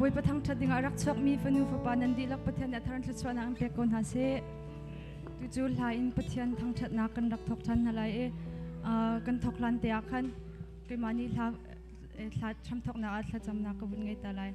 boy patang thading arak chok mi fanu fa panan di lak pathian na tharan thachwa na ang pe kon ha se tu chu la in pathian thang that na kan rak thok than halai e kan thok lan te akhan ke mani la thla tham thok na a thla cham na ka bun ngai ta lai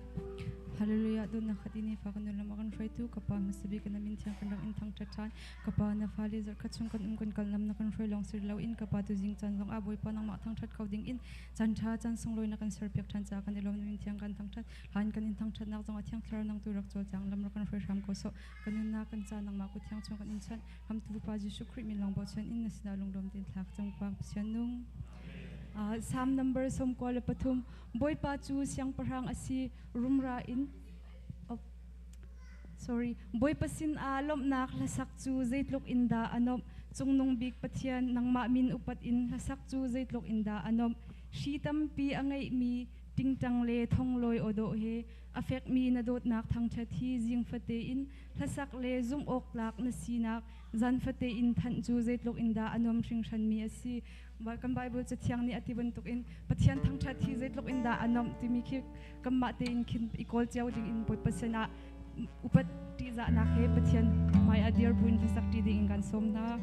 hallelujah dun na khatini fa kan lam kan fai tu kapa masabi kan min thiang kan in thang thathan kapa na fali zar khachung kan kan kalam na kan fai long sir lo in kapa tu jing chan long a boy panang ma thang that khau ding in chan tha chan song loi na kan sir pek than cha kan ilom min thiang kan thang that han kan in thang that nak jong a thiang thlar nang tu rak chol chang lam kan fai ram ko so kan na kan cha nang ma ku thiang chung kan in chan ham tu pa ji su khri min long bo chen in na sina long dom tin thak chang pang sian nung Psalm number som kwala pathum boy pa chu siang parang asi rumra in boy pasin alom nak lasak chu zeitlok inda anom chungnung big pathian nangma min upat in lasak chu zeitlok inda anom shitam pi angai mi tingtang le thongloi odo he affect mi na dot nak thang thathi jing fate in lasak le zum ok lak na sinak zan fate in than chu zeitlok inda anom thring than mi asi kan bible cha thiang ni atiban tuk in pathian thang thathi zeitlok inda anom timi khi kamma te in khin ikol chiao ding in boy pasena upat ti za na ke pathian mai adir buin sakti ding in kan som na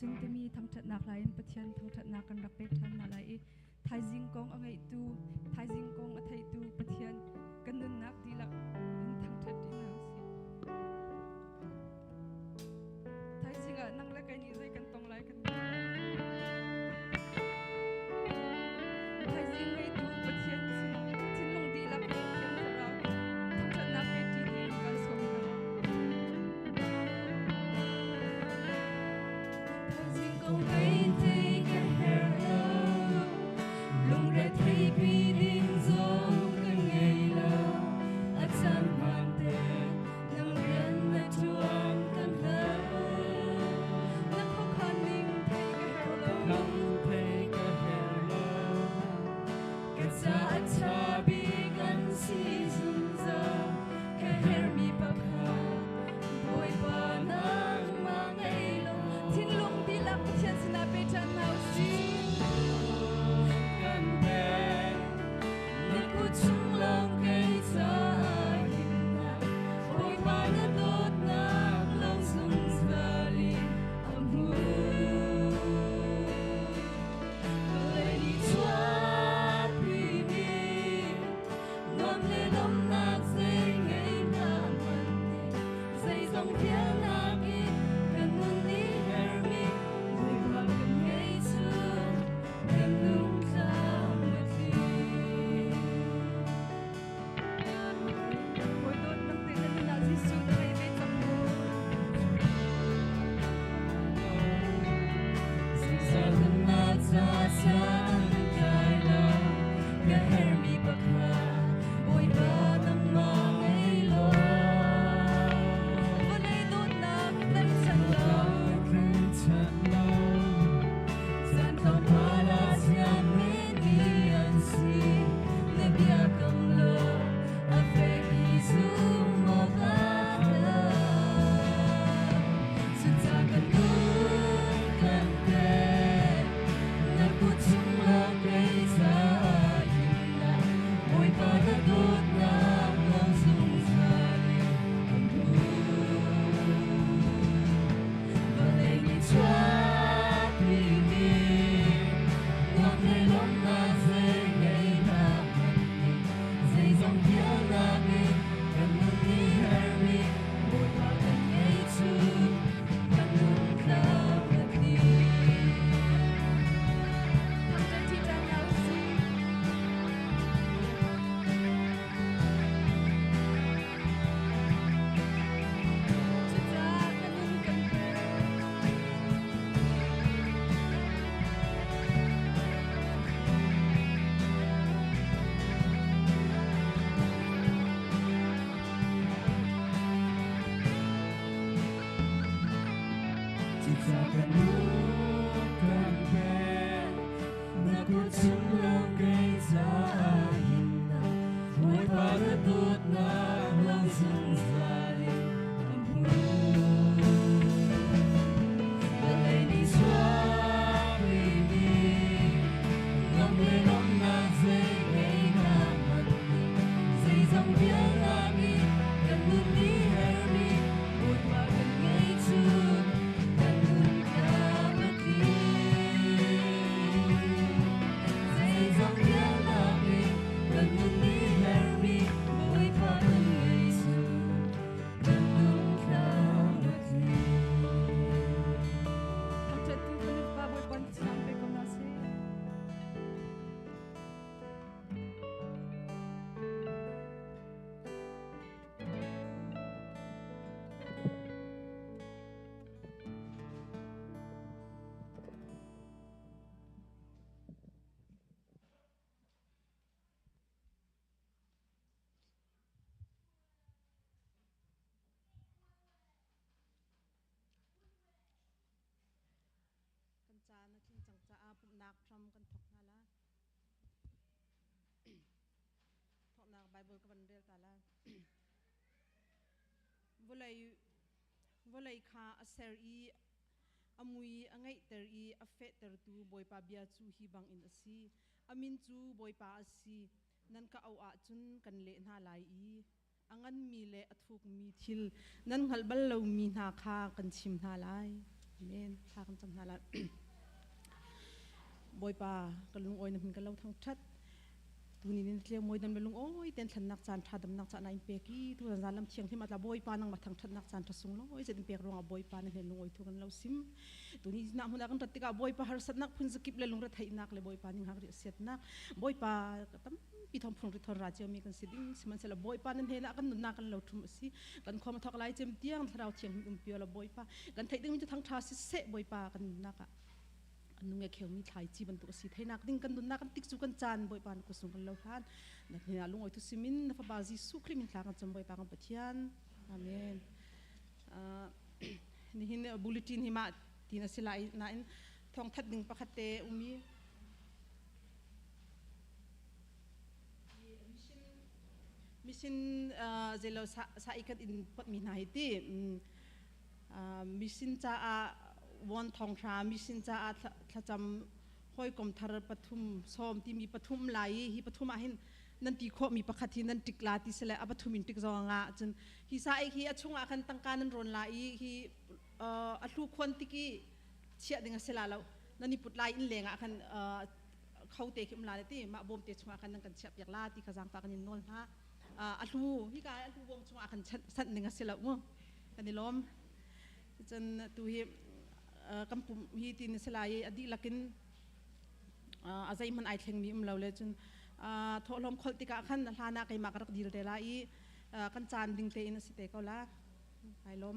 จึงจะมีทั้งชัดนักหลายประเทศทั้งชัดนักกันรักเป็ดทันอะไรไทยจิงกงอะไรตูไทยจิงกงอะไรตูประเทศกันนุนนักดีละทั้งชัดดีนะสิไทยจิงนั่งแล้วกันนี่ใจกันตรงไรกันไทยจิงไม่ตูประเทศสิที่ลงดีละประเทศของเราทั้งชัดนักเป็ดดีกันสมกันHãy subscribe cho kênh Ghiền Mì Gõ để Chana king chang cha apum nak from kan thok nala thok nak Bible kan bel tala volai kha aser I amui angai ter I afet ter tu boy pa bia chu hi bang in asi amin chu boy pa asi nan ka au a chun kan le na lai I angan mi le athuk mi thil nan halbal lo mi na kha kan chim na lai เมนทากันจำนาละบอยป่ากันลุงอ้อยนั่นกันเราทั้งชัดตัวนี้เนี่ยเลี้ยงมวยดันเป็นลุงอ้อยเต้นทันนักจานชาดำนักจานนายเปียกี้ตัวนั้นลำเชียงที่มาตาบอยป่านั่งมาทั้งชัดนักจานทัศน์ล้อยจะเป็นเปียกรองบอยป่านั่นเห็นลุงอ้อยทุกันเราซิมตัวนี้น้ำมันกันตัดติกาบอยป่าหาสัตนักพุ่นสกิปเลยลุงรัฐไทยนักเลยบอยป่านี่หาเรียเสียนักบอยป่าตั้มปีทองพงศ์ริทอนราชมีกันสิดิ้งสิมันเสละบอยป่านั่นเห็นนักกันนุนนักกันเราทุ่มสิกันความทักไล่เจมเตียงเราเชียงมีเปียละบอยป่ากันไทยดิ้งมันจะทั้งทาสิเสบอยป่ากันนักอะนุ่งเขียวมีไทยจีบันตุกสิไทยนักดิ้งกันนุนนักกันติ๊กสุกันจานบอยป่ากุศลกันเราทานนักเนี่ยลุงอ้อยทุสิมินนับบาซิสุคริมินทางกันจำบอยป่ากันปะเทียนอาเมนนี่เห็นบุลเลตินหิมะที่นั่นสิไลนั่นท้องทัดดึงปะคัตเตอุมีมิชินเจลสาอิกัดอินปัดมีนาฮิตีมิชินจ้าวันทองชามิชินจ้าถ้าจำห้อยกลมทารปฐุมซ้อมที่มีปฐุมไหลฮีปฐุมอาหินนั่นตีโคมีปะคัตินั่นติกลาติเสลอปฐุมินติกจองะจนฮีสาอิฮีอชงอาคันตั้งการนั่นรอนไหลฮีอัลูควันติกีเชียดึงเสลาแล้วนั่นนี่ปุดไหลอินเลงอาคันเขาเตะขึ้นมาเลยที่มาบ่มเตะชงอาคันนั่งกันเชียบอยากลาติกระซังปากันยินนนฮะอัลูฮีกายอัลูวงชงอาคันสันดึงเสลามั้งกันนี่ล้อมจนตัวฮีกำปุ่มฮีตินเสลายอดีลักินอาศัยมันไอเทงมีเราเลยจนทอลมคอลติกาขันลานาไกมากรักดีเดลาอีกันจานดิ่งเตอินสิเตก็ละไอลม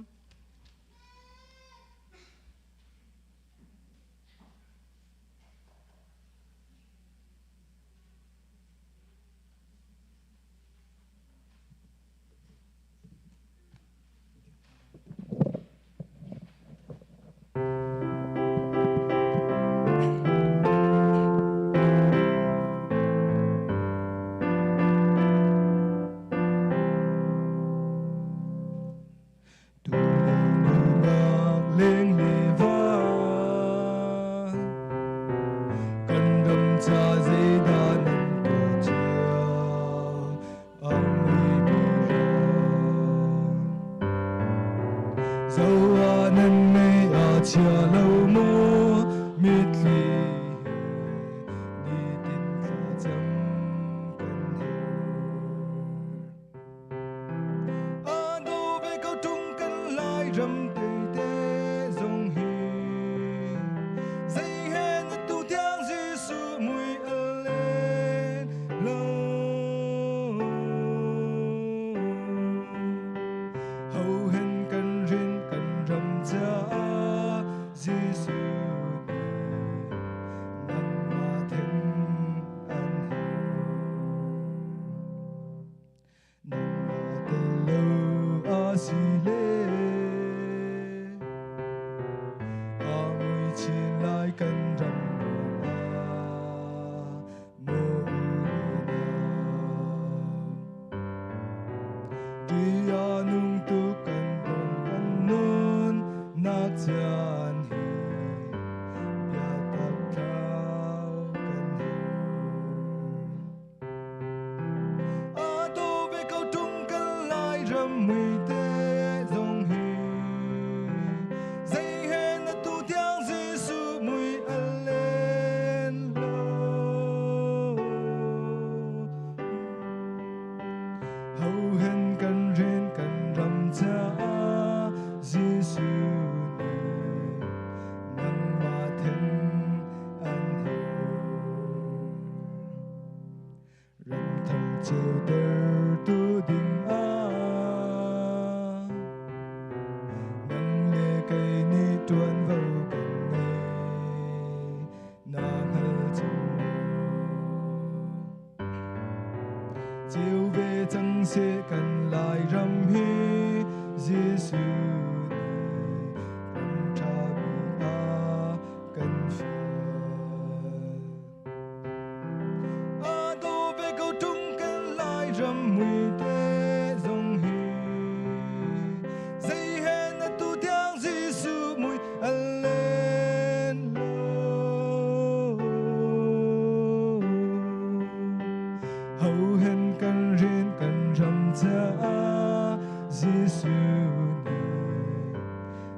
Giêsu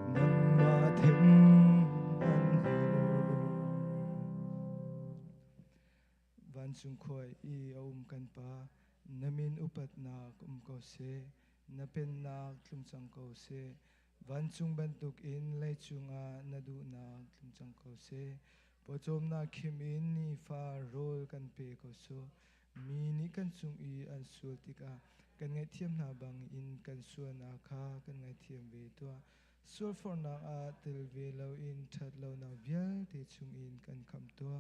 ni nang ma thêm จุงคอยอีเอากันปานามินอุปัตนากุมเขาเสนาเป็นนาลุมจังเขาเสวันจุงบันตุกอินไลจุงอานาดูนาลุมจังเขาเสพอจมนาคิมอินนี่ฟาโรลกันเปเขาโซมีนี่กันจุงอีอันสุลติกากันไงเทียมนาบังอินกันส่วนอาคากันไงเทียมเวตัวส่วนฟอร์นาอาติลเวลาอินชัดเรานาเวียเทจุงอินกันคำตัว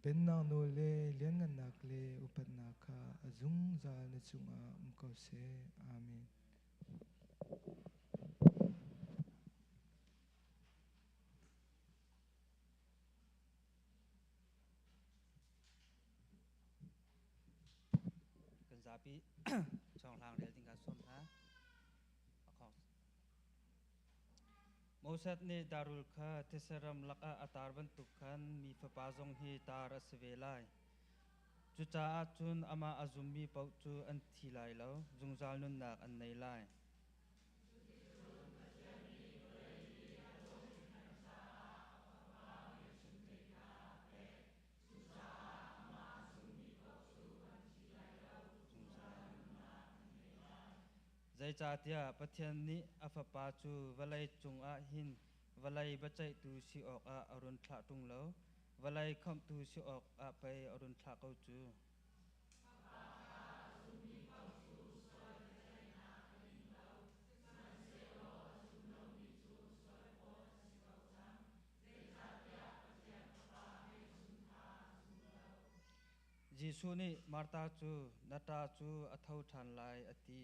เป็นนางโนเลเลี้ยงกันนักเลอุปนาคาอจุงจาลจุงอาอุมกเสอาเมนกันซาปี ช่องทางเรียลติงการส้มฮะโมเสสนี่ดารุลคาเทสรัมลักอาตาร์บันตุกันมีฟปาซงฮีตารัสเวลัยจุจ้าจุนอามาอาซุมมีปาจูอันทีไลแล้วจุงจาลนุนนักอันในไลใจจ่าเตียประเทศนี้อาฟปาจูวลัยจงอาหินวลัยบัจจัยตูสิออกอารุณทะตุงแล้ววลัยคำตูสิออกอาไปอรุณทะเขาจูจีซูนี่มาร์ตาจูนาตาจูอัฐาวทันไลอตี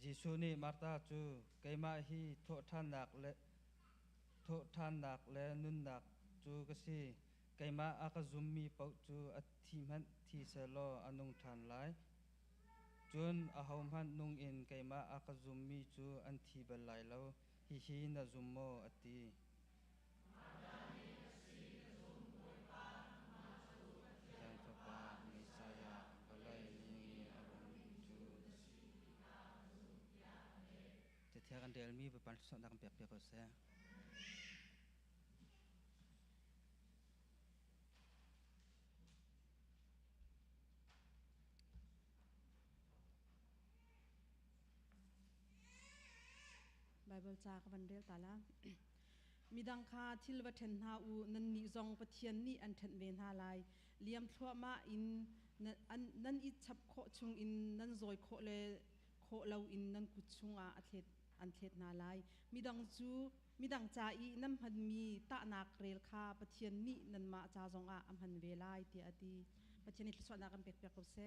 จีซูนี่มาร์ตาจูไกมาฮีโทท่านนักและนุนนักจูกษีไกมาอากาซุมมีปาจูอัติมันทีเซโลอนุงทันไลจุนอาหอมหันนุงอินไกมาอากาซุมมีจูอันทีเบลไลแล้วฮีนาซุมโมอตีเทียกันเดลมีไปปันสนักเปียกก็เสียไบเบิลจากวันเรียลตาละ มีดังคาทิลวัฒนหาอูนันนิจงปะเทียนนี่อันเทนเวนหาลายเลียมทั่วมาอินนันอิชับโคชุงอินนันซอยโคเลโคเลวอินนันกุชุงอาอันเทศนาลายมีดังจ่าอีน้ำพันมีตะนักเรลคาปะเทียนนี่นันมาจ่าจงอาอัมพันเวลายเตียดีปะเทียนนี่สวดนากันเปียกๆก็เส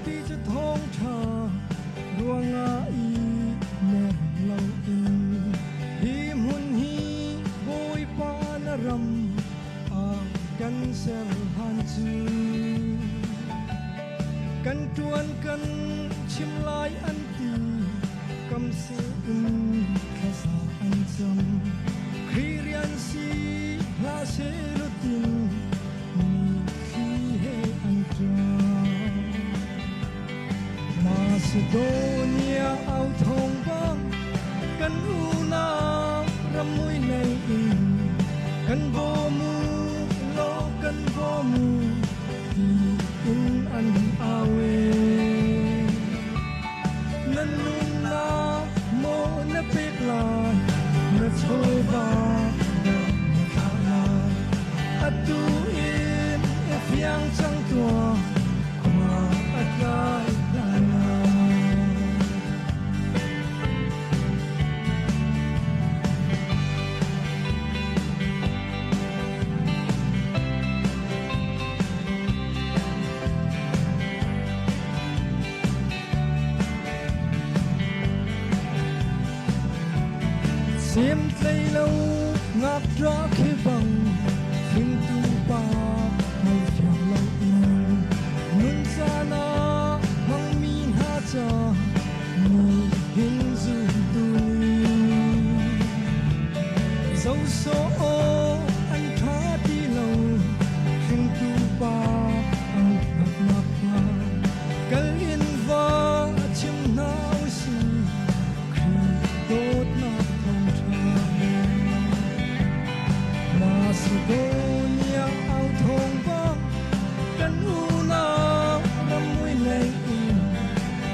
ที่จะท้องชาดวงอาอีแม่เราเอง รำอากันเสรหันจูกันจวนกันชิมลายอันตีกำเสือินแค่สาอันจำครีเรียนสีลาเชลุตินมีขีเฮอันจามาสโดเนียเอาทองบ้างกันอูนารำมวยในอินกันโบมูโลกันโบมูดีอินอันอาเวนันนุนลาโมนเปกลานะโชบานะคาลาอัดตูอินเอฟยังจังตัวมาอัดลายลาลาเสียมใจเรางับรักให้บังทิ้งตัวป่าไม่เพียงเราเองนุนซานาหังมีหาจามีหินจูตุนีเจ้าโซโออันคาที่เราทิ้งตัวป่าอันหักนักมากัลอินวาชิมนาวสีคือโดดนา Macedonia ao thong bang kan una ramui nei in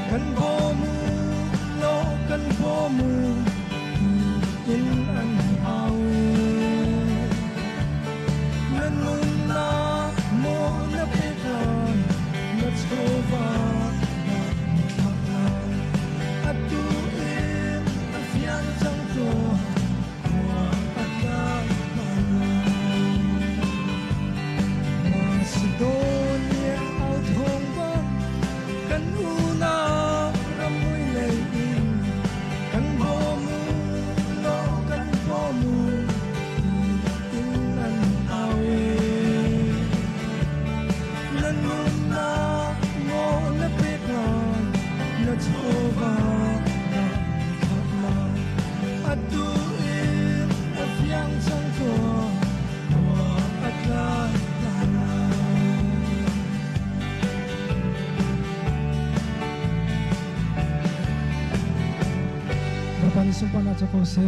kan bomu lo kan bomu in an awe nanun na mo na pekan na chova na thakla atu in afiang chang to Macedonia ao thong bang kan una ramui nei in kan bomu lo kan bomu in an awe nanun na mo na pekan na chova na thakla atu in afiang chang to atla Panisumpa na sa kose.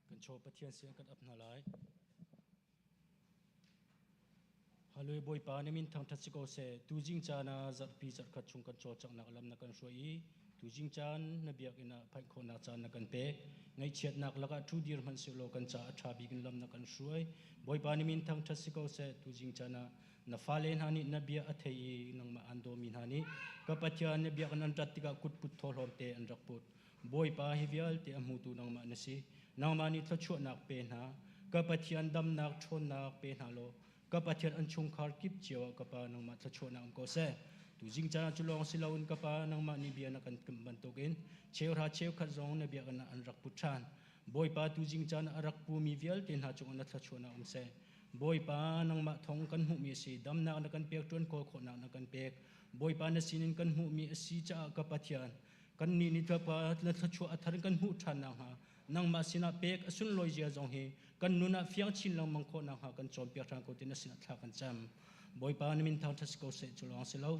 Kan cho pathian siang kan apna lai. Haloi boy pa ne min thang thatsi ko se tu jing chana zat pi zat khat chung kan cho chak nak lam na kan soi tu jing chan na biak ina phai kho na chan na kan pe ngai chiat nak laka thu dir man se lo kan cha tha bi gin lam na kan soi boy pa ne min thang thatsi ko se tu jing chana na falen hani na bia athei nang ma ando min hani ka pathian ne biak an tat tika kut put thol hom te an rak put boy pa hi vial te amu tu nang ma na si nang ma ni thla chu nak pe na ka pathian dam nak thon nak pe na lo ka pathian an chung khar kip chiwa ka pa nang ma thla chu nak ko se tu jing cha chulong silaun ka pa nang ma ni bia na kan ban tokin cheu ra cheu khat zong na bia kan an rak puthan boy pa tu jing cha na arak pu mi vial tin ha chung na thla chu na se boy pa nang ma thong kan hu mi si dam na na kan pek ton ko kho na na kan pek boy pa na sinin kan hu mi si cha ka pathian kan ni ni ta pa la thla chu athar kan hu than na ha nang ma sina pek asun loi jia zong he kan nuna fiang chin lang mang kho na ha kan chom pek thang ko tin na sina thla kan cham boy pa na min thang thas ko se chulong silo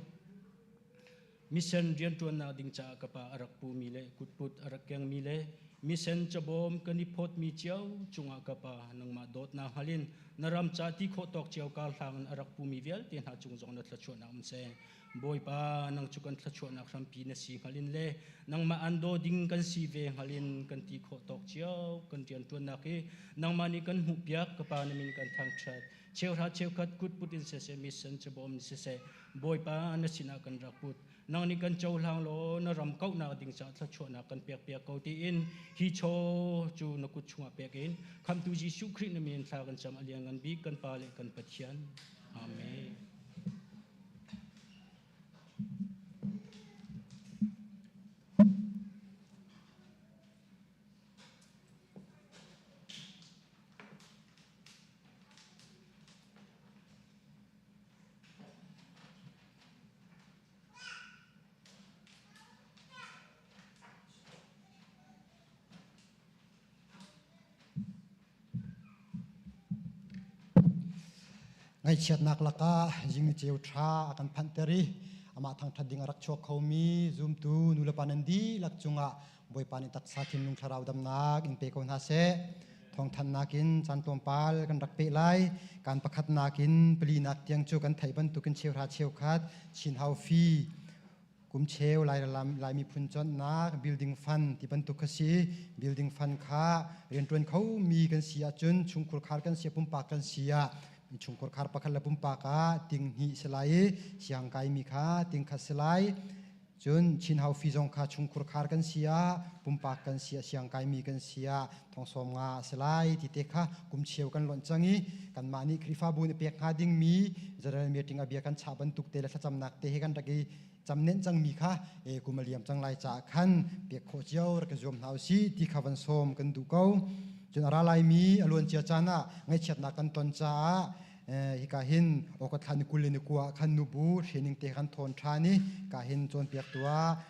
mission rian tuan na ding cha ka pa arak pu mi le kut put arak kyang mi le mission chabom kani phot mi chiao chunga ka pa nang ma dot na halin naram cha ti kho tok chiao kal thang arak pu mi vel ten ha chung zong na thla chu na se boy pa nang chukan thla chu na khram pi na si halin le nang ma ando ding kan si ve halin kan ti kho tok chiao kan tian tuan na ke nang ma ni kan hu piak ka pa na min kan thang chat เชียวราเชียวคัดกุดปุตินเสเสมิสันจะบอมเสเสบอยปานสินากันรักปุดนางนี่กันเจ้าลางโลนรำเก้านาดิ่งจะทัชวนากันเปียกเปียกเกาตีอินฮิโชจูนกุชงเปียกอินคำตูจิสุครินเมียนทากันจำอเลียงกันบีกันปาเลกันปัจจันอาเมน ไงเชียดนักละกายิงเจียวชากันพันเตรีอามาทางทัดดิ่งรักชกเขามีซุมตูนุลปานันดีลักจุงะบอยปานิตักสาธินลุงชาราวดำนักอินเปโกนาเซทองทันนากินจันตวมปาลกันรักเปไลการประคัดนากินปลีนักเตียงจูกันไถบันตุกันเชียวราเชียวคัดชินฮาวฟีกุมเชลลายมีพุนจนนักบิลดิ้งฟันที่บรรทุกสีบิลดิ้งฟันค้าเรียนตัวเขามีกันเสียจนชุงคุรคาร์กันเสียปุ่มปากกันเสียชุงคุรคาร์ปากกันละปุ่มปากาติงหิสลายเสียงไกมีค้าติงขัดสลายจนชินฮาวฟีจงค้าชุงคุรคาร์กันเสียปุ่มปากกันเสียเสียงไกมีกันเสียทองสมงาสลายที่เตะค้ากุมเชลกันหล่นจังงี้กันมานี่คริฟาบุญเปียกหาดิ้งมีจะได้มีติงอเบียกันชาบรรทุกเตะและจำนักเตะกันตะกี้จำเน้นจังมีค่ะกุมาเลียมจังไรจากขันเปียกโคเจียวรักจอมหาวซีที่ขวันโสมกันดูเก้าจนอาราลายมีอลวนเจียจานะไงเฉียดนักกันตอนจ้าฮิกาหินโอกาสขันกุลนิกัวขันนูบูเชนิงเตขันทอนชานีกาหินจนเปียกตัว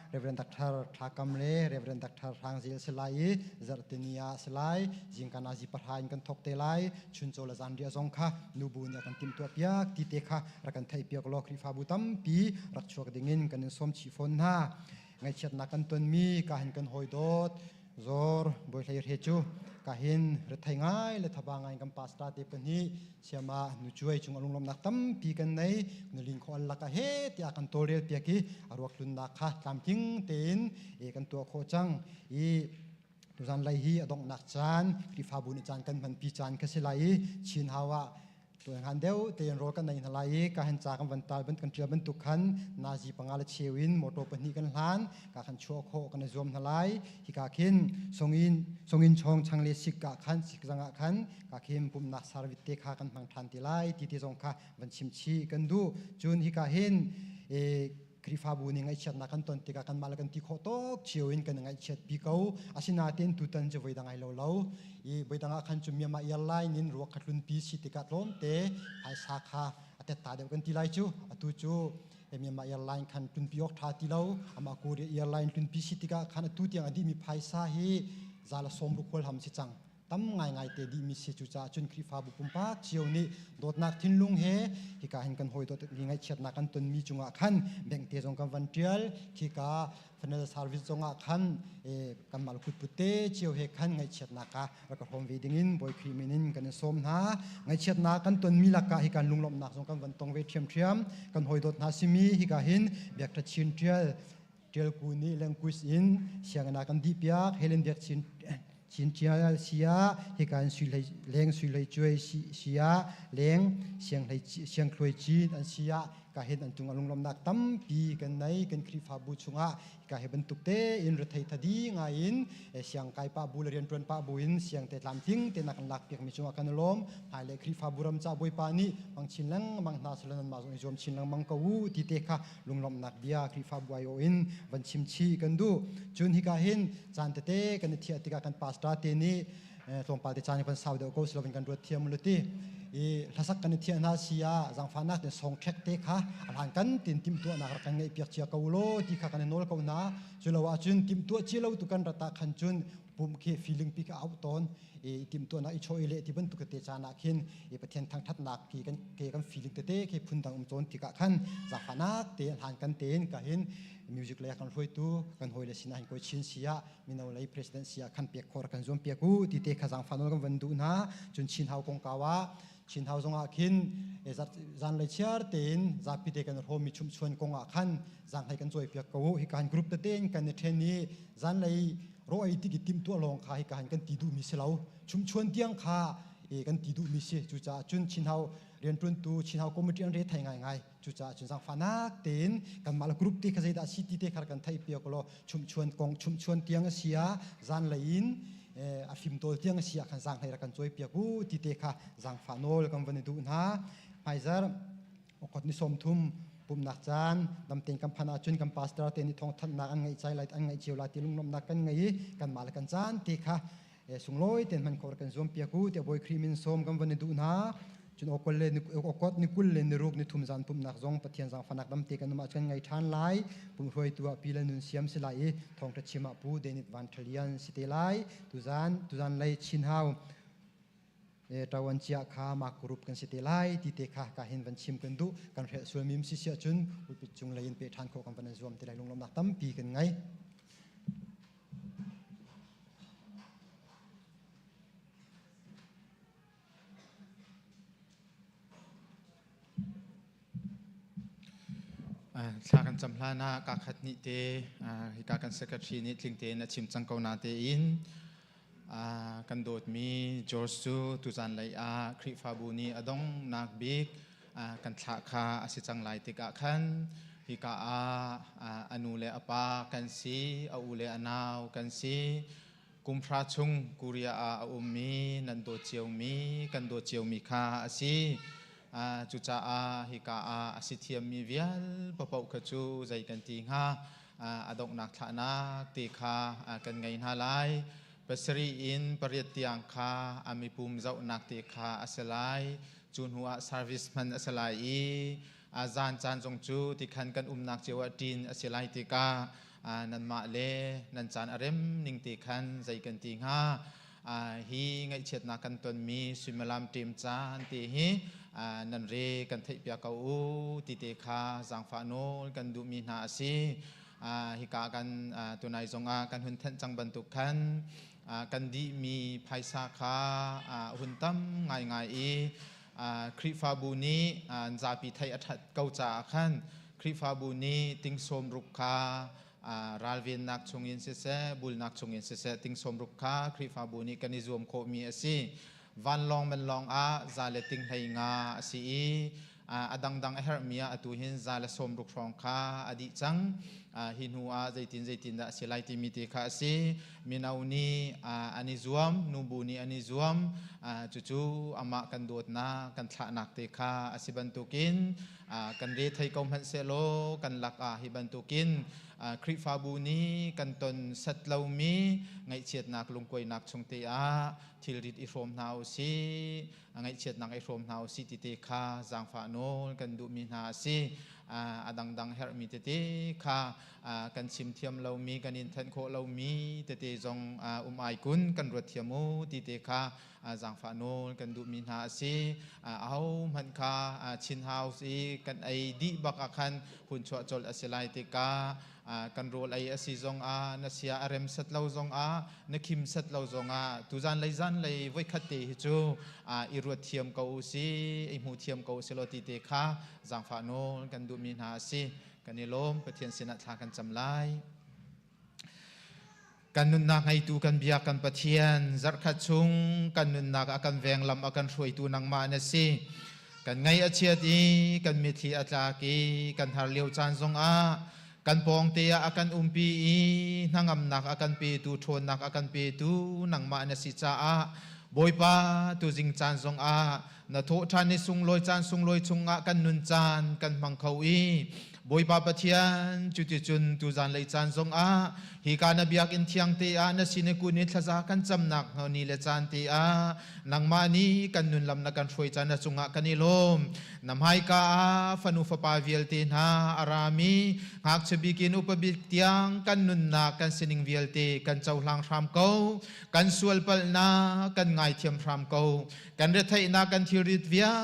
เรเวรนดักทาร์ทากำเล่เรเวรนดักทาร์ทางเซลสลายจาร์เตเนียสลายจิงกันอาจิปะหายกันทอกเตลายชุนโจลจันเดียซงค่ะนูบูเนี่ยกันติมตัวเปียกที่เตค่ะรักกันไทยเปียกลอกริฟาบุตัมปีรักชัวกดิ่งกันสมชีฟอนฮาไงเฉียดนักกันตนมีกาหินกันหอยดอดจอร์บอยไทยเฮจูกาหินรถไทยง่ายและทบางง่ายกันปาสตาเตปนี้เชื่อมาหนูช่วยจุงอารมณ์ลมนักตั้มปีกันในนลิงขอลักเฮที่อากันโตเรียลเปียกีอารวกลุนนักค่ะตามทิ้งเต็นกันตัวโคจังตุจันไลฮีอดงนักจานริฟาบุญจานกันมันปีจานก็สิไลชินฮาวะตัวงานเดียวเตียนโรกันในทลายการหันจากกันวันตาเป็นกันเชื่อเป็นตุกขันนาจีปังอาลเชวินโมโตเป็นนิกันล้านการหันชัวโคกันในรวมทลายฮิกาคินทรงอินชงชังเลสิกกะขันสิกจังขันกาคิมปุ่มนักสารวิเตคากันพังทันติไลที่ที่ทรงค่ะวันชิมชีกันดูจุนฮิกาหินคริฟาบุญยังไงเชิดนักกันตอนติกากันมาแล้วกันที่โคตกเชียวอินกันยังไงเชิดปีเขาอาศินาเต็นตุตันจะไว้ดังไงเราไว้ดังอาคันจุมีมาเอลไลน์นินรัวขัดลุนปีสิติกาล้มเตะไอสาขาแต่ตาเดียวกันที่ไรจูตุจูมีมาเอลไลน์ขันลุนปีออกท่าที่เราอามาคูเรียเอลไลน์ลุนปีสิติกาขันตุที่ยังอดีมีไพซาฮีซาลสมบุคคลทำสิจังตั้มง่ายๆเตดีมีเสียจุจ่าจนคริฟาบุปุ่มปากเชียวนี่โดดนักทิ้งลุงเฮฮิกาเห็นกันหอยโดดยังไงเชียดนักกันตนมีจุงอาคันแบ่งเตจงกันวันเดียลฮิกาฟันเดอร์ซาร์วิสจงอาคันกันมาลุกุดปุตเตเชียวเฮคันไงเชียดนักแล้วก็โฮมวีดิ้งบอยครีมินินกันสมนะไงเชียดนักกันตนมีลักกะฮิการลุงลมนักจงกันวันตรงเวทียมกันหอยโดดนาซิมีฮิกาเห็นเบียกตะชินเดียลกูนี่แรงกุสอินเสียงนักกันดีเปียกเฮเลนเบียกชินเชียเสียเหตุการณ์สุยแรงสุยเลยช่วยเสียแรงเสียงคลวยจีนอันเสียก็เห็นอันจุงอารมณ์ลำนักตั้มปีกันในกันคริฟาบุชุงะก็เห็นบรรทุกเตอินรถไทยทัดีงายินเสียงไก่ป้าบุเรียนปนป้าบุอินเสียงเตะลำทิ้งเตะนักหลักเปียกมีจุงะกันลมหายเลยคริฟาบุรำจ่าบุยปานีบางชินลังบางนาสลันมาจงชินลังบางกูที่เตะค่ะลุงลำนักเบียคริฟาบุไอโออินวันชิมชีกันดูจุนฮิกาเห็นจานเตะกันเทียติกากันปาสตาเตนี่ตรงปาติจานเป็นสาวเดียวก็สลบเป็นการรวดเทียมมุลตีทัศกันเทียนาเซียจังฟานักเนี่ยส่งเช็คเตะค่ะหลังกันติมตัวนักกันไงเปียกเชียกาวโลที่ข้ากันโนลกาวนาจุลว่าจุนติมตัวเชียเราตุกันรัตขันจุนปุ่มเคฟีลิงปีกเอาตอนติมตัวนักอิโชเอเลที่บรรทุกเตจานักหินประเทศทางทัดนักกี่กันฟีลิงเตะกี่พุ่นดังจนที่ข้าขันจังฟานักเตะหลังกันเตะกันเห็นมิวสิกเลยกันรวยตัวกันหอยเลยสินะก็ชินเสียมีนาวเลยประธานเสียขันเปียกคอร์กันจมเปียกูที่เตะข้าจังฟานอลกันวันดูนะจนชินเฮากงกาวะชินเฮาจงอาคินจันเลยเชียร์เตนจับพิเดกันโฮมีชุมชนกงอาคันจังให้กันจอยเปียกกูให้การกรุ๊ปเตนกันในเทนนี้จันเลยรอไอติกิติมตัวลองขาให้การกันตีดูมิเสลาชุมชนเตียงขา กันตีดูมิเชจูจ่าจุนชินเฮาเรียนจุนตูชินเฮาคอมมิตี้อันเรทไทยง่ายจูจ่าจุนสังฟานักเต็นกันมาละกรุ๊ปที่เขาจะได้สิทธิเตะขัดกันไทยเปียกก็ชุมชวนกองชุมชวนเตียงเสียจานเลยอินอาฟิมโตเตียงเสียขันสังให้รักันช่วยเปียกูที่เตะค่ะสังฟานอลกันวันนี้ดูนะไพซาร์อกนิสมทุมปุ่มนักจานดำเต็งกัมพนาจุนกัมปาสตราเตนิทองทันนักอันไงใจไหลอันไงเจียวลาติลุงนมนักกันไงกันมาละกันจานเตะค่ะสุงลอยเต็นมันขอกันzoomเปียกูเตะบอยครีมินสมกันวันนี้ดูนะจุนอกเลนอกอดนิกุลเลนรูกนิทุมจานปุ่มนักจงปะเทียนสังฟานักดำเตกันมากันไงทานไลปุ่มหวยตัวปีละนุนเสียมสิไลทองตะชิมาปูเดนิตวันทลียนสิเตไลตุจานไลชินฮาวตะวันเจียคามากรุปกันสิเตไลที่เตค่ะกาเห็นวันชิมกันดูกันเรศส่วนมิมสิเสียจุนอุปจุงไลน์เปทานโคกันวันzoomเตไลลงลมนักตั้มปีกันไงสากันจำลานากาขัดนิเตฮิกากันเซกทรีนิทิงเตนะชิมจังเกานาเตอินกันโดดมีจอร์จูตุจันไลอาคริฟาบูนีอดงนักบิกกันทะคาอสิจังไลติกะขันฮิกาอนุเลอปากันซีอูเลอนาวกันซีกุมพระชุงกุริยาอุมมีนันโดเจียวมีกันโดเจียวมีคาอซีจุจ้าฮิกาอสิเทียมมีเวียลปะปะขจูใจกันติงฮาอดอกนักฐานะตีคากันไงฮาไลเปสรีอินปริยติยังคาอามิปุมเจ้านักตีคาอัสไลจุนหัวซาร์วิสมันอัสไลอาจารย์จานจงจูติคันกันนักเจวดินอัสไลติกานันมาเลนันจานอาริมนิงตีคันใจกันติงฮาฮีไงเชิดนักกันตนมีสุมลามติมจานตีฮีนันเรกันเทียบกับอูติเตคาสังฟาโนกันดูมีนาซีฮิกากันตัวนายจงกันหุ่นเทนจังบรรทุกขันกันดีมีไพศาคาหุ่นตั้มง่ายคริฟาบูนีจาปีไทยอัฐเกาจาขันคริฟาบูนีติงสมรุกคาราลเวนนักชงยินเสบุลนักชงยินเสติงสมรุกคาคริฟาบูนีกันนิจวมโคมีอซีวันลองมันลองซาเลติงไฮงาสีอดังดังเฮอร์เมียตุหินซาเลสมรุกรองคาอดีจังหินหัวใจตินดะสิไลติมิติคาสีมินาวนีอันิจวมนูบูนีอันิจวมจู่อามากันโดดนากันทะนักเตคาอสิบันตุกินกันเรทไทยกอมฮันเซโลกันลักฮิบันตุกินคริฟาบูนีกันตนสัตลามีไงเฉียดนักลงกวยนักชงเตียทิลริดอิโรมนาวซีไงเฉียดนักอิโรมนาวซีติเตคาจังฟาโนกันดูมินาซีดังเฮร์มิเตเตคากันชิมเทียมเรามีกันอินเทนโคเรามีเตเตจงไอกุนกันรถเทียมูติเตคาจังฟาโนกันดูมินาซีเอามันคาชินฮาวซีกันไอดีบักคันหุ่นชัวจลอสิไลติกากันโรลไออสิจงนัสยาอาร์มสัตเราจงนักขิมสัตเราจงตุจันเลยไว้ขัดเตหิจูอิรวดเทียมเกาซีไอหูเทียมเกาสิโลติเตคาจังฟาโนกันดูมินาซีกันนิลมปะเทียนสินัทากันจำไลกันนุนนักไอตูกันเบียกันปะเทียนจักขัดชุงกันนุนนักอากันแวงลำอากันช่วยตูนังมาเนซีกันไงอาเชียดีกันมิทีอาจากีกันหาเลียวจานจงกันปองเตียอากันปีนังอำนักอากันปีตูชนนักอากันปีตูนังมาเนสิจ้าบอยป้าตูจิงจานจงนาโทชานิสุงลอยจานสุงลอยชุงกันนุนจานกันมังเขาบอยป้าปะเทียนจุดจุนตูจานเลยจานจงฮิกานาบิยักอินเทียงเตียนสินกุนิทลากันจำนักเฮานีเลจานเตียนังมานีกันนุนลำนักกันช่วยจานจุงกันนิลมนำให้กาฟันุฟปาเวลตินฮาอารามีหากจะบิกินอุปบิกเตียงกันนุนนักกันสินิงเวลตีกันเจ้าหลังพรามเกากันสวลเปลนากันไงเทียมพรามเกากันเรทัยนากันทิริตเวล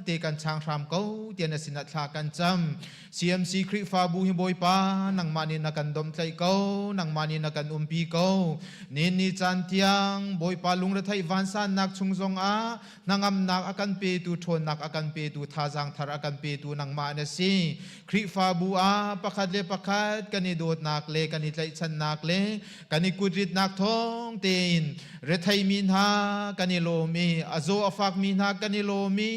ตีกันช่างพรามเกาเตียนสินัทลากันจำCMC si kri fa bu hi boy pa nang mani na kan dom tlai ko nang mani na kan umpi ko nin ni chan tiang boy pa lung ra thai van san nak chung zong a nangam nak akan pe tu thon nak akan pe tu tha jang thar akan pe tu nang ma na si kri fa bu a pakhat le pakhat kani dot nak le kani tlai chan nak le kani kudrit nak thong tin re thai min ha kani lo mi azo afak min ha kani lo mi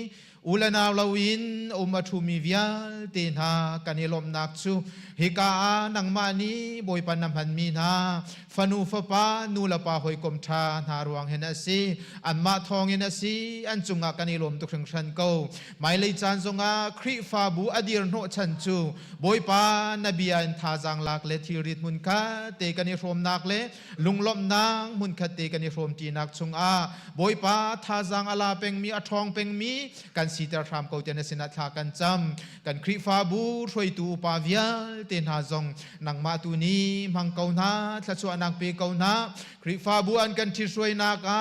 ulana lawin umathumi vial tin ha kanilom nakchu hika nang mani boy panam han min ha fanu fa pa nula pa hoi kom tha na ruang hena si an ma thong hena si an chunga kanilom tu khring than ko mai lei chan zonga khri fa bu adir no chan chu boy pa nabian tha jang lak le thirit mun kha te kani rom nak le lunglom nang mun kha te kani rom ti nak chung a boy pa tha jang ala peng mi athong peng mi kan si tar tham ko te na sina tha kan cham kan khri fa bu throi tu pa vial ten ha zong nang ma tu ni mang ko na thla chu anang pe ko na khri fa bu an kan thi soi na ka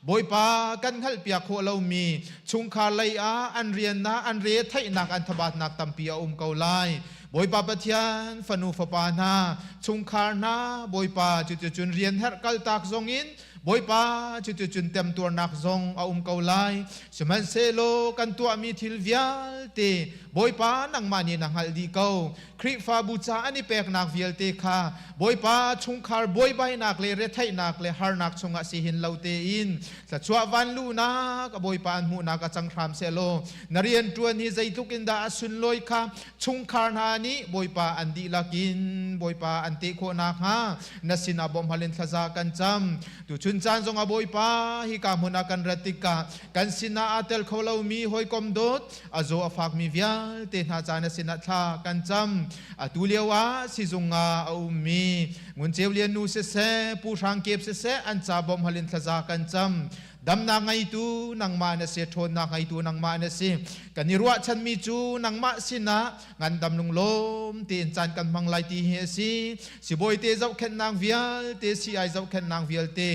boy pa kan hal pia kho lo mi chung kha lai a an rian na an re thai nak an thabat nak tam pia ko lai boy pa pathian fanu fa pa na chung khar na boy pa chu chu chun rian har kal tak zong in boy pa chu chu chun tem tur nak zong a ko lai seman se lo kan tu mi thil vial te boy pa nang mani nang hal di ko khri fa bu cha ani pek nak vial te kha boy pa chung khar boy bai nak le re thai nak le har nak chunga si hin lo te in sa chwa van lu na ka boy pa mu na ka chang tham se lo narian tuan hi zai tukin da asun loi kha chung khar na ni boy pa an di lakin boy pa an te kho nak ha nasina bom halin thaza kan cham tu chun chan zonga boy pa hi ka muna kan ratika kan sina atel kholo mi hoi kom dot azo afak mi vial te na chana sina tha kan cham atulewa si zunga au mi ngun cheulian nu se pu rang kep se an cha bom halin thaza kan cham dam na ngai tu nang ma na se thon na ngai tu nang ma na se kanirwa chan mi chu nang ma sina ngan dam lung lom tin chan kan mang lai ti he si boy te zau khen nang vial te si ai zau khen nang vial te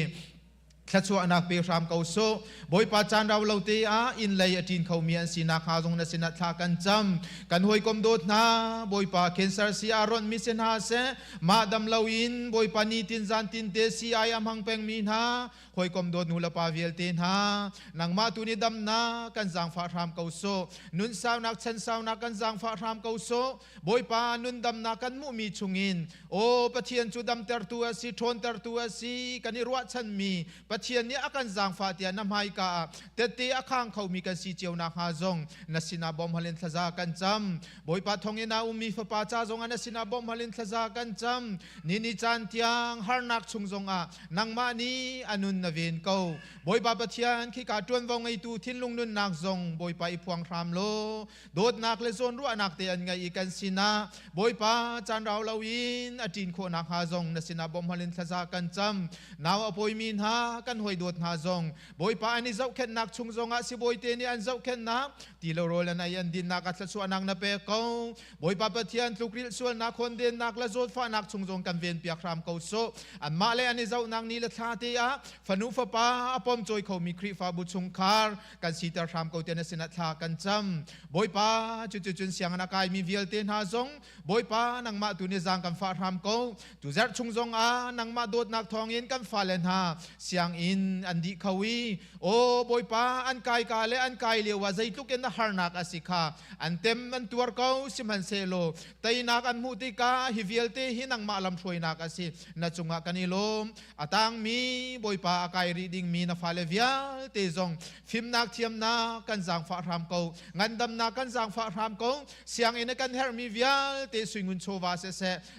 thachua anak pe ram ko so boy pa chan raw lo te a in lei atin khau mian sina kha jong na sina tha kan cham kan hoi kom dot na boy pa cancer si aron mi sen ha se ma dam lo in boy pa ni tin zan tin te si ai am hang peng min ha hoi kom dot nu la pa vial ten ha nang ma tu ni dam na kan jang fa ram ko so nun saw nak chen saw nak kan jang fa ram ko so boy pa nun dam na kan mu mi chungin o pathian chu dam ter tu si thon ter tu si kan ni ruwa chan mi pathian ni akan jang fa tia nam hai ka te te akhang khau mi kan si cheu na ha zong na sina bom halen thaza kan cham boy pa thong ina umi fa pa cha zong na sina bom halen thaza kan cham ni ni chan tiang har nak chung zong a nang ma ni anun na ven ko boy pa pathian khi ka tuan vong ai tu thin lung nun nak zong boy pa i phuang ram lo dot nak le zon ru anak te an ngai i kan sina boy pa chan raw lawin atin kho nak ha zong na sina bom halen thaza kan cham naw apoi min ha kan hoi dot na zong boy pa ani zau khen nak chung zonga si boy te ni an zau khen na ti lo rol na yan din nak atla su anang na pe ko boy pa pathian tlukril sual na khon den nak la zot fa nak chung zong kan ven piak ram ko so an ma le ani zau nang ni la tha te a fanu fa pa apom choi kho mi khri fa bu chung khar kan si tar ram ko te na sina tha kan cham boy pa chu chu chun siang na kai mi vial te na zong boy pa nang ma tu ni jang kan fa ram ko tu zar chung zong a nang ma dot nak thong in kan fa len ha siang in andi khawi o boy pa an kai ka le an kai le wa zai tu ken na har nak asikha an tem an tuar ko siman se lo tai nak an mu ti ka hi vial te hi nang ma lam throi nak asi na chunga kanilom atang mi boy pa akai reading mi na fale vial te zong phim nak thiam na kan jang fa ram ko ngan dam na kan jang fa ram ko siang in kan her mi vial te swingun chowa se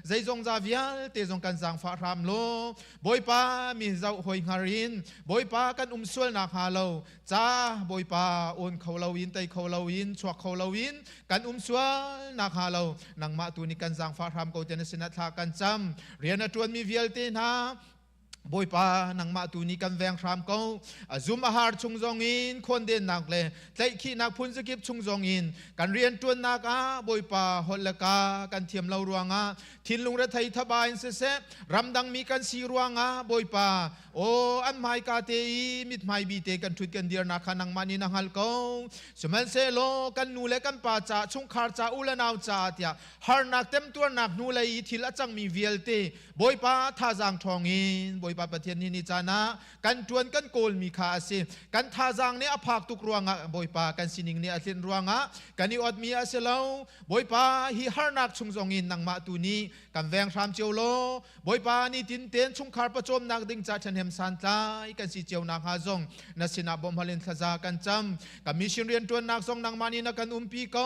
zai zong za vial te zong kan jang fa ram lo boy pa mi zau hoi ngarin boy pa kan sual na halo cha boy pa on kholawin tai kholawin chwa kholawin kan sual na halo nang ma tu ni kan jang fa ram ko te na sina tha kan cham rian atun mi vial te na บอยปานังมาตูนี้กันแวงพรามเขาซุมอาหารชุงจงอินคนเดินนักเลยใจขี้นักพุนสกิบชุงจงอินกันเรียนจวนนักบอยปาฮอลกากันเทียมเรารวงทินลุงระไทยทบายเสะรำดังมีกันสีรวงบอยปาโออันไม่กาเตยมิดไม่บีเตกันทุดกันเดียร์นักนังมานีนังฮัลเขาสมัยเซโลกันนูเลกันป่าจ่าชุงคาร์จ่าอุลนาวจ่าเตียฮาร์นักเต็มตัวนักนูเลยทิลจังมีเวียลเตบอยปาท่าจางทองอินบอยปาประเทศนี้นิจานะกันจวนกันโกลมีค่าสิกันท่าจางเนี่ยอภาคตุกรวงบอยปากันสินิงเนี่ยสินรวงกันนี่อดมีอาเซลาบอยปาฮิฮาร์นักชุงจงอินนังมาตูนี้กันแวงพรามเจียวโลบอยปานี่ตินเตียนชุงคาร์ประจมนักดิ่งจ่าเชนเฮมสันตายกันสิเจียวนักฮาจงนัสินาบอมฮาลินทะจากันจำกันมิชินเรียนจวนนักทรงนังมานีนักกันปีเขา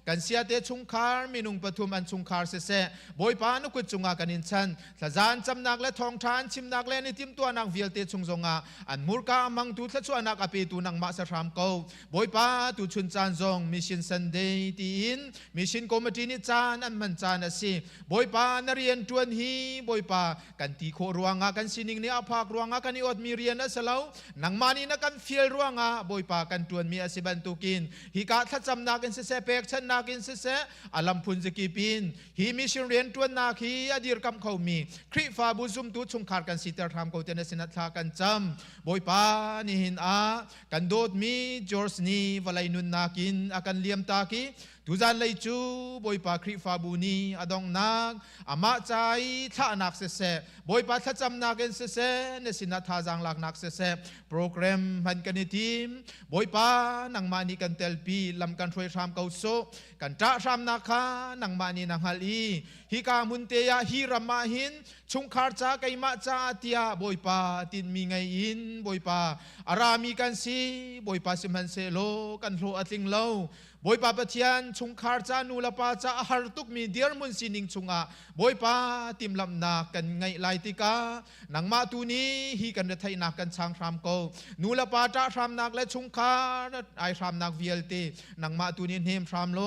กันเสียเตชุงคาร์มีนุงปฐุมอันชุงคาร์เสะบอยปานุกุจุงากันอินชันทะจานจำนักและทองทานชิมนักและนิติมตัวนักเวียลเตชุงจงอันมูลกามังตูทะชวนักอภิตูนังมาสรามเขาบอยปาตูชุนจานจงมิชินซันเดย์ตีอินมิชินโกมตินิจานอันมันจานสิบอยปานเรียนจวนฮีบอยปากันตีโครวงกันสินิงเนอภาครวงกันนี่อดมีเรียนนั่นสลาวนังมานีนักกันฟิลรวงบอยปากันจวนมีอาศิบันตุกินฮิกาทัดจำนักกันเสะเปกชันนักกันเสะอลัมพุนสกีปินฮิมิชินเรียนจวนนักฮีอดีรกำเขามีคริฟาบุซุมตูชงขาดกันสิตรธรรมเขาเตนสินัทากันจำบอยปานี่หินกันโดดมีจอร์สนีวลัยนุนนักินอากันเลียมตากีทุจานเลยจูบอยปาคริฟาบูนีอดองนักอามาใจท่านักเสะบอยปาทัดจำนักเองเสะเนสินาทาจังลักนักเสะโปรแกรมมันกันในทีมบอยปานังมานีกันเตลปีลำกันช่วยทำเกาโซกันจ้าทำนักขานังมานีนังฮัลอีฮิกามุนเตียฮิรามาหินชุงคาร์จ้าไกมาจ้าเตียบอยปาตินมีไงอินบอยปาอารามีกันซีบอยปาสิมันเซโลกันโลอัติงโลบอยปาปะเทียนชุงคาร์จานูลปาจาอาหารตุกมีเดียร์มุนสินิงชุงบอยปาติมลำนากันไงไลติกานังมาตูนี้ฮีกันไทยนักกันช่างทำโกนูลปาจาทำนักและชุงคาร์ไอทำนักเวียลตีนังมาตูนี้เฮมทำโล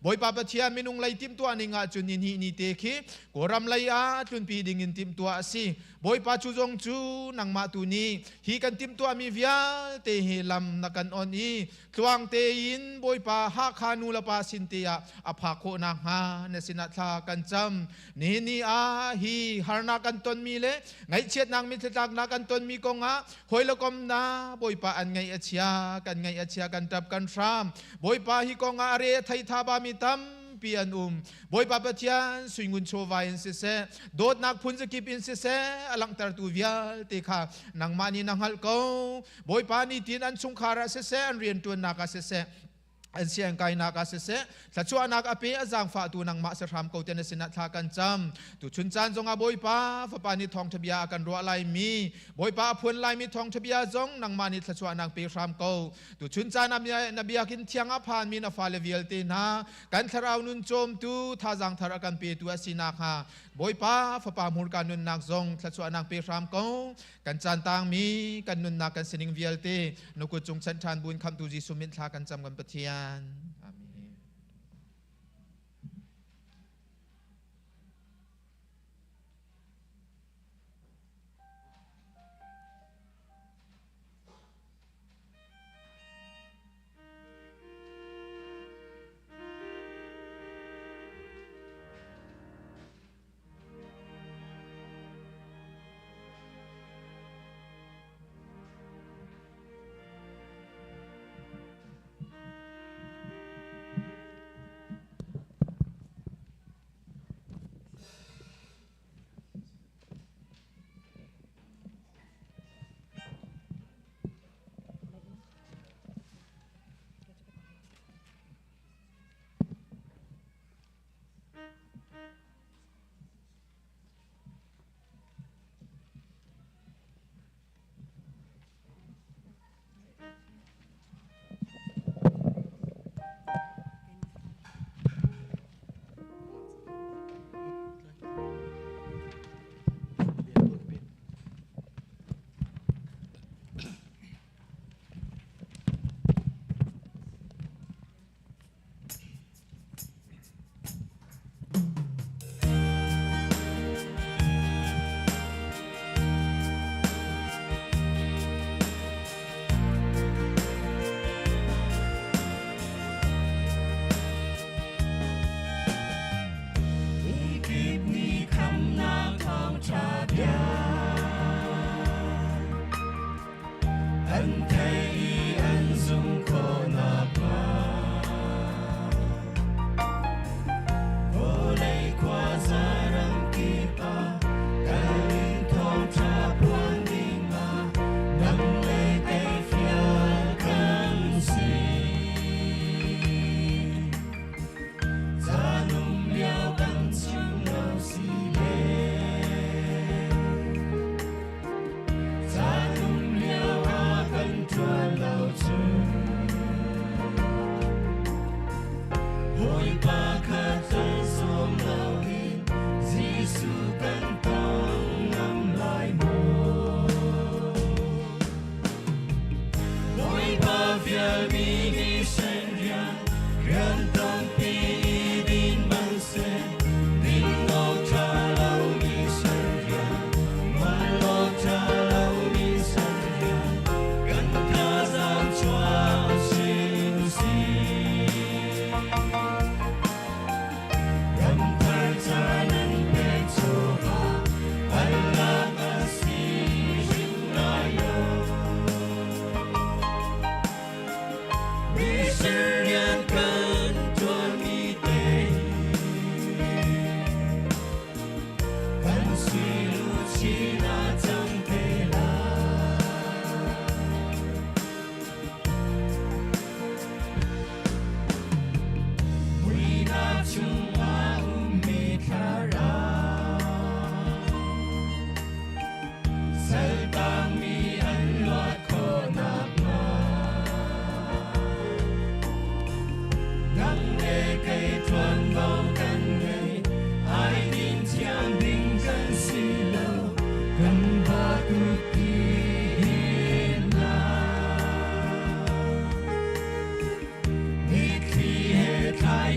บอยปาปะเทียนมินุงไลติมตัวนิงาจุนินฮีนิเตคีโกรำไลอาจุนปีดิงินติมตัวสิบอยปาจูจงจูนังมาตูนี้ฮีกันติมตัวมีเวียลเตเฮลำนักกันออนอีทวงเตยินบอยปาฮักฮานูลปาสินเตียอภาโคนักฮาเนสินาทากันจำนี่นี่ฮีฮาร์นักกันตนมีเลไงเชียดนางมิตรจักนักกันตนมีกงหอยละกมนาบอยปาอันไงอาเชียกันไงอาเชียกันจับกันฟรามบอยปาฮีกงอาเรไทยทาบามิตัมปีอันบอยปาปะเทียนสุยงุนโชวาอินเสะโดดนักพุนสกิปอินเสะอลังตรตูเวียลเตคานังมานีนังฮัลโกบอยปานีตินอันชุงคาราเสะอันเรียนตัวนักเสะอันเสียงไกนักเสะสัจจวนักอภิอาจารย์ฝ่าตูนังมาสรามเกาเตนสินัทากันจำตุชุนจันจงอาบอยปาฝปานิทองทบียากันรัวไลมีบอยปาพวนไลมีทองทบียาจงนังมานิสัจจวนักเปรามเกาตุชุนจันนบียากินเทียงอภานมีนาฟาเลเวียลเตนากันทราวนุนโจมตูท่าจังทรากันเปตัวสินาคาบอยปาฝปามูลการนุนนักจงสัจจวนักเปรามเกากันจันตางมีกันนุนนักกันสินิงเวียลเตนุกุจงชันทานบุญคำตูจีสุมินทากันจำกันปะเทียน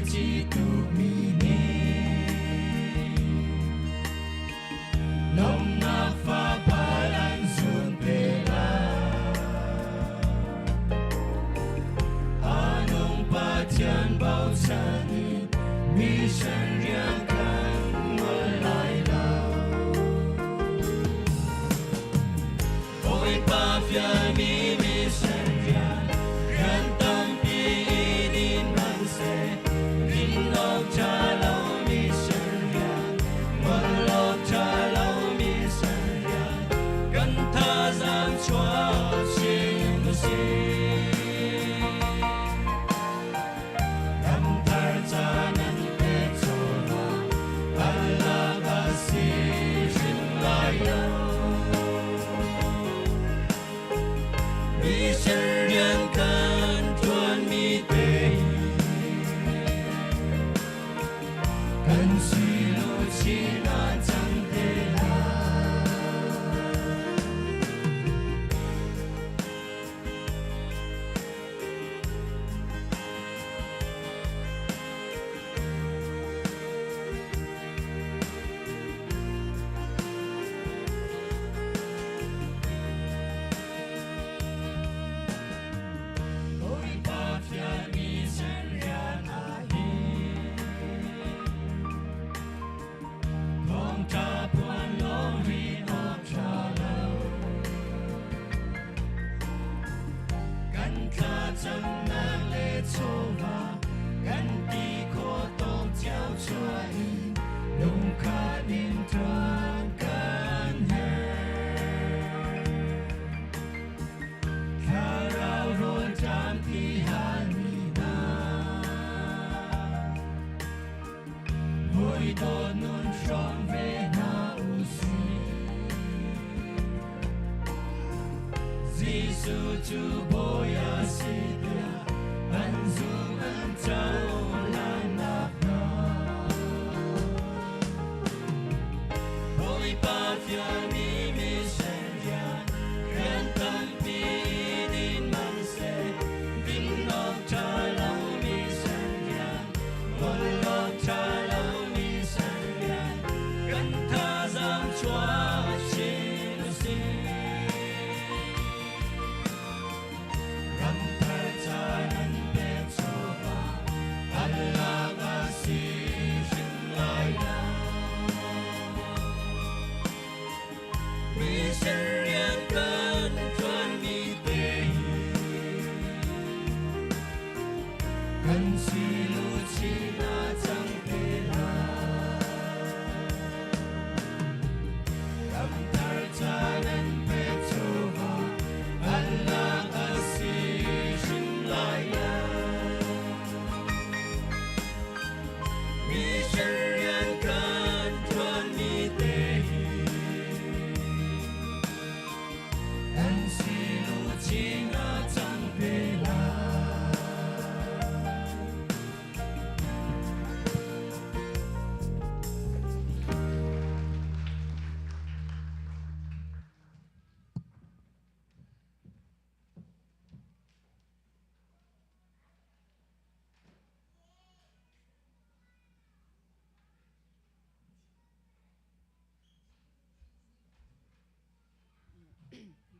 chi tu mi ni nong na fa palan sun pela anong patian bao sani mi shan riang kan ngol lai lao oi pa fia mi mi shan riang ran tam pi din man se din nok cha lao mi shan riang ngol lok cha lao mi shan riang kan tha zam chua shin si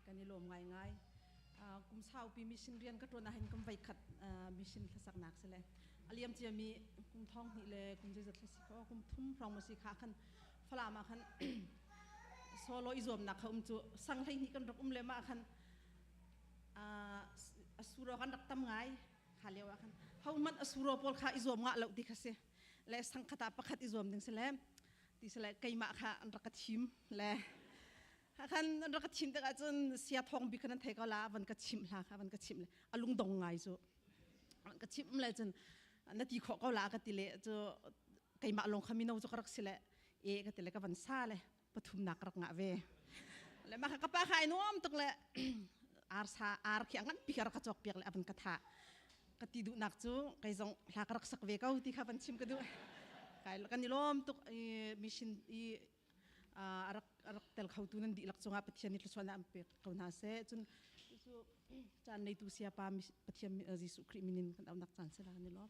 kan ni lom ngai ngai kum sau pi mission rian ka to na hin kam vai khat mission thasak nak sele aliam chi mi kum thong ni le kum je jat si ko kum thum rong ma si kha khan fala ma khan solo izom na khum chu sang thai ni kan rok le ma khan asuro kan rak tam ngai kha lewa khan hau man asuro pol kha izom nga lo di khase le sang khata pakhat izom ding sele ti sele kaima kha an rak thim le kan rak chim ta chun sia thong bi kan thai ka la van ka chim la kha van ka chim le alung dong ngai chu ka chim le chun na ti kho ka la ka ti le chu kai ma long khami no chu karak sile e ka ti le ka van sa le pathum nak rak nga ve le ma ka pa khai nom tuk le ar sa ar khi angan pi ka chok piak le avan ka tha ka ti du nak chu kai jong la ka rak sak ve ka ti kha van chim ka du kai kan ni lom tuk mission i arak tel khautu nan di lak chunga pathian ni tluswana ampe kauna se chun chu chan nei tu sia pa pathian jisu kri minin kan nak chan se la ni lo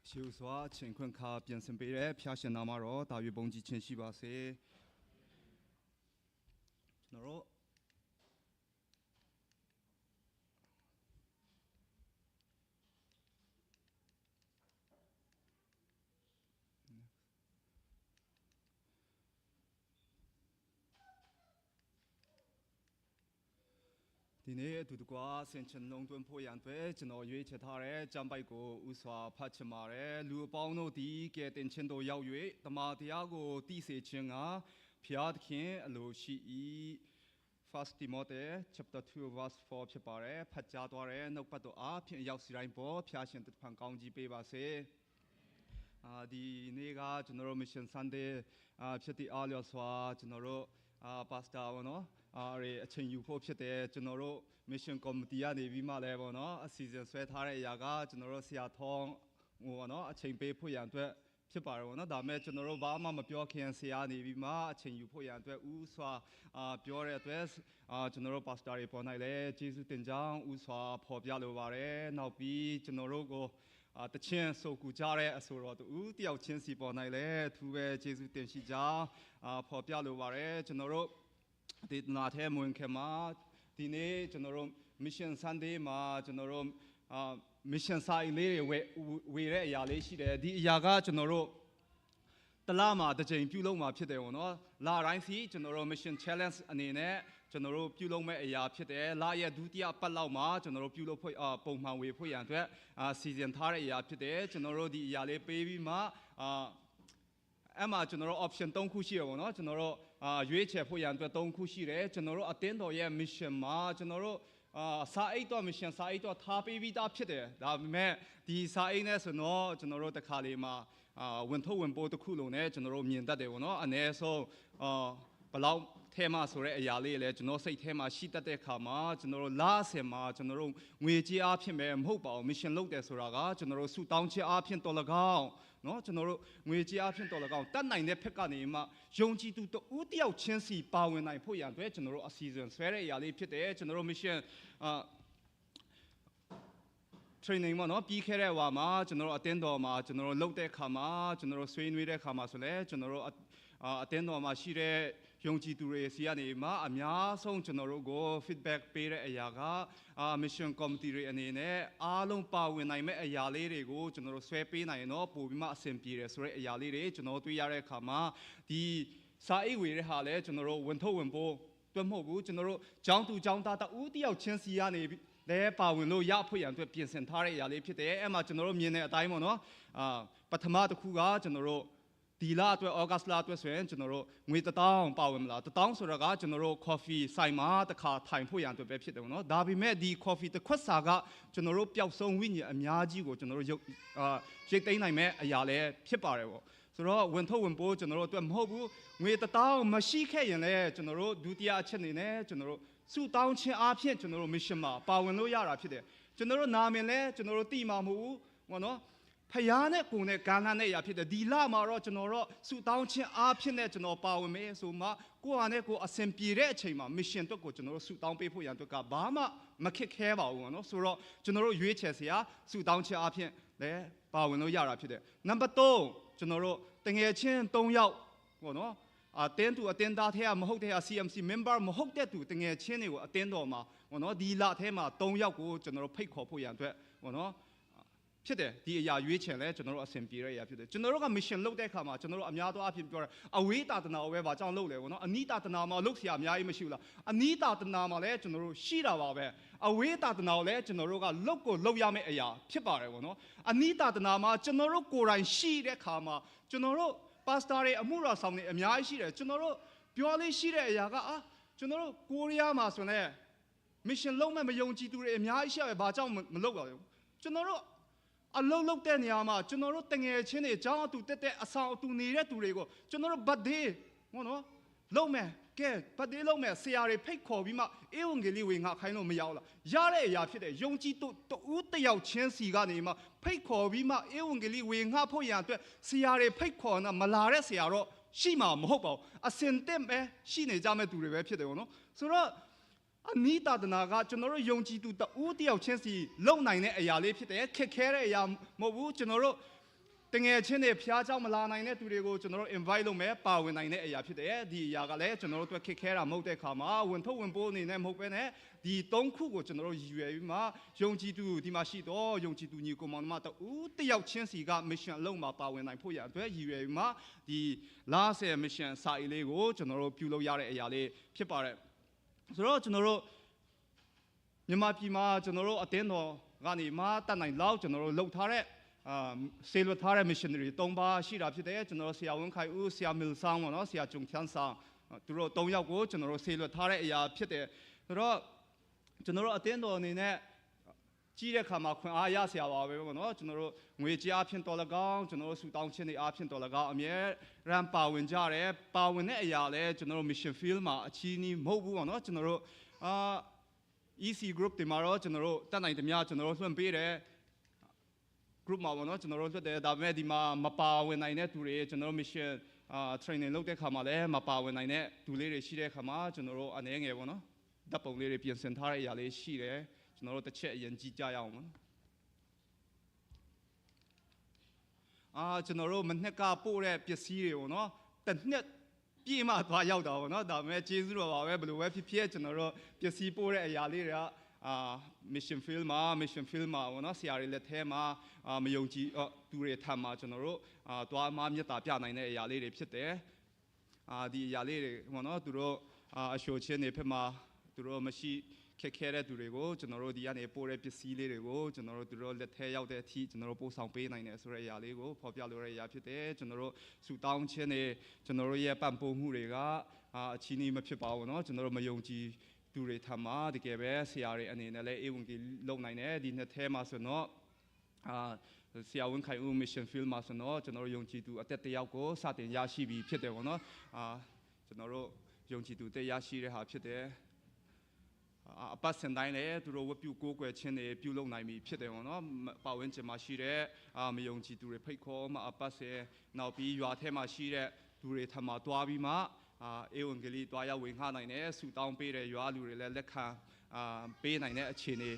少耍乾坤卡變成俾咧，偏向那麼羅，大約蹦之前是吧些。那羅。ဒီနေ့တူတကွာဆင်ချင်လုံးတွန်းဖို့ရန်အတွက်ကျွန်တော်ရွေးချယ်ထားတဲ့ကြံပိုက်ကိုဥစွာဖတ်ချင်ပါတယ်လူအပေါင်းတို့ဒီကဲတင်ချင်းတို့ရောက်၍တမန်တရားကိုတည်စေခြင်းကဖျားသခင်အလိုရှိ၏ First Timothy chapter 2 verse 4ဖြစ်ပါတယ်ဖတ်ကြားသွားတဲ့နှုတ်ပတ်တော်အားဖြင့်ရောက်စီတိုင်းပေါ်ဖျားရှင်တဖန်ကောင်းကြီးပေးပါစေဒီနေ့ကကျွန်တော်တို့ Mission Sunday ဖြစ်တဲ့အားလျော်စွာကျွန်တော်တို့pastor ဘောနော်အချိန်ယူဖို့ဖြစ်တယ်ကျွန်တော်တို့ mission committee ကနေပြီးမှလည်းပေါ့နော်အစီအစဉ်ဆွဲထားတဲ့အရာကကျွန်တော်တို့ဆရာထောင်းဟိုပေါ့နော်အချိန်ပေးဖို့ရန်အတွက်ဖြစ်ပါတယ်ပေါ့နော်ဒါပေမဲ့ကျွန်တော်တို့ဘာမှမပြောခင်ဆရာနေပြီးမှအချိန်ယူဖို့ရန်အတွက်ဥစွာပြောတဲ့အတွက်ကျွန်တော်တို့ pastor တွေပေါ်နိုင်လဲကျေးဇူးတင်ကြောင်းဥစွာဖော်ပြလိုပါတယ်နောက်ပြီးကျွန်တော်တို့ကိုတချင်းဆိုကူကြတဲ့အဆိုတော်တူတယောက်ချင်းစီပေါ်နိုင်လဲသူပဲကျေးဇူးတင်ရှိကြောင်းဖော်ပြလိုပါတယ်ကျွန်တော်တို့ဒီနာထဲမဝင်ခင်မှာဒီနေ့ကျွန်တော်တို့ Mission Sunday မှာကျွန်တော်တို့mission ဆိုင်လေးတွေဝေတဲ့အရာလေးရှိတယ်ဒီအရာကကျွန်တော်တို့တလမှာတစ်ချိန်ပြုလုပ်မှာဖြစ်တယ်ပေါ့နော်လတိုင်းစီကျွန်တော်တို့ mission challenge အနေနဲ့ကျွန်တော်တို့ပြုလုပ်မဲ့အရာဖြစ်တယ်လရဲ့ဒုတိယပတ်လောက်မှာကျွန်တော်တို့ပြုလုပ်ဖို့ပုံမှန်ဝေဖို့ရန်အတွက်စီစဉ်ထားတဲ့အရာဖြစ်တယ်ကျွန်တော်တို့ဒီအရာလေးပေးပြီးမှအဲ့မှာကျွန်တော်တို့ option 3ခုရှိရပါတော့ကျွန်တော်တို့ရွေးချယ်ဖို့ရန်အတွက်3ခုရှိတယ်ကျွန်တော်တို့အတင်းတော်ရဲ့ mission မှာကျွန်တော်တို့စာအိတ်တော့ mission စာအိတ်တော့ထားပေးပြီးသားဖြစ်တယ်ဒါပေမဲ့ဒီစာအိတ်နဲ့ဆိုတော့ကျွန်တော်တို့တစ်ခါလေးမှာဝင်ထုတ်ဝင်ပို့တစ်ခုလုံးနဲ့ကျွန်တော်တို့မြင်တတ်တယ်ပေါ့နော်အနည်းဆုံးဘလောက်ထဲမှာဆိုတဲ့အရာလေးလည်းကျွန်တော်စိတ်ထဲမှာရှိတတ်တဲ့ခါမှာကျွန်တော်တို့လအစင်မှာကျွန်တော်တို့ငွေကြေးအားဖြင့်ပဲမဟုတ်ပါဘူး mission လုပ်တယ်ဆိုတာကကျွန်တော်တို့စုတောင်းခြင်းအားဖြင့်တော်လကောင်းနော်ကျွန်တော်တို့ငွေကြေးအားဖြင့်တော်လကောင်းတတ်နိုင်တဲ့ဖက်ကနေမှယုံကြည်သူတဦးတယောက်ချင်းစီပါဝင်နိုင်ဖို့ရန်အတွက်ကျွန်တော်တို့အစီအစဉ်ဆွဲတဲ့အရာလေးဖြစ်တယ်ကျွန်တော်တို့ mission training မှာနော်ပြီးခဲ့တဲ့ဝါမှာကျွန်တော်တို့အတင်းတော်မှာကျွန်တော်တို့လုပ်တဲ့ခါမှာကျွန်တော်တို့ဆွေးနွေးတဲ့ခါမှာဆိုလဲကျွန်တော်တို့အတင်းတော်မှာရှိတဲ့ယုံကြည်သူတွေစီကနေမှအများဆုံးကျွန်တော်တို့ကို feedback ပေးတဲ့အရာကmission committee တွေအနေနဲ့အားလုံးပါဝင်နိုင်မဲ့အရာလေးတွေကိုကျွန်တော်တို့ဆွဲပေးနိုင်ရင်တော့ပို့ပြီးမှအဆင်ပြေတယ်ဆိုတဲ့အရာလေးတွေကျွန်တော်တွေ့ရတဲ့အခါမှာဒီစာအိတ်ဝေတဲ့ဟာလဲကျွန်တော်တို့ဝင်ထုတ်ဝင်ပို့တွတ်မဟုတ်ဘူးကျွန်တော်တို့ကျောင်းသူကျောင်းသားတဦးတယောက်ချင်းစီကနေလဲပါဝင်လို့ရဖို့ရန်အတွက်ပြင်ဆင်ထားတဲ့အရာလေးဖြစ်တယ်အဲ့မှာကျွန်တော်တို့မြင်တဲ့အတိုင်းပေါ့နော်ပထမတစ်ခုကကျွန်တော်တို့ဒီလအတွက်ဩဂတ်လအတွက်ဆိုရင်ကျွန်တော်တို့ငွေ1000ပါဝင်မလား1000ဆိုတော့ကကျွန်တော်တို့ coffee ဆိုင်မှာတစ်ခါထိုင်ဖို့ရန်အတွက်ပဲဖြစ်တယ်ပေါ့နော်ဒါပေမဲ့ဒီ coffee တစ်ခွက်စာကကျွန်တော်တို့ပျောက်ဆုံးဝိညာဉ်အများကြီးကိုကျွန်တော်တို့ရိတ်သိမ်းနိုင်မဲ့အရာလည်းဖြစ်ပါတယ်ပေါ့ဆိုတော့ဝင်ထုတ်ဝင်ပို့ကျွန်တော်တို့အတွက်မဟုတ်ဘူးငွေ1000မရှိခဲ့ရင်လည်းကျွန်တော်တို့ဒုတိယအချက်အနေနဲ့ကျွန်တော်တို့စုတောင်းခြင်းအပြင်ကျွန်တော်တို့ mission မှာပါဝင်လို့ရတာဖြစ်တယ်ကျွန်တော်တို့နာမည်လဲကျွန်တော်တို့တိမှာမဟုတ်ဘူးဟောနော်ဖယားနဲ့ကိုယ်နဲ့ဂန်လာနဲ့ရဖြစ်တယ်ဒီလမှာတော့ကျွန်တော်တို့စုတောင်းခြင်းအဖြစ်နဲ့ကျွန်တော်ပါဝင်မယ်ဆိုမှကိုယ့်ဟာနဲ့ကိုယ်အဆင်ပြေတဲ့အချိန်မှာ mission အတွက်ကိုကျွန်တော်တို့စုတောင်းပေးဖို့ရန်အတွက်ကဘာမှမခက်ခဲပါဘူးပေါ့နော်ဆိုတော့ကျွန်တော်တို့ရွေးချယ်စရာစုတောင်းခြင်းအဖြစ်လဲပါဝင်လို့ရတာဖြစ်တယ်နံပါတ်3ကျွန်တော်တို့တငယ်ချင်း3ယောက်ပေါ့နော်အတင်းသူအတင်းသားထဲမဟုတ်တဲ့ CMC member မဟုတ်တဲ့သူတငယ်ချင်းတွေကိုအတင်းတော်မှာပေါ့နော်ဒီလထဲမှာ3ယောက်ကိုကျွန်တော်တို့ဖိတ်ခေါ်ဖို့ရန်အတွက်ပေါ့နော်ဖြစ်တယ်ဒီအရာရွေးချယ်လဲကျွန်တော်တို့အဆင်ပြေတဲ့အရာဖြစ်တယ်ကျွန်တော်တို့က mission လုပ်တဲ့အခါမှာကျွန်တော်တို့အများသောအားဖြင့်ပြောတာအဝေးတာတနာကိုပဲဗာကြောင်းလုပ်လဲပေါ့နော်အနိတာတနာမှာလုပ်เสียအများကြီးမရှိဘူးလားအနိတာတနာမှာလဲကျွန်တော်တို့ရှိတာပါပဲအဝေးတာတနာကိုလဲကျွန်တော်တို့ကလုပ်ကိုလုပ်ရမယ့်အရာဖြစ်ပါတယ်ပေါ့နော်အနိတာတနာမှာကျွန်တော်တို့ကိုယ်တိုင်ရှိတဲ့အခါမှာကျွန်တော်တို့pastor တွေအမှုတော်ဆောင်တွေအများကြီးရှိတယ်ကျွန်တော်တို့ပြောလေးရှိတဲ့အရာကကျွန်တော်တို့ကိုရီးယားမှာဆိုရင် mission လုံးမဲ့မယုံကြည်သူတွေအများကြီးရှိရပဲဘာကြောင့်မလုပ်ပါဘူးကျွန်တော်တို့အလုံးလုံးတဲ့နေရာမှာကျွန်တော်တို့တငယ်ချင်းတွေအကြောင်းအတူတက်တဲ့အဆောင်အတူနေတဲ့သူတွေကိုကျွန်တော်တို့ birthday ဟောနော်လုံးမဲ့ကဲ birthday လုံးမဲ့ဆရာတွေဖိတ်ခေါ်ပြီးမှဧဝံဂေလိဝေငါခိုင်းလို့မရဘူးလားရတဲ့အရာဖြစ်တယ်ယုံကြည်သူတဦးတယောက်ချင်းစီကနေမှဖိတ်ခေါ်ပြီးမှဧဝံဂေလိဝေငါဖို့ရန်အတွက်ဆရာတွေဖိတ်ခေါ်တာမလာတဲ့ဆရာတော့ရှိမှာမဟုတ်ပါဘူးအစင်တက်ပဲရှိနေကြမဲ့သူတွေပဲဖြစ်တယ်ဗောနော်ဆိုတော့အနိတာတနာကကျွန်တော်တို့ယုံကြည်သူတဦးတယောက်ချင်းစီလုံနိုင်တဲ့အရာလေးဖြစ်တယ်ခက်ခဲတဲ့အရာမဟုတ်ဘူးကျွန်တော်တို့ တငယ်ချင်းတွေဖျားเจ้าမလာနိုင်တဲ့သူတွေကိုကျွန်တော်တို့ invite လုပ်မယ်ပါဝင်နိုင်တဲ့အရာဖြစ်တယ်ဒီအရာကလည်းကျွန်တော်တို့အတွက်ခက်ခဲတာမဟုတ်တဲ့ခါမှာဝင်ထုတ်ဝင်ပိုးအနေနဲ့မဟုတ်ဘဲနဲ့ဒီ၃ခုကိုကျွန်တော်တို့ရည်ရွယ်ပြီးမှယုံကြည်သူဒီမှာရှိတော့ယုံကြည်သူညီကိုမောင်နှမတူတယောက်ချင်းစီက mission အလုံးမှာပါဝင်နိုင်ဖို့ရအတွက်ရည်ရွယ်ပြီးမှဒီ last mission စာအီလေးကိုကျွန်တော်တို့ပြုလုပ်ရတဲ့အရာလေးဖြစ်ပါတယ်ဆိုတော့ကျွန်တော်တို့မြန်မာပြည်မှာကျွန်တော်တို့အတင်းတော်ကနေမှတတ်နိုင်လောက်ကျွန်တော်တို့လှုပ်ထားတဲ့ဆေလွတ်ထားတဲ့ missionary ၃ပါးရှိတာဖြစ်တယ်ကျွန်တော်တို့ဆရာဝန်ခိုင်ဦးဆရာမီလ်ဆောင်ပေါ့နော်ဆရာဂျုံချန်ဆောင်သူတို့၃ယောက်ကိုကျွန်တော်တို့ဆေလွတ်ထားတဲ့အရာဖြစ်တယ်ဆိုတော့ကျွန်တော်တို့အတင်းတော်အနေနဲ့ကြီးတဲ့ခါမှာခွင့်အားရဆရာပါပဲပေါ့နော်ကျွန်တော်တို့ငွေကြေးအဖြစ်တော်၎င်းကျွန်တော်တို့ဆူတောင်းခြင်းတွေအဖြစ်တော်၎င်းအမြဲရန်ပါဝင်ကြတယ်ပါဝင်တဲ့အရာလဲကျွန်တော်တို့ mission field မှာအချီးနီးမဟုတ်ဘူးပေါ့နော်ကျွန်တော်တို့EC group တွေမှာတော့ကျွန်တော်တို့တက်နိုင်သမျှကျွန်တော်တို့လွှင့်ပေးတယ် group မှာပေါ့နော်ကျွန်တော်တို့လွှတ်တယ်ဒါပေမဲ့ဒီမှာမပါဝင်နိုင်တဲ့သူတွေကျွန်တော်တို့ mission training လုပ်တဲ့ခါမှာလည်းမပါဝင်နိုင်တဲ့သူလေးတွေရှိတဲ့ခါမှာကျွန်တော်တို့အနေငယ်ပေါ့နော်ဓာတ်ပုံလေးတွေပြင်ဆင်ထားတဲ့အရာလေးရှိတယ်ကျွန်တော်တို့တစ်ချက်အရင်ကြည့်ကြရအောင်ပေါ့ကျွန်တော်တို့မနှစ်ကပို့တဲ့ပစ္စည်းတွေပေါ့နော်တစ်နှစ်ပြည့်မှသွားရောက်တာပေါ့နော်ဒါပေမဲ့ကျေးဇူးတော်ပါပဲဘယ်လိုပဲဖြစ်ဖြစ်ကျွန်တော်တို့ပစ္စည်းပို့တဲ့အရာလေးတွေကmission field မှာပေါ့နော်ဆရာတွေလက်ထဲမှာမယုံကြည်သူတွေထမ်းမှာကျွန်တော်တို့သွားမှမြတ်တာပြနိုင်တဲ့အရာလေးတွေဖြစ်တယ်ဒီအရာလေးတွေပေါ့နော်သူတို့အရှိုချင်းတွေဖြစ်မှာသူတို့မရှိခက်ခဲတဲ့သူတွေကိုကျွန်တော်တို့ဒီကနေပို့တဲ့ပစ္စည်းလေးတွေကိုကျွန်တော်တို့သူတို့လက်ထဲရောက်တဲ့အထိကျွန်တော်တို့ပို့ဆောင်ပေးနိုင်တယ်ဆိုတဲ့အရာလေးကိုဖော်ပြလိုတဲ့အရာဖြစ်တယ်ကျွန်တော်တို့ဆူတောင်းခြင်းတွေကျွန်တော်တို့ရဲ့ပံ့ပိုးမှုတွေကအချီးနှီးမဖြစ်ပါဘူးเนาะကျွန်တော်တို့မယုံကြည်သူတွေထမ်းမှာတကယ်ပဲဆရာတွေအနေနဲ့လည်းအေဝံဂေလိလုပ်နိုင်တယ်ဒီနှစ်ထဲမှာဆိုတော့ဆရာဝန်ခိုင်ဦး mission field မှာဆိုတော့ကျွန်တော်တို့ယုံကြည်သူအသက်တယောက်ကိုစတင်ရရှိပြီးဖြစ်တယ်ပေါ့နော်ကျွန်တော်တို့ယုံကြည်သူတက်ရရှိတဲ့ဟာဖြစ်တယ်အပတ်စဉ်တိုင်းလည်းသူတို့ဝတ်ပြုကိုးကွယ်ခြင်းတွေပြုလုပ်နိုင်ပြီဖြစ်တယ်ပေါ့နော်ပတ်ဝန်းကျင်မှာရှိတဲ့မယုံကြည်သူတွေဖိတ်ခေါ်မှအပတ်စဉ်နောက်ပြီးရွာထဲမှာရှိတဲ့သူတွေထပ်မှာတွားပြီးမှအေဝံဂေလိတွားရောက်ဝင်ခနိုင်တယ်ဆူတောင်းပေးတဲ့ရွာလူတွေလည်းလက်ခံပေးနိုင်တဲ့အခြေအနေ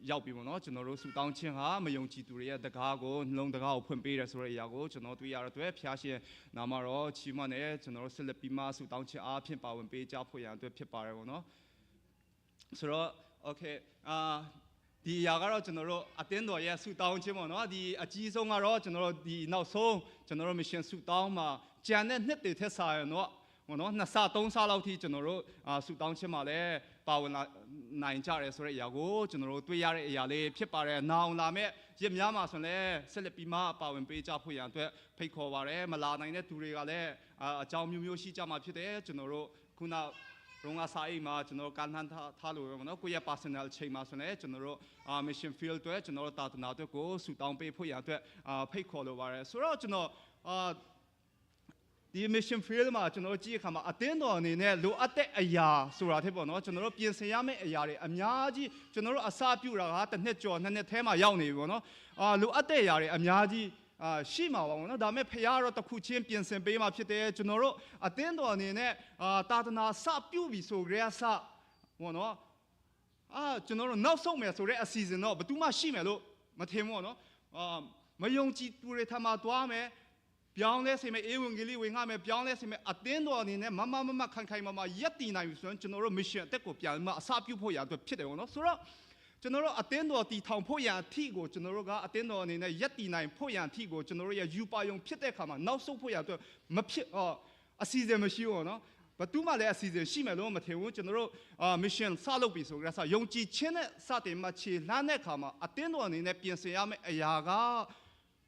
ရောက်ပြီပေါ့နော်ကျွန်တော်တို့ဆူတောင်းခြင်းဟာမယုံကြည်သူတွေရဲ့တကားကိုနှလုံးတကားကိုဖွင့်ပေးတယ်ဆိုတဲ့အရာကိုကျွန်တော်တွေ့ရတဲ့အတွက်ဖျားရှင်နာမတော်ချီးမွမ်းတယ်ကျွန်တော်တို့ဆက်လက်ပြီးမှဆူတောင်းခြင်းအားဖြင့်ပါဝင်ပေးကြဖို့ရန်အတွက်ဖြစ်ပါတယ်ပေါ့နော်ဆိုတော့ okay ဒီအရာကတော့ကျွန်တော်တို့အတင်းတော်ရဲ့ဆူတောင်းခြင်းပေါ့နော်ဒီအကြီးဆုံးကတော့ကျွန်တော်တို့ဒီနောက်ဆုံးကျွန်တော်တို့ mission ဆူတောင်းမှာကျန်တဲ့နှစ်တွေထက်စာရင်တော့နော်နှစ်ဆသုံးဆလောက်ထိကျွန်တော်တို့ဆူတောင်းခြင်းမှာလည်းပါဝင်နိုင်ကြတယ်ဆိုတဲ့အရာကိုကျွန်တော်တို့တွေ့ရတဲ့အရာလေးဖြစ်ပါတယ်။နောက်လာမဲ့ရစ်များမှာဆိုလည်းဆက်လက်ပြီးမှပါဝင်ပေးကြဖို့ရန်အတွက်ဖိတ်ခေါ်ပါတယ်။မလာနိုင်တဲ့သူတွေကလည်းအကြောင်းမျိုးမျိုးရှိကြမှာဖြစ်တယ်။ကျွန်တော်တို့ခုနရုံးကစာအိမ်မှာကျွန်တော်ကန်ထန်ထားလို့ပဲနော်ကိုယ့်ရဲ့ personal ချိန်မှာဆိုလည်းကျွန်တော်တို့ mission field အတွက်ကျွန်တော်တို့တာသနာအတွက်ကိုဆူတောင်းပေးဖို့ရန်အတွက်ဖိတ်ခေါ်လိုပါတယ်။ဆိုတော့ကျွန်တော်ဒီ mission field မှာကျွန်တော်ကြည့်အခါမှာအတင်းတော်အနေနဲ့လိုအပ်တဲ့အရာဆိုတာဖြစ်ပေါ့နော်ကျွန်တော်တို့ပြင်ဆင်ရမယ့်အရာတွေအများကြီးကျွန်တော်တို့အစပြုတာကတစ်နှစ်ကျော်နှစ်နှစ်ထဲမှာရောက်နေပြီပေါ့နော်လိုအပ်တဲ့အရာတွေအများကြီးရှိမှာပါပေါ့နော်ဒါပေမဲ့ဖခင်တော့တစ်ခုချင်းပြင်ဆင်ပေးမှာဖြစ်တယ်ကျွန်တော်တို့အတင်းတော်အနေနဲ့တာသနာစပြုပြီဆိုကြရစပေါ့နော်ကျွန်တော်တို့နောက်ဆုံးမယ်ဆိုတဲ့အစီအစဉ်တော့ဘယ်သူမှရှိမယ်လို့မထင်ဘူးပေါ့နော်မယုံကြည်သူတွေထမှာသွားမယ်ပြောင်းလဲစေမယ့်အေဝံဂေလိဝင်ငှမယ်ပြောင်းလဲစေမယ့်အသင်းတော်အနေနဲ့မခိုင်မာရက်တည်နိုင်ပြီဆိုရင်ကျွန်တော်တို့ mission အသက်ကိုပြန်မှအစပြုဖို့ရအတွက်ဖြစ်တယ်ပေါ့နော်ဆိုတော့ကျွန်တော်တို့အသင်းတော်တည်ထောင်ဖို့ရန်အထီကိုကျွန်တော်တို့ကအသင်းတော်အနေနဲ့ရက်တည်နိုင်ဖို့ရန်အထီကိုကျွန်တော်တို့ရဲ့ယူပါယုံဖြစ်တဲ့ခါမှာနောက်ဆုတ်ဖို့ရအတွက်မဖြစ်အစီအစဉ်မရှိဘူးပေါ့နော်ဘယ်သူမှလည်းအစီအစဉ်ရှိမယ်လို့မထင်ဘူးကျွန်တော်တို့ mission စလုပ်ပြီဆိုကြဆိုယုံကြည်ခြင်းနဲ့စတင်မှခြေလှမ်းတဲ့ခါမှာအသင်းတော်အနေနဲ့ပြင်ဆင်ရမယ့်အရာက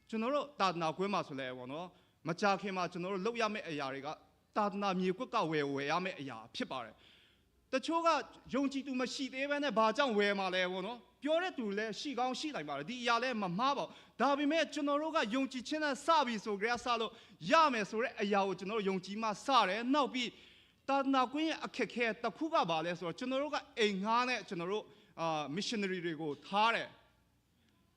ကျွန်တော်တို့တာသနာကွင်းမှာဆိုလဲပေါ့နော်မကြခင်မှာကျွန်တော်တို့လုပ်ရမယ့်အရာတွေကတာသနာမြေကွက်ကဝယ်ရမယ့်အရာဖြစ်ပါတယ်တချို့ကယုံကြည်သူမရှိသေးဘဲနဲ့ဘာကြောင့်ဝယ်မှာလဲပေါ့နော်ပြောတဲ့သူလည်းရှိကောင်းရှိနိုင်ပါတယ်ဒီအရာလည်းမမှားပါဘူးဒါပေမဲ့ကျွန်တော်တို့ကယုံကြည်ခြင်းနဲ့စပြီဆိုကြရစလို့ရမယ်ဆိုတဲ့အရာကိုကျွန်တော်တို့ယုံကြည်မှစတယ်နောက်ပြီးတာသနာကွင်းရဲ့အခက်ခဲတစ်ခုကဘာလဲဆိုတော့ကျွန်တော်တို့ကအိမ်ငှားနဲ့ကျွန်တော်တို့missionary တွေကိုထားတယ်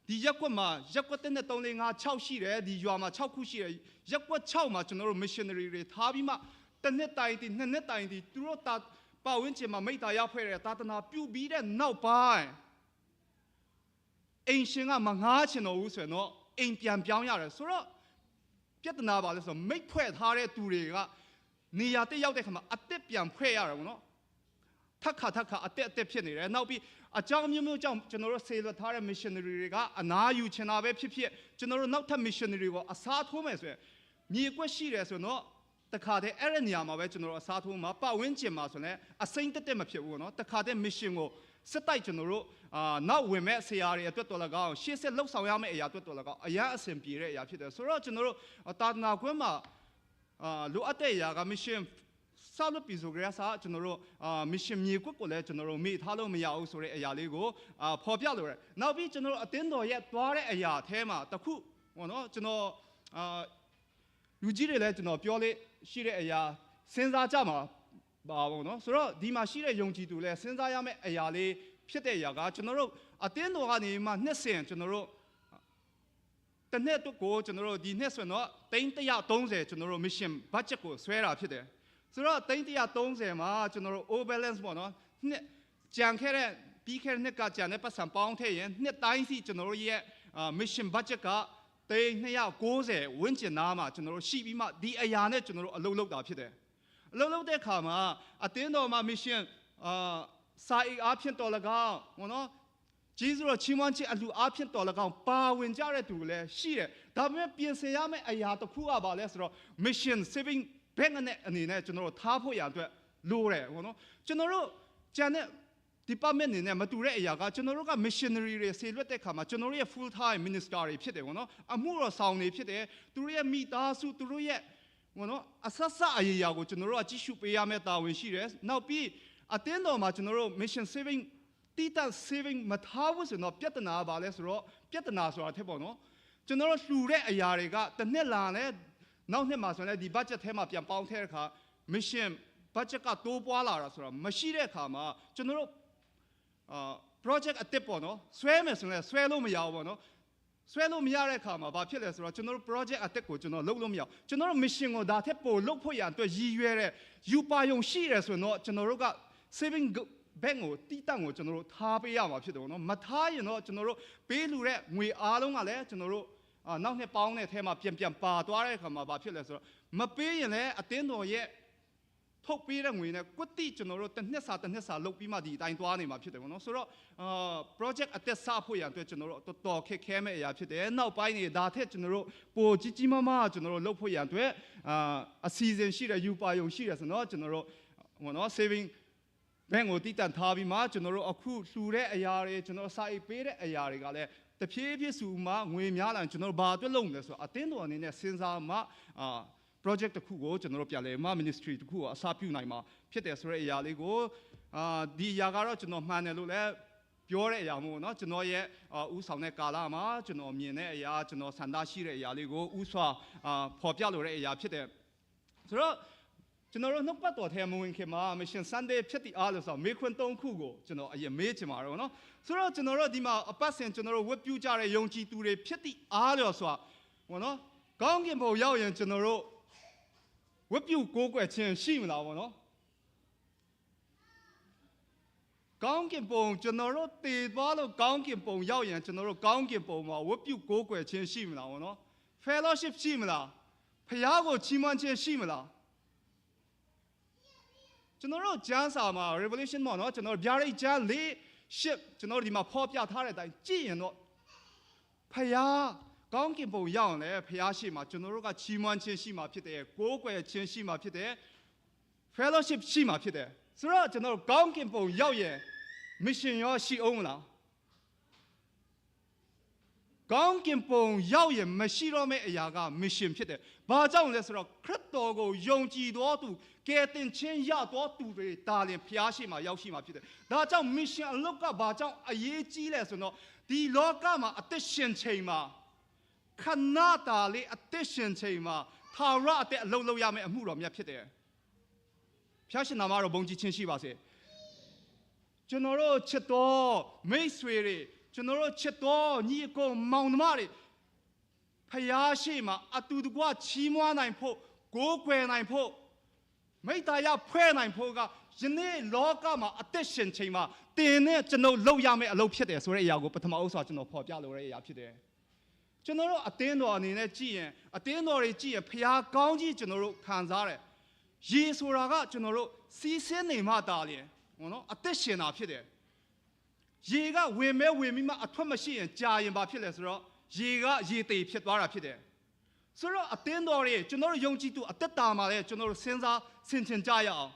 ဒီရက်ကွက်မှာရက်ကွက်တဲ့3 4 5 6ရှိတယ်ဒီရွာမှာ6ခုရှိတယ်ရက်ကွက်6မှာကျွန်တော်တို့ missionary တွေထားပြီးမှတစ်နှစ်တိုင်ဒီနှစ်နှစ်တိုင်ဒီသူတို့ပတ်ဝန်းကျင်မှာမိသားရောက်ဖွဲ့တဲ့သာသနာပြုပြီးတဲ့နောက်ပိုင်းအိမ်ရှင်ကမငားချင်တော့ဘူးဆိုရင်တော့အိမ်ပြန်ပြောင်းရတယ်ဆိုတော့ ပြဿနာပါလဲဆိုတော့မိတ်ဖွဲ့ထားတဲ့သူတွေကနေရာတက်ရောက်တဲ့ခါမှာအသက်ပြန်ဖွဲ့ရတယ်ပေါ့နော်ထက်ခါအသက်ဖြစ်နေတယ်နောက်ပြီးအကြောင်းမျိုးကြောင့်ကျွန်တော်တို့ဆေးလွတ်ထားတဲ့ missionary တွေကအနာယူချင်တာပဲဖြစ်ကျွန်တော်တို့နောက်ထပ် missionary ကိုအစားထိုးမယ်ဆိုရင်မြေကွက်ရှိတယ်ဆိုတော့တခါတည်းအဲ့ဒီနေရာမှာပဲကျွန်တော်တို့အစားထိုးမှာပတ်ဝန်းကျင်မှာဆိုရင်အစိမ့်တက်မဖြစ်ဘူးနော်တခါတည်း mission ကိုစစ်တိုက်ကျွန်တော်တို့နောက်ဝင်မဲ့ဆရာတွေအတွက်တော်လည်းကောင်းရှေ့ဆက်လှုပ်ဆောင်ရမယ့်အရာအတွက်တော်လည်းကောင်းအရာအဆင်ပြေတဲ့အရာဖြစ်တယ်ဆိုတော့ကျွန်တော်တို့တာသနာကွင်းမှာလိုအပ်တဲ့အရာက mission ဆောက်လုပ်ပြီးဆိုကြရစားကျွန်တော်တို့mission မြေကွက်ကိုလည်းကျွန်တော်တို့မေ့ထားလို့မရဘူးဆိုတဲ့အရာလေးကိုဖော်ပြလိုတယ်နောက်ပြီးကျွန်တော်တို့အတင်းတော်ရဲ့သွားတဲ့အရာအဲမှာတခုပေါ့နော်ကျွန်တော်လူကြီးတွေလည်းကျွန်တော်ပြောလေးရှိတဲ့အရာစဉ်းစားကြမှာပါပေါ့နော်ဆိုတော့ဒီမှာရှိတဲ့ယုံကြည်သူလည်းစဉ်းစားရမယ့်အရာလေးဖြစ်တဲ့အရာကကျွန်တော်တို့အတင်းတော်ကနေမှနှစ်စဉ်ကျွန်တော်တို့တနေ့တော့ကိုကျွန်တော်တို့ဒီနှစ်ဆိုတော့330ကျွန်တော်တို့ mission budget ကိုဆွဲတာဖြစ်တယ်ဆိုတော့330မှာကျွန်တော်တို့ overbalance ပေါ့နော်နှစ်ကြံခဲ့တဲ့ပြီးခဲ့တဲ့နှစ်ကကြံတဲ့ပတ်စံပေါင်းထည့်ရင်နှစ်တိုင်းစီကျွန်တော်တို့ရဲ့mission budget က290ဝန်းကျင်နားမှာကျွန်တော်တို့ရှိပြီးမှဒီအရာနဲ့ကျွန်တော်တို့အလုပ်လုပ်တာဖြစ်တယ်အလုပ်လုပ်တဲ့အခါမှာအတင်းတော်မှာ mission စာအိအားဖြင့်တော်၎င်းပေါ့နော်ဂျေဇုတော်ချီးမွမ်းခြင်းအလှအားဖြင့်တော်၎င်းပါဝင်ကြတဲ့သူလည်းရှိတယ်ဒါပေမဲ့ပြင်ဆင်ရမယ့်အရာတစ်ခုကပါလဲဆိုတော့ mission saving ဘယ်နဲ့အနေနဲ့ကျွန်တော်တို့ထားဖို့ရအတွက်လိုတယ်ပေါ့နော်ကျွန်တော်တို့ကျန်တဲ့ department နေနဲ့မတူတဲ့အရာကကျွန်တော်တို့က missionary တွေဆေလွတ်တဲ့ခါမှာကျွန်တော်တို့ရဲ့ full time minister တွေဖြစ်တယ်ပေါ့နော်အမှုတော်ဆောင်တွေဖြစ်တယ်သူတို့ရဲ့မိသားစုသူတို့ရဲ့ပေါ့နော်အဆဆအရာကိုကျွန်တော်တို့ကကြည့်ရှုပေးရမယ့်တာဝန်ရှိတယ်နောက်ပြီးအတင်းတော်မှာကျွန်တော်တို့ mission saving တီးတန့် saving မထားဘူးဆိုတော့ပြဿနာပါလဲဆိုတော့ပြဿနာဆိုတာထက်ပေါ့နော်ကျွန်တော်တို့လှူတဲ့အရာတွေကတစ်နှစ်လာလဲနောက်နှစ်မှာဆိုရင်ဒီ budget ထဲမှာပြန်ပေါင်းထည့်တဲ့အခါ mission budget ကတိုးပွားလာတာဆိုတာမရှိတဲ့အခါမှာကျွန်တော်တို့project အတစ်ပေါ့နော်ဆွဲမယ်ဆိုရင်ဆွဲလို့မရဘူးပေါ့နော်ဆွဲလို့မရတဲ့အခါမှာဘာဖြစ်လဲဆိုတော့ကျွန်တော်တို့ project အတစ်ကိုကျွန်တော်လုပ်လို့မရဘူးကျွန်တော်တို့ mission ကိုဒါထက်ပိုလုပ်ဖို့ရအတွက်ရည်ရွယ်တဲ့ယူပါယုံရှိတယ်ဆိုတော့ကျွန်တော်တို့က saving bank ကိုတီးတန့်ကိုကျွန်တော်တို့ထားပေးရမှာဖြစ်တယ်ပေါ့နော်မထားရင်တော့ကျွန်တော်တို့ပေးလူတဲ့ငွေအားလုံးကလည်းကျွန်တော်တို့နောက်နှစ်ပေါင်းတဲ့အဲမှာပြန်ပါသွားတဲ့အခါမှာဘာဖြစ်လဲဆိုတော့မပေးရင်လည်းအတင်းတော်ရဲ့ထုတ်ပေးတဲ့ငွေနဲ့ကွတိကျွန်တော်တို့တစ်နှစ်စာလုပ်ပြီးမှဒီအတိုင်းသွားနေမှာဖြစ်တယ်ပေါ့နော်ဆိုတော့project အသက်စဖို့ရအတွက်ကျွန်တော်တို့တော်ခက်ခဲမဲ့အရာဖြစ်တယ်နောက်ပိုင်းနေဒါထက်ကျွန်တော်တို့ပိုကြီးမားမားကျွန်တော်တို့လုပ်ဖို့ရအတွက်အစီအစဉ်ရှိတယ်ယူပါယုံရှိတယ်ဆိုတော့ကျွန်တော်တို့ဟိုနော် saving ဘန်ကိုတည်တံ့ထားပြီးမှကျွန်တော်တို့အခုလှူတဲ့အရာတွေကျွန်တော်စာအိတ်ပေးတဲ့အရာတွေကလည်းတဖြည်းဖြည်းစုမှငွေများလာကျွန်တော်ဘာအတွက်လုပ်မလဲဆိုတော့အတင်းတော်အနေနဲ့စဉ်းစားမှproject တစ်ခုကိုကျွန်တော်တို့ပြန်လဲမ ministry တစ်ခုကိုအစားပြုနိုင်မှာဖြစ်တယ်ဆိုတဲ့အရာလေးကိုဒီအရာကတော့ကျွန်တော်မှန်တယ်လို့လည်းပြောတဲ့အရာမျိုးเนาะကျွန်တော်ရဲ့ဥဆောင်တဲ့ကာလမှာကျွန်တော်မြင်တဲ့အရာကျွန်တော်ဆန္ဒရှိတဲ့အရာလေးကိုဥစွာဖော်ပြလိုတဲ့အရာဖြစ်တယ်ဆိုတော့ကျွန်တော်တို့နှုတ်ပတ်တော်ထဲမဝင်ခင်မှာ mission Sunday ဖြစ်တဲ့အားလို့ဆိုတော့မေခွန်း3ခုကိုကျွန်တော်အရင်မေးချင်ပါတော့เนาะဆိုတော့ကျွန်တော်တို့ဒီမှာအပတ်စဉ်ကျွန်တော်တို့ဝတ်ပြုကြတဲ့ယုံကြည်သူတွေဖြစ်တဲ့အားလို့ဆိုတာဟောเนาะကောင်းကင်ဘုံရောက်ရင်ကျွန်တော်တို့ဝတ်ပြုကိုးကွယ်ခြင်းရှိမလားဗောနော်ကောင်းကင်ဘုံကျွန်တော်တို့တည်သွားလို့ကောင်းကင်ဘုံရောက်ရင်ကျွန်တော်တို့ကောင်းကင်ဘုံမှာဝတ်ပြုကိုးကွယ်ခြင်းရှိမလားဗောနော် fellowship ရှိမလားဖခင်ကိုချီးမွမ်းခြင်းရှိမလားကျွန်တော်တို့ကျမ်းစာမှာ revelation မှာနော်ကျွန်တော်ဗျာဒိတ်ကျမ်း4ကျွန်တော်ဒီမှာဖော်ပြထားတဲ့အတိုင်းကြည့်ရင်တော့ဖခင်ကောင်းကင်ဘုံရောက်ရင်လည်းဖခင်ရှိမှာကျွန်တော်တို့ကချီးမွမ်းခြင်းရှိမှာဖြစ်တယ်ကိုးကွယ်ခြင်းရှိမှာဖြစ်တယ် fellowship ရှိမှာဖြစ်တယ်ဆိုတော့ကျွန်တော်တို့ကောင်းကင်ဘုံရောက်ရင် mission ရောရှိအောင်မလားကောင်းကင်ဘုံရောက်ရင်မရှိတော့မယ့်အရာက mission ဖြစ်တယ်ဘာကြောင့်လဲဆိုတော့ခရစ်တော်ကိုယုံကြည်တော်သူကယ်တင်ခြင်းရတော်သူတွေဒါလင်ဖျားရှိမှာရောက်ရှိမှာဖြစ်တယ်ဒါကြောင့် mission အလုပ်ကဘာကြောင့်အရေးကြီးလဲဆိုတော့ဒီလောကမှာအသက်ရှင်ချိန်မှာခဏတာလေးအသက်ရှင်ချိန်မှာသာရအသက်အလုပ်လုပ်ရမယ့်အမှုတော်မြတ်ဖြစ်တယ်ဖျားရှင်နာမတော်ဘုန်းကြီးချင်းရှိပါစေကျွန်တော်တို့ချစ်တော်မိတ်ဆွေတွေကျွန်တော်တို့ချစ်တော်ညီအကိုမောင်နှမတွေဖျားရှိမှာအတူတကွချီးမွမ်းနိုင်ဖို့ကိုးကွယ်နိုင်ဖို့မိတ္တရာဖွဲ့နိုင်ဖို့ကယနေ့လောကမှာအသက်ရှင်ချိန်မှာတင်နဲ့ကျွန်တော်လုပ်ရမယ့်အလုပ်ဖြစ်တယ်ဆိုတဲ့အရာကိုပထမအဥစွာကျွန်တော်ဖော်ပြလိုတဲ့အရာဖြစ်တယ် ကျွန်တော်တို့အတင်းတော်အနေနဲ့ကြည့်ရင်အတင်းတော်တွေကြည့်ရင်ဖျားကောင်းကြီးကျွန်တော်တို့ခံစားတယ်ရေဆိုတာကကျွန်တော်တို့စီးဆင်းနေမှတာလျင်ဟောနော်အသက်ရှင်တာဖြစ်တယ်ရေကဝင်မဲဝင်ပြီးမှအထွက်မရှိရင်ကြာရင်ဘာဖြစ်လဲဆိုတော့ရေကရေတေဖြစ်သွားတာဖြစ်တယ်ဆိုတော့အတင်းတော်တွေကျွန်တော်တို့ယုံကြည်သူအသက်တာမှာလည်းကျွန်တော်တို့စဉ်းစားဆင်ခြင်ကြရအောင်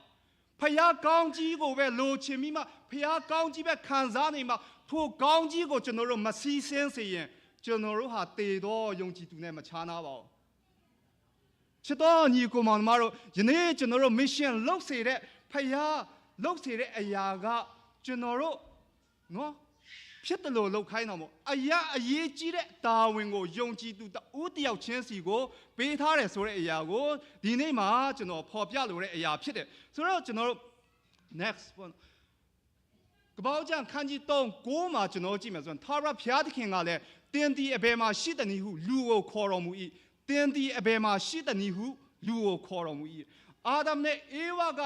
ဖျားကောင်းကြီးကိုပဲလိုချင်ပြီးမှဖျားကောင်းကြီးပဲခံစားနေမှထိုကောင်းကြီးကိုကျွန်တော်တို့မစီးဆင်းစေရင်ကျွန်တော်တို့ဟာတေတော့ယုံကြည်သူနဲ့မခြားနာပါဘူးချစ်တော်ညီကိုမောင်မတို့ယနေ့ကျွန်တော်တို့ mission လုပ်စေတဲ့ဖျားလုပ်စေတဲ့အရာကကျွန်တော်တို့နော်ဖြစ်တယ်လို့လုပ်ခိုင်းတော့မို့အရေးကြီးတဲ့တာဝန်ကိုယုံကြည်သူဦးတယောက်ချင်းစီကိုပေးထားတယ်ဆိုတဲ့အရာကိုဒီနေ့မှာကျွန်တော်ဖော်ပြလိုတဲ့အရာဖြစ်တယ်ဆိုတော့ကျွန်တော်တို့ next one ကပောက်ကျန်ခန်းကြီး3 9မှာကျွန်တော်ကြည့်မယ်ဆိုရင်သာရဖျားသခင်ကလည်းတင်းဒီအဘယ်မှာရှိတဲ့နည်းဟုလူကိုခေါ်တော်မူ၏တင်းဒီအဘယ်မှာရှိတဲ့နည်းဟုလူကိုခေါ်တော်မူ၏အာဒမ်နဲ့အေဝါက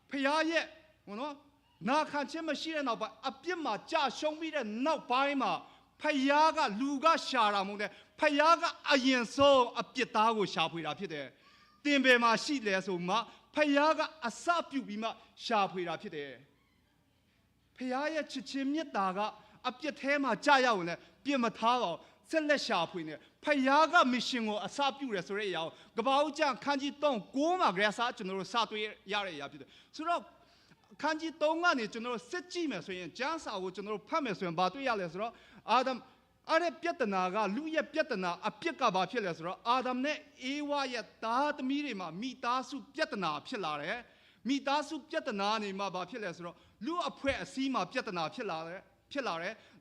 ဖျားရဲ့ဟောနော်နာခံခြင်းမရှိတဲ့နောက်ပိုင်းအပြစ်မှာကြာရှုံးပြီးတဲ့နောက်ပိုင်းမှာဖယားကလူကရှာတာမဟုတ်တဲ့ဖယားကအရင်ဆုံးအပြစ်သားကိုရှာဖွေတာဖြစ်တယ်။တင်ပယ်မှာရှိလဲဆိုမှဖယားကအစပြုပြီးမှရှာဖွေတာဖြစ်တယ်။ဖယားရဲ့ချစ်ချင်းမြတ်တာကအပြစ်ထဲမှာကြာရောက်ရင်လည်းပြစ်မထားပါဘူး။ဆက်လက်ရှာဖွေနေဖယားကမစ်ရှင်ကိုအစပြုတယ်ဆိုတဲ့အရာကိုကပောက်ကျန်ခန်းကြီး3 9မှာကြရစားကျွန်တော်တို့စတွေ့ရတဲ့အရာဖြစ်တယ်။ဆိုတော့ခန်းကြီး3ကနေကျွန်တော်တို့စစ်ကြည့်မယ်ဆိုရင်ကျမ်းစာကိုကျွန်တော်တို့ဖတ်မယ်ဆိုရင်ဘာတွေ့ရလဲဆိုတော့အာဒမ်အဲ့ဒီပြဿနာကလူရဲ့ပြဿနာအပြစ်ကဘာဖြစ်လဲဆိုတော့အာဒမ်နဲ့အေဝါရဲ့သားသမီးတွေမှာမိသားစုပြဿနာဖြစ်လာတယ်မိသားစုပြဿနာနေမှာဘာဖြစ်လဲဆိုတော့လူအဖွဲ့အစည်းမှာပြဿနာဖြစ်လာတယ်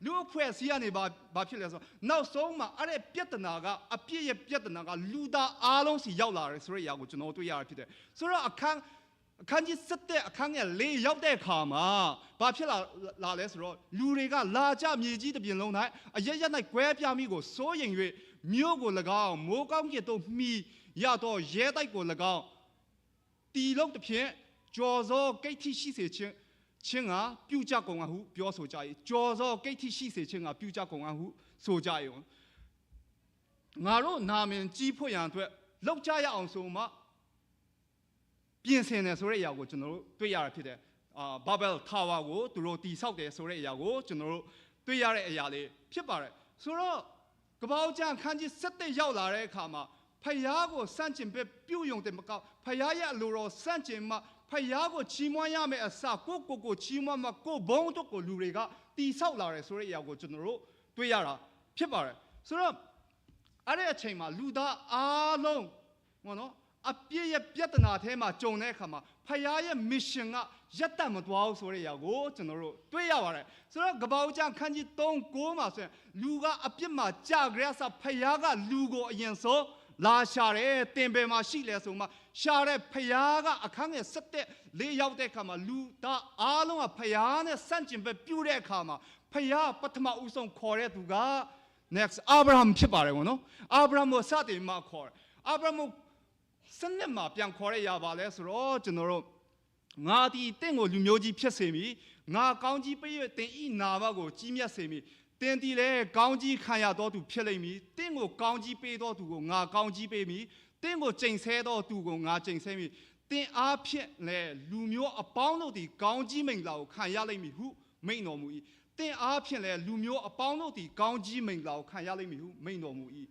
လူအဖွဲ့အစည်းကနေဘာဖြစ်လဲဆိုတော့နောက်ဆုံးမှာအဲ့ဒီပြဿနာကအပြစ်ရဲ့ပြဿနာကလူသားအားလုံးစီရောက်လာတယ်ဆိုတဲ့အရာကိုကျွန်တော်တွေ့ရတာဖြစ်တယ်ဆိုတော့အခန်းကြီး7အခန်းငယ်4ရောက်တဲ့အခါမှာဘာဖြစ်လာလဲဆိုတော့လူတွေကလာကြမြေကြီးတစ်ပြင်လုံး၌အရရက်၌ကွဲပြားမိကိုစိုးရင်၍မြို့ကို၎င်းမိုးကောင်းကင်သို့မှီရတော့ရဲတိုက်ကို၎င်းတီလုံးတစ်ဖြင့်ကြော်စောကိတ်ထိရှိစေခြင်းကပြုကြကုန်ဟုပြောဆိုကြ၏ကြော်စောကိတ်ထိရှိစေခြင်းကပြုကြကုန်ဟုဆိုကြ၏ငါတို့နာမည်ကြီးဖို့ရန်အတွက်လောက်ကြရအောင်ဆိုမှပြင်ဆင်တယ်ဆိုတဲ့အရာကိုကျွန်တော်တို့တွေ့ရတာဖြစ်တယ်ဘာဘယ်ထာဝါကိုသူတို့တီဆောက်တယ်ဆိုတဲ့အရာကိုကျွန်တော်တို့တွေ့ရတဲ့အရာလေးဖြစ်ပါတယ်ဆိုတော့ကပောက်ကျန်ခန်းကြီး7ရောက်လာတဲ့အခါမှာဖယားကိုစန့်ကျင်ပြုယုံတယ်မကောက်ဖယားရဲ့အလိုတော်စန့်ကျင်မှဖယားကိုချီးမွမ်းရမယ့်အစကိုချီးမွမ်းမှကိုဘုံတို့ကိုလူတွေကတီဆောက်လာတယ်ဆိုတဲ့အရာကိုကျွန်တော်တို့တွေ့ရတာဖြစ်ပါတယ်ဆိုတော့အဲ့ဒီအချိန်မှာလူသားအားလုံးဟောနော်အပြည့်ရဲ့ပြဿနာထဲမှာကြုံတဲ့အခါမှာဖယားရဲ့ mission ကရက်တတ်မသွားဘူးဆိုတဲ့အရာကိုကျွန်တော်တို့တွေ့ရပါတယ်ဆိုတော့ကပောက်ကျန်ခန်းကြီး3 9မှာဆိုရင်လူကအပြစ်မှာကြာကြရစဖယားကလူကိုအရင်ဆုံးလာရှာတယ်တင်ပယ်မှာရှိလဲဆိုမှရှာတဲ့ဖယားကအခန်းငယ်7 4ရောက်တဲ့အခါမှာလူသားအားလုံးကဖယားနဲ့ဆန့်ကျင်ဘက်ပြုတဲ့အခါမှာဖယားပထမဦးဆုံးခေါ်တဲ့သူက next အာဗြဟံဖြစ်ပါတယ်ဗောနော်အာဗြဟံကိုစတင်မှခေါ်တယ်အာဗြဟံစနစ်မှာပြန်ခေါ်ရရပါလဲဆိုတော့ကျွန်တော်တို့ငါဒီတင့်ကိုလူမျိုးကြီးဖြစ်စေမိငါကောင်းကြီးပေးရတင်ဤနာမကိုကြီးမြတ်စေမိတင်ဒီလေကောင်းကြီးခံရတော်သူဖြစ်လိမ့်မည်တင့်ကိုကောင်းကြီးပေးတော်သူကိုငါကောင်းကြီးပေးမိတင့်ကိုကျိန်ဆဲတော်သူကိုငါကျိန်ဆဲမိတင်အားဖြင့်လေလူမျိုးအပေါင်းတို့သည်ကောင်းကြီးမိန်လာကိုခံရလိမ့်မည်ဟုမိန်တော်မူ၏တင်အားဖြင့်လေလူမျိုးအပေါင်းတို့သည်ကောင်းကြီးမိန်လာကိုခံရလိမ့်မည်ဟုမိန်တော်မူ၏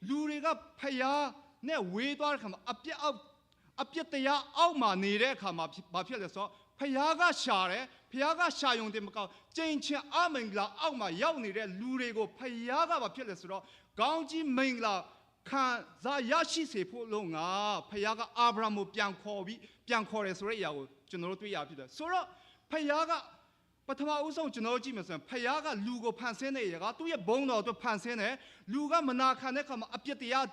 လူတွေကဖယားနဲ့ဝေးသွားတဲ့ခါမှာအပြစ်တရားအောက်မှာနေတဲ့အခါမှာဘာဖြစ်လဲဆိုတော့ဖယားကရှာတယ်ဖယားကရှာယုံတယ်မကောက်ကျင့်ချင်းအမင်္ဂလာအောက်မှာရောက်နေတဲ့လူတွေကိုဖယားကဘာဖြစ်လဲဆိုတော့ကောင်းကြီးမင်္ဂလာခံစားရရှိစေဖို့လို့ငါဖယားကအာဗြဟံကိုပြန်ခေါ်တယ်ဆိုတဲ့အရာကိုကျွန်တော်တို့တွေ့ရဖြစ်တယ်ဆိုတော့ဖယားကပထမဦးဆုံးကျွန်တော်ကြည့်မယ်ဆိုရင်ဖယားကလူကိုဖန်ဆင်းတဲ့နေရာကသူ့ရဲ့ဘုန်းတော်အတွက်ဖန်ဆင်းတယ်လူကမနာခံတဲ့အခါမှာအပြစ်တရား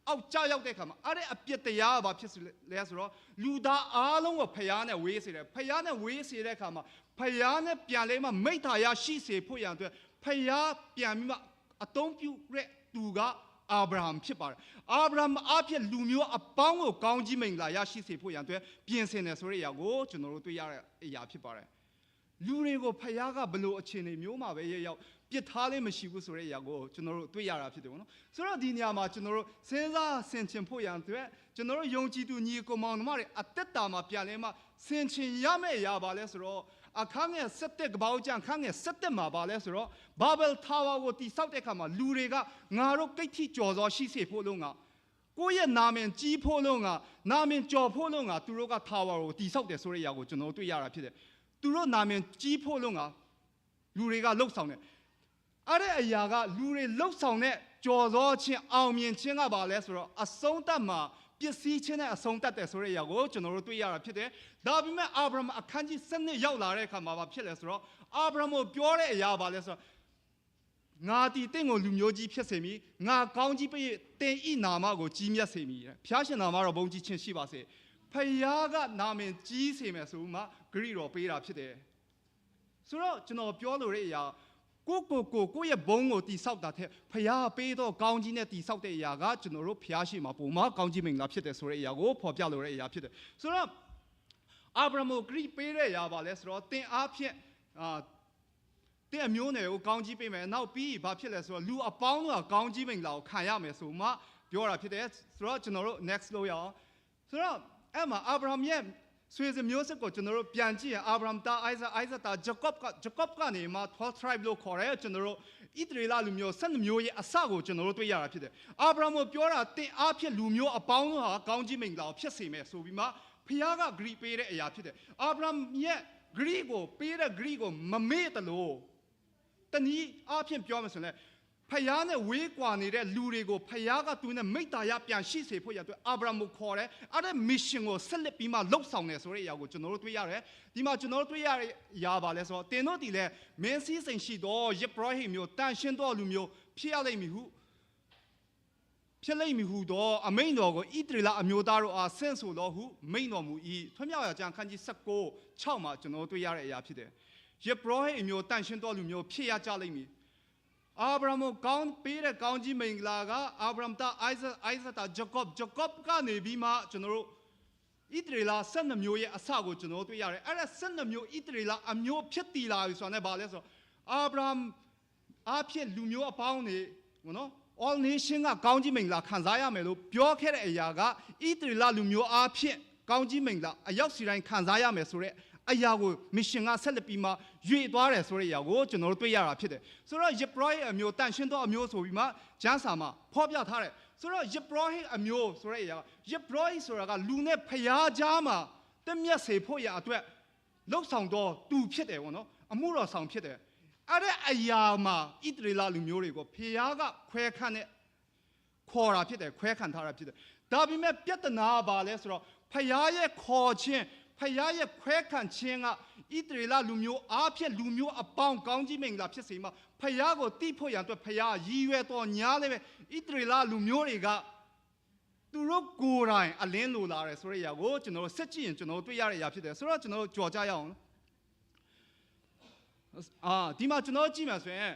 အောက်ကြောက်တဲ့အခါမှာအဲ့ဒီအပြစ်တရားကဘာဖြစ်လဲဆိုတော့လူသားအားလုံးကိုဖယားနဲ့ဝေးစေတယ်ဖယားနဲ့ဝေးစေတဲ့အခါမှာဖယားနဲ့ပြန်လဲမှမိထာရရှိစေဖို့ရန်အတွက်ဖယားပြန်ပြီးမှအသုံးပြုတဲ့သူကအာဗြဟံဖြစ်ပါတယ်အာဗြဟံအဖြစ်လူမျိုးအပေါင်းကိုကောင်းကြီးမင်္ဂလာရရှိစေဖို့ရန်အတွက်ပြင်ဆင်တယ်ဆိုတဲ့အရာကိုကျွန်တော်တို့တွေ့ရတဲ့အရာဖြစ်ပါတယ် လူတွေကိုဖယားကဘလို့အခြေအနေမျိုးမှာပဲရောက်ပြစ်ထားလေးမရှိဘူးဆိုတဲ့အရာကိုကျွန်တော်တို့တွေ့ရတာဖြစ်တယ်ပေါ့နော်ဆိုတော့ဒီနေရာမှာကျွန်တော်တို့စဉ်းစားဆင်ခြင်ဖို့ရန်အတွက်ကျွန်တော်တို့ယုံကြည်သူညီကိုမောင်နှမတွေအသက်တာမှာပြန်လဲမှဆင်ခြင်ရမယ့်အရာပါလဲဆိုတော့အခန်းငယ်7ကပောက်ကျန်ခန်းငယ်7မှာပါလဲဆိုတော့ဘာဘယ်ထာဝါကိုတိဆောက်တဲ့အခါမှာလူတွေကငါတို့ကိတ်ထိကြော်စောရှိစေဖို့လို့ငါကိုယ့်ရဲ့နာမည်ကြီးဖို့လို့ငါနာမည်ကြော်ဖို့လို့ငါသူတို့ကထာဝါကိုတိဆောက်တယ်ဆိုတဲ့အရာကိုကျွန်တော်တွေ့ရတာဖြစ်တယ်သူတို့နာမည်ကြီးဖို့လို့ငါလူတွေကလှုပ်ဆောင်တယ်အဲ့တဲ့အရာကလူတွေလှုပ်ဆောင်တဲ့ကြော်စောခြင်းအောင်မြင်ခြင်းကပါလဲဆိုတော့အဆုံးသတ်မှာပစ္စည်းချင်းနဲ့အဆုံးသတ်တယ်ဆိုတဲ့အရာကိုကျွန်တော်တို့တွေ့ရတာဖြစ်တယ်ဒါပေမဲ့အာဗြဟံအခန်းကြီး7ရောက်လာတဲ့အခါမှာဖြစ်လဲဆိုတော့အာဗြဟံကိုပြောတဲ့အရာပါလဲဆိုတော့ငါတီတင့်ကိုလူမျိုးကြီးဖြစ်စေမည်ငါကောင်းကြီးပေးတင်ဤနာမကိုကြီးမြတ်စေမည်ဖျားရှင်နာမတော်ဘုန်းကြီးခြင်းရှိပါစေဖယားကနာမည်ကြီးစေမယ်ဆိုမှဂရိတော်ပေးတာဖြစ်တယ်ဆိုတော့ကျွန်တော်ပြောလို့တဲ့အရာကိုရဲ့ဘုံကိုတိဆောက်တာတဲ့ဖယားပေးတော့ကောင်းကြီးနဲ့တိဆောက်တဲ့အရာကကျွန်တော်တို့ဖျားရှိမှာပုံမှာကောင်းကြီးမင်္ဂလာဖြစ်တယ်ဆိုတဲ့အရာကိုဖော်ပြလို့တဲ့အရာဖြစ်တယ်ဆိုတော့အာဗြဟံကိုဂရိပေးတဲ့အရာပါလဲဆိုတော့တင်အားဖြင့်တဲ့အမျိုးနယ်ကိုကောင်းကြီးပေးမယ်နောက်ပြီးဘာဖြစ်လဲဆိုတော့လူအပေါင်းတို့ကကောင်းကြီးမင်္ဂလာကိုခံရမယ်ဆိုမှပြောတာဖြစ်တယ်ဆိုတော့ကျွန်တော်တို့ next လို့ရအောင်ဆိုတော့အဲ့မှာအာဗြဟံရဲ့ဆွေစဉ်မျိုးဆက်ကိုကျွန်တော်တို့ပြန်ကြည့်ရင်အာဗြဟံတာအိုက်ဇက်တာဂျကော့ကနေမှ12 tribe လို့ခေါ်တယ်ကျွန်တော်တို့ဣသရေလလူမျိုး12မျိုးရဲ့အစကိုကျွန်တော်တို့တွေ့ရတာဖြစ်တယ်အာဗြဟံကိုပြောတာတင်အားဖြင့်လူမျိုးအပေါင်းတို့ဟာကောင်းကြီးမင်္ဂလာကိုဖြစ်စေမယ်ဆိုပြီးမှဖခင်ကဂရိပေးတဲ့အရာဖြစ်တယ်အာဗြဟံရဲ့ဂရိကိုပေးတဲ့ဂရိကိုမမေ့တလို့တနည်းအားဖြင့်ပြောမယ်ဆိုရင်ဖယားနဲ့ဝေးကွာနေတဲ့လူတွေကိုဖယားကသူနဲ့မိတ္တာရပြန်ရှိစေဖို့ရအတွက်အာဗြဟံကိုခေါ်တယ်အဲ့ဒါမစ်ရှင်ကိုဆက်လက်ပြီးမှလှုပ်ဆောင်တယ်ဆိုတဲ့အရာကိုကျွန်တော်တို့တွေ့ရတယ်ဒီမှာကျွန်တော်တို့တွေ့ရတဲ့အရာပါလဲဆိုတော့တင်တို့ဒီလဲမင်းစည်းစိမ်ရှိသောယေဘရဟိမျိုးတန်ရှင်းသောလူမျိုးဖြစ်ရလိမ့်မည်ဟုဖြစ်လိမ့်မည်ဟုတော့အမိန်တော်ကိုဣသရေလအမျိုးသားတို့အားဆင့်ဆိုတော်ဟုမိန်တော်မူ၏ထွမြောက်ရာကျမ်းခန်းကြီး19:6မှာကျွန်တော်တို့တွေ့ရတဲ့အရာဖြစ်တယ်ယေဘရဟိမျိုးတန်ရှင်းသောလူမျိုးဖြစ်ရကြလိမ့်မည်အာဗြဟံကိုကောင်းပေးတဲ့ကောင်းကြီးမင်္ဂလာကအာဗြဟံတာအိုက်ဇက်တာဂျကော့ကနေပြီးမှကျွန်တော်တို့ဣသရေလ12မျိုးရဲ့အစကိုကျွန်တော်တို့တွေ့ရတယ်အဲ့ဒါ12မျိုးဣသရေလအမျိုးဖြစ်တည်လာပြီဆိုတာနဲ့ဘာလဲဆိုတော့အာဗြဟံအဖြစ်လူမျိုးအပေါင်းတွေနော် all nation ကကောင်းကြီးမင်္ဂလာခံစားရမယ်လို့ပြောခဲ့တဲ့အရာကဣသရေလလူမျိုးအဖြစ်ကောင်းကြီးမင်္ဂလာအရောက်စီတိုင်းခံစားရမယ်ဆိုတဲ့အရာကိုမစ်ရှင်ကဆက်လက်ပြီးမှရွေ့သွားတယ်ဆိုတဲ့အရာကိုကျွန်တော်တို့တွေ့ရတာဖြစ်တယ်ဆိုတော့ယေဘရဟိအမျိုးတန်ရှင်းသောအမျိုးဆိုပြီးမှကျမ်းစာမှာဖော်ပြထားတယ်ဆိုတော့ယေဘရဟိအမျိုးဆိုတဲ့အရာယေဘရဟိဆိုတာကလူနဲ့ဖျားကြားမှာတမျက်စေဖို့ရအတွက်လှုပ်ဆောင်တော့သူဖြစ်တယ်ပေါ့နော်အမှုတော်ဆောင်ဖြစ်တယ်အဲ့ဒါအရာမှာဣသရေလလူမျိုးတွေကိုဖျားကခွဲခန့်နဲ့ခေါ်တာဖြစ်တယ်ခွဲခန့်ထားတာဖြစ်တယ်ဒါပေမဲ့ပြဿနာပါလဲဆိုတော့ဖျားရဲ့ခေါ်ခြင်းဖယားရဲ့ခွဲခန့်ခြင်းကဣသရေလလူမျိုးအားဖြင့်လူမျိုးအပေါင်းကောင်းကြီးမင်္ဂလာဖြစ်စေမှာဖယားကိုတိဖို့ရန်အတွက်ဖယားရည်ရွယ်တော်ညာလည်းပဲဣသရေလလူမျိုးတွေကသူတို့ကိုယ်တိုင်အလင်းလိုလာတယ်ဆိုတဲ့အရာကိုကျွန်တော်တို့ဆက်ကြည့်ရင်ကျွန်တော်တို့တွေ့ရတဲ့အရာဖြစ်တယ်ဆိုတော့ကျွန်တော်တို့ကြော်ကြရအောင်ဒီမှာကျွန်တော်ကြည့်မှာဆိုရင်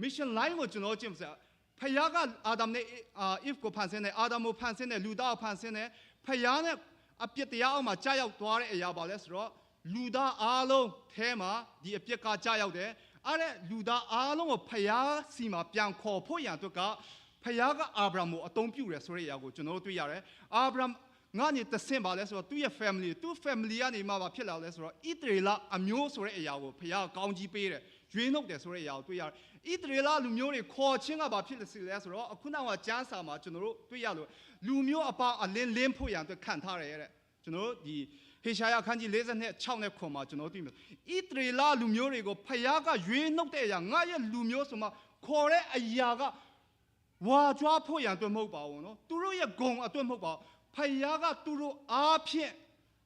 mission line ကိုကျွန်တော်ကြည့်မှာဖယားကအာဒမ်နဲ့if ကိုဖန်ဆင်းတယ်အာဒမ်ကိုဖန်ဆင်းတယ်လူသားကိုဖန်ဆင်းတယ်ဖယားနဲ့အပြစ်တရားအောက်မှာကြာရောက်သွားတဲ့အရာပါလဲဆိုတော့လူသားအားလုံးထဲမှာဒီအပြစ်ကကြာရောက်တယ်အဲ့ဒါလူသားအားလုံးကိုဖယားစီမှာပြန်ခေါ်ဖို့ရန်အတွက်ကဖယားကအာဗြဟံကိုအသုံးပြုတယ်ဆိုတဲ့အရာကိုကျွန်တော်တို့တွေ့ရတယ်အာဗြဟံငါနေတဆင့်ပါလဲဆိုတော့သူ့ရဲ့ family သူ့ family ကနေမှပါဖြစ်လာလဲဆိုတော့ဣသရေလအမျိုးဆိုတဲ့အရာကိုဖယားကောင်းကြီးပေးတယ်ရွေးနှုတ်တယ်ဆိုတဲ့အရာကိုတွေ့ရတယ်ဣသရေလလူမျိုးတွေခေါ်ခြင်းကဘာဖြစ်လဲဆိုတော့အခုနောက်ကကျမ်းစာမှာကျွန်တော်တို့တွေ့ရလို့လူမျိုးအပေါင်းအလင်းလင်းဖို့ရန်အတွက်ခံထားရတယ်တဲ့ကျွန်တော်တို့ဒီဟေရှာယခန်းကြီး46နဲ့ခွန်မှာကျွန်တော်တွေ့မယ်ဣသရေလလူမျိုးတွေကိုဖယားကရွေးနှုတ်တဲ့အရာငါရဲ့လူမျိုးဆိုမှခေါ်တဲ့အရာကဝါကြွားဖို့ရန်အတွက်မဟုတ်ပါဘူးနော်သူတို့ရဲ့ဂုဏ်အတွက်မဟုတ်ပါဘူးဖယားကသူတို့အားဖြင့်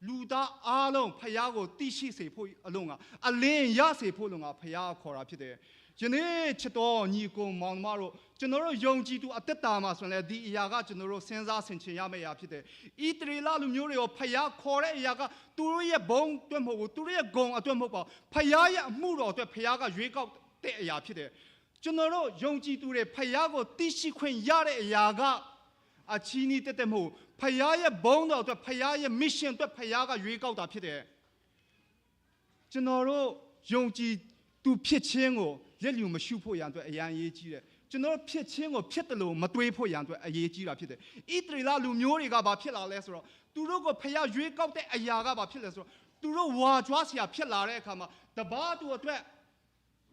လူသားအားလုံးဖယားကိုသိရှိစေဖို့အလုံးကအလင်းရစေဖို့လုံးကဖယားခေါ်တာဖြစ်တယ်ယနေ့ချစ်တော်ညီကိုမောင်မတို့ကျွန်တော်တို့ယုံကြည်သူအသက်တာမှာဆိုရင်ဒီအရာကကျွန်တော်တို့စဉ်းစားဆင်ခြင်ရမယ့်အရာဖြစ်တယ်ဣသရေလလူမျိုးတွေကိုဖယားခေါ်တဲ့အရာကသူတို့ရဲ့ဘုံအတွက်မဟုတ်ဘူးသူတို့ရဲ့ဂုဏ်အတွက်မဟုတ်ပါဘူးဖယားရဲ့အမှုတော်အတွက်ဖယားကရွေးကောက်တဲ့အရာဖြစ်တယ်ကျွန်တော်တို့ယုံကြည်သူတွေဖယားကိုသိရှိခွင့်ရတဲ့အရာကအချီးနီးတက်မဟုတ်ဖယားရဲ့ဘုံတော်အတွက်ဖယားရဲ့ mission အတွက်ဖယားကရွေးကောက်တာဖြစ်တယ်ကျွန်တော်တို့ ယုံကြည်သူဖြစ်ခြင်းကိုလက်လျူမရှိဖို့ရန်အတွက်အရန်ရေးကြီးတယ်ကျွန်တော်ဖြစ်ခြင်းကိုဖြစ်တယ်လို့မတွေးဖို့ရန်အတွက်အရေးကြီးတာဖြစ်တယ်ဣသရေလလူမျိုးတွေကဘာဖြစ်လာလဲဆိုတော့သူတို့ကိုဖျားရွေးကောက်တဲ့အရာကဘာဖြစ်လဲဆိုတော့သူတို့ဝါကြွားစရာဖြစ်လာတဲ့အခါမှာတပါးသူအတွက်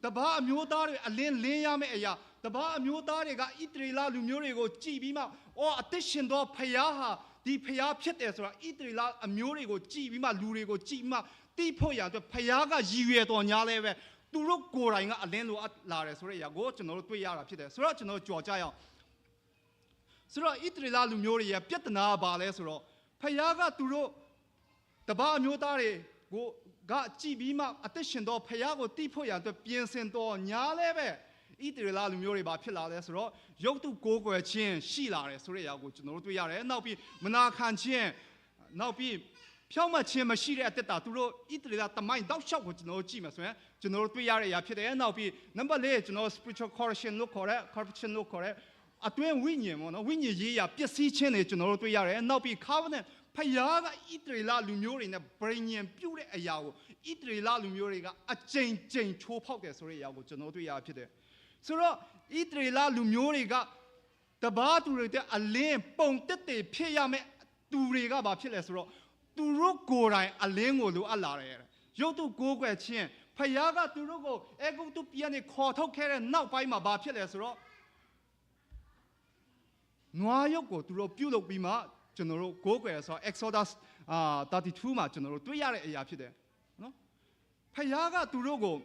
တပါးအမျိုးသားတွေအလင်းလင်းရမယ့်အရာတပါးအမျိုးသားတွေကဣသရေလလူမျိုးတွေကိုကြည်ပြီးမှအော်အသက်ရှင်သောဖျားဟာဒီဖျားဖြစ်တယ်ဆိုတာဣသရေလအမျိုးတွေကိုကြည်ပြီးမှလူတွေကိုကြည်ပြီးမှတိဖို့ရအတွက်ဖျားကရည်ရွယ်တော်ညာလဲပဲသူတို့ကိုယ်တိုင်ကအလင်းလိုလာတယ်ဆိုတဲ့အရာကိုကျွန်တော်တို့တွေ့ရတာဖြစ်တယ်ဆိုတော့ကျွန်တော်ကြော်ကြရအောင်ဆိုတော့ဣသရေလလူမျိုးတွေရဲ့ပြဿနာကဘာလဲဆိုတော့ဖျားကသူတို့တပါးအမျိုးသားတွေကိုကကြည်ပြီးမှအသက်ရှင်တော်ဖျားကိုတိဖို့ရအတွက်ပြင်ဆင်တော်ညာလဲပဲဣသရေလလူမျိုးတွေဘာဖြစ်လာလဲဆိုတော့ရုပ်တုကိုးကွယ်ခြင်းရှိလာတယ်ဆိုတဲ့အရာကိုကျွန်တော်တို့တွေ့ရတယ်နောက်ပြီးမနာခံခြင်းနောက်ပြီးဖြောင့်မတ်ခြင်းမရှိတဲ့အသက်တာသူတို့ဣသရေလတမိုင်းတောက်လျှောက်ကိုကျွန်တော်တို့ကြည့်မယ်ဆိုရင်ကျွန်တော်တို့တွေ့ရတဲ့အရာဖြစ်တယ်နောက်ပြီးနံပါတ်၄ကျွန်တော် spiritual corruption လို့ခေါ်တဲ့ corruption လို့ခေါ်တဲ့အတွင်းဝိညာဉ်ပေါ့နော်ဝိညာဉ်ရေးရာပျက်စီးခြင်းတွေကျွန်တော်တို့တွေ့ရတယ်နောက်ပြီး covenant ဖယားကဣသရေလလူမျိုးတွေနဲ့ဗြိဉ္ဉ်ပြုတဲ့အရာကိုဣသရေလလူမျိုးတွေကအကြိမ်ကြိမ်ချိုးဖောက်တယ်ဆိုတဲ့အရာကိုကျွန်တော်တွေ့ရဖြစ်တယ်ဆိုတော့ဣသရေလလူမျိုးတွေကတပါးသူတွေတဲ့အလင်းပုံတက်တယ်ဖြစ်ရမယ်သူတွေကဘာဖြစ်လဲဆိုတော့သူတို့ကိုယ်တိုင်အလင်းကိုလိုအပ်လာတယ်ရုပ်တုကိုးကွယ်ခြင်းဖယားကသူတို့ကိုအေဂုတုပြည်ကနေခေါ်ထုတ်ခဲ့တဲ့နောက်ပိုင်းမှာဘာဖြစ်လဲဆိုတော့နွားရုပ်ကိုသူတို့ပြုတ်လုပ်ပြီးမှကျွန်တော်တို့ကိုးကွယ်ဆိုတော့ Exodus 32မှာကျွန်တော်တို့တွေ့ရတဲ့အရာဖြစ်တယ်နော်ဖယားကသူတို့ကို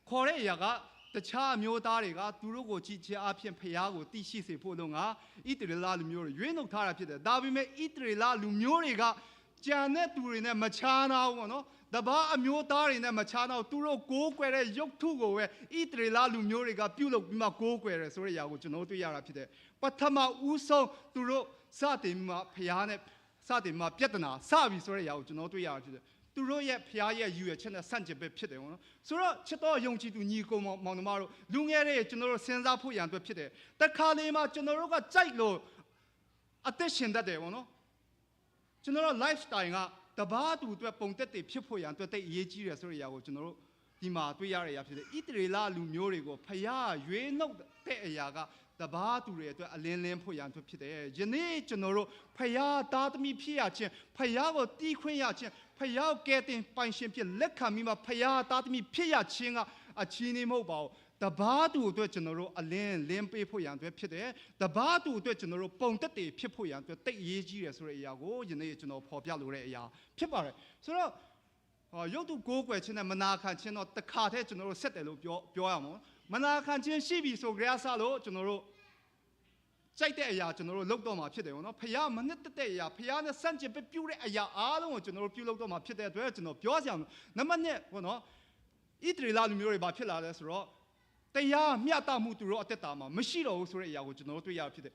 ခေါ်တဲ့အရာကတခြားမျိုးသားတွေကသူတို့ကိုကြည်ချအဖြစ်ဖယားကိုသိရှိစေဖို့လို့ငါဣသရေလလူမျိုးတွေရွေးနှုတ်ထားတာဖြစ်တယ်ဒါပေမဲ့ဣသရေလလူမျိုးတွေကကြံတဲ့သူတွေနဲ့မချားနာဘူးပေါ့နော်တပါးအမျိုးသားတွေနဲ့မချားနာဘူးသူတို့ကိုးကွယ်တဲ့ရုပ်ထုကိုပဲဣသရေလလူမျိုးတွေကပြုလုပ်ပြီးမှကိုးကွယ်တယ်ဆိုတဲ့အရာကိုကျွန်တော်တွေ့ရတာဖြစ်တယ်ပထမဦးဆုံးသူတို့စတင်မှဖယားနဲ့စတင်မှပြဿနာစပြီဆိုတဲ့အရာကိုကျွန်တော်တွေ့ရတာဖြစ်တယ်သူတို့ရဲ့ဖျားရဲ့ယူရချက်နဲ့ဆန့်ကျင်ဘက်ဖြစ်တယ်နော်ဆိုတော့ချစ်တော်ယုံကြည်သူညီကိုမောင်နှမတို့လူငယ်တွေကျွန်တော်တို့စဉ်းစားဖို့ရန်အတွက်ဖြစ်တယ်တခါလေမှကျွန်တော်တို့ကကြိုက်လို့အသက်ရှင်တတ်တယ်ပေါ့နော်ကျွန်တော်တို့ lifestyle ကတပါးသူအတွက်ပုံသက်တွေဖြစ်ဖို့ရန်အတွက်တိတ်အရေးကြီးတယ်ဆိုတဲ့အရာကိုကျွန်တော်တို့ဒီမှာတွေ့ရတဲ့အရာဖြစ်တယ်ဣသရေလလူမျိုးတွေကိုဖျားရွေးနှုတ်တဲ့အရာကတပါးသူတွေအတွက်အလင်းလင်းဖို့ရန်အတွက်ဖြစ်တယ်ယနေ့ကျွန်တော်တို့ဖယားသားသမီးဖြစ်ရခြင်းဖယားကိုတီးခွင့်ရခြင်းဖယားကဲတင်ပိုင်ရှင်ဖြစ်လက်ခံပြီးမှဖယားသားသမီးဖြစ်ရခြင်းကအချီးနှီးမဟုတ်ပါဘူးတပါးသူအတွက်ကျွန်တော်တို့အလင်းလင်းပေးဖို့ရန်အတွက်ဖြစ်တယ်တပါးသူအတွက်ကျွန်တော်တို့ပုံသက်တွေဖြစ်ဖို့ရန်အတွက်တိတ်အရေးကြီးတယ်ဆိုတဲ့အရာကိုယနေ့ကျွန်တော်ဖော်ပြလိုတဲ့အရာဖြစ်ပါတယ်ဆိုတော့ရုပ်တုကိုးကွယ်ခြင်းနဲ့မနာခံခြင်းတော့တခါတည်းကျွန်တော်တို့ဆက်တယ်လို့ပြောရမှာမနာခံခြင်းရှိပြီဆိုကြရစလို့ကျွန်တော်တို့ကြိုက်တဲ့အရာကျွန်တော်တို့လုပ်တော့မှာဖြစ်တယ်ပေါ့နော်ဖယားမနစ်တဲ့အရာဖယားနဲ့စန့်ကျင်ပြုတဲ့အရာအားလုံးကိုကျွန်တော်တို့ပြုလုပ်တော့မှာဖြစ်တဲ့အတွက်ကျွန်တော်ပြောစရာနံပါတ်1ပေါ့နော်ဣသရေလလူမျိုးတွေဘာဖြစ်လာလဲဆိုတော့တရားမျှတမှုသူတို့အသက်တာမှာမရှိတော့ဘူးဆိုတဲ့အရာကိုကျွန်တော်တို့တွေ့ရဖြစ်တယ်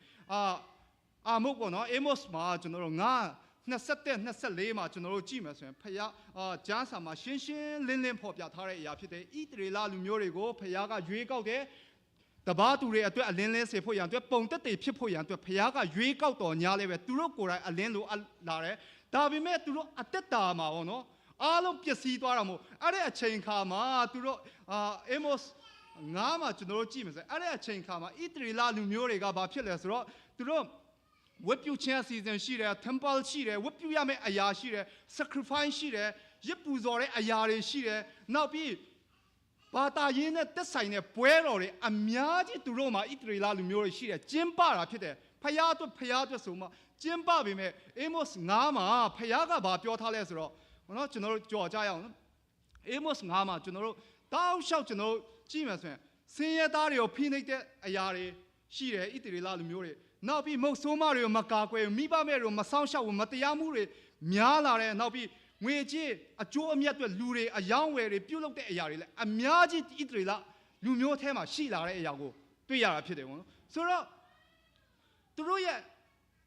အာမုတ်ပေါ့နော်အေမော့စ်မှာကျွန်တော်တို့21-24မှာကျွန်တော်တို့ကြည့်မယ်ဆိုရင်ဖယားဂျားဆာမှာရှင်းရှင်းလင်းလင်းဖော်ပြထားတဲ့အရာဖြစ်တယ်ဣသရေလလူမျိုးတွေကိုဖယားကရွေးကောက်တယ်တပါးသူတွေအတွက်အလင်းလင်းစေဖို့ရန်အတွက်ပုံသက်တွေဖြစ်ဖို့ရန်အတွက်ဖယားကရွေးကောက်တော်ညာလဲပဲသူတို့ကိုယ်တိုင်အလင်းလိုလာတယ်ဒါပေမဲ့သူတို့အသက်တာမှာပေါ့နော်အားလုံးပျက်စီးသွားတာမို့အဲ့ဒီအချိန်ခါမှာသူတို့အေမော့စ်ငါးမှာကျွန်တော်တို့ကြည့်မယ်ဆိုအဲ့ဒီအချိန်ခါမှာဣသရေလလူမျိုးတွေကဘာဖြစ်လဲဆိုတော့သူတို့ဝတ်ပြုခြင်းအစီအစဉ်ရှိတယ် temple ရှိတယ်ဝတ်ပြုရမယ့်အရာရှိတယ် sacrifice ရှိတယ်ရစ်ပူဇော်တဲ့အရာတွေရှိတယ်နောက်ပြီးဘာသာရေးနဲ့သက်ဆိုင်တဲ့ပွဲတော်တွေအများကြီးသူတို့မှာဣသရေလလူမျိုးတွေရှိတယ်ကျင်းပတာဖြစ်တယ်ဖယားအတွက်ဆိုမှကျင်းပပေမဲ့အေမော့စ်9မှာဖယားကဘာပြောထားလဲဆိုတော့နော်ကျွန်တော်တို့ကြော်ကြရအောင်နော်အေမော့စ်9မှာကျွန်တော်တို့တောက်လျှောက်ကျွန်တော်တို့ကြည့်မယ်ဆိုရင်ဆင်းရဲသားတွေကိုဖိနှိပ်တဲ့အရာတွေရှိတယ်ဣသရေလလူမျိုးတွေနောက်ပြီးမုတ်ဆိုးမတွေကိုမကာကွယ်မိဘမဲ့တွေကိုမဆောင်ရှောက်ဘူးမတရားမှုတွေများလာတယ်နောက်ပြီးငွေကြေးအကျိုးအမြတ်တွေလူတွေအယောင်းဝယ်တွေပြုတ်လုပ်တဲ့အရာတွေလည်းအများကြီးဣသရေလလူမျိုးထဲမှာရှိလာတဲ့အရာကိုတွေ့ရတာဖြစ်တယ်ပေါ့နော်ဆိုတော့သူတို့ရဲ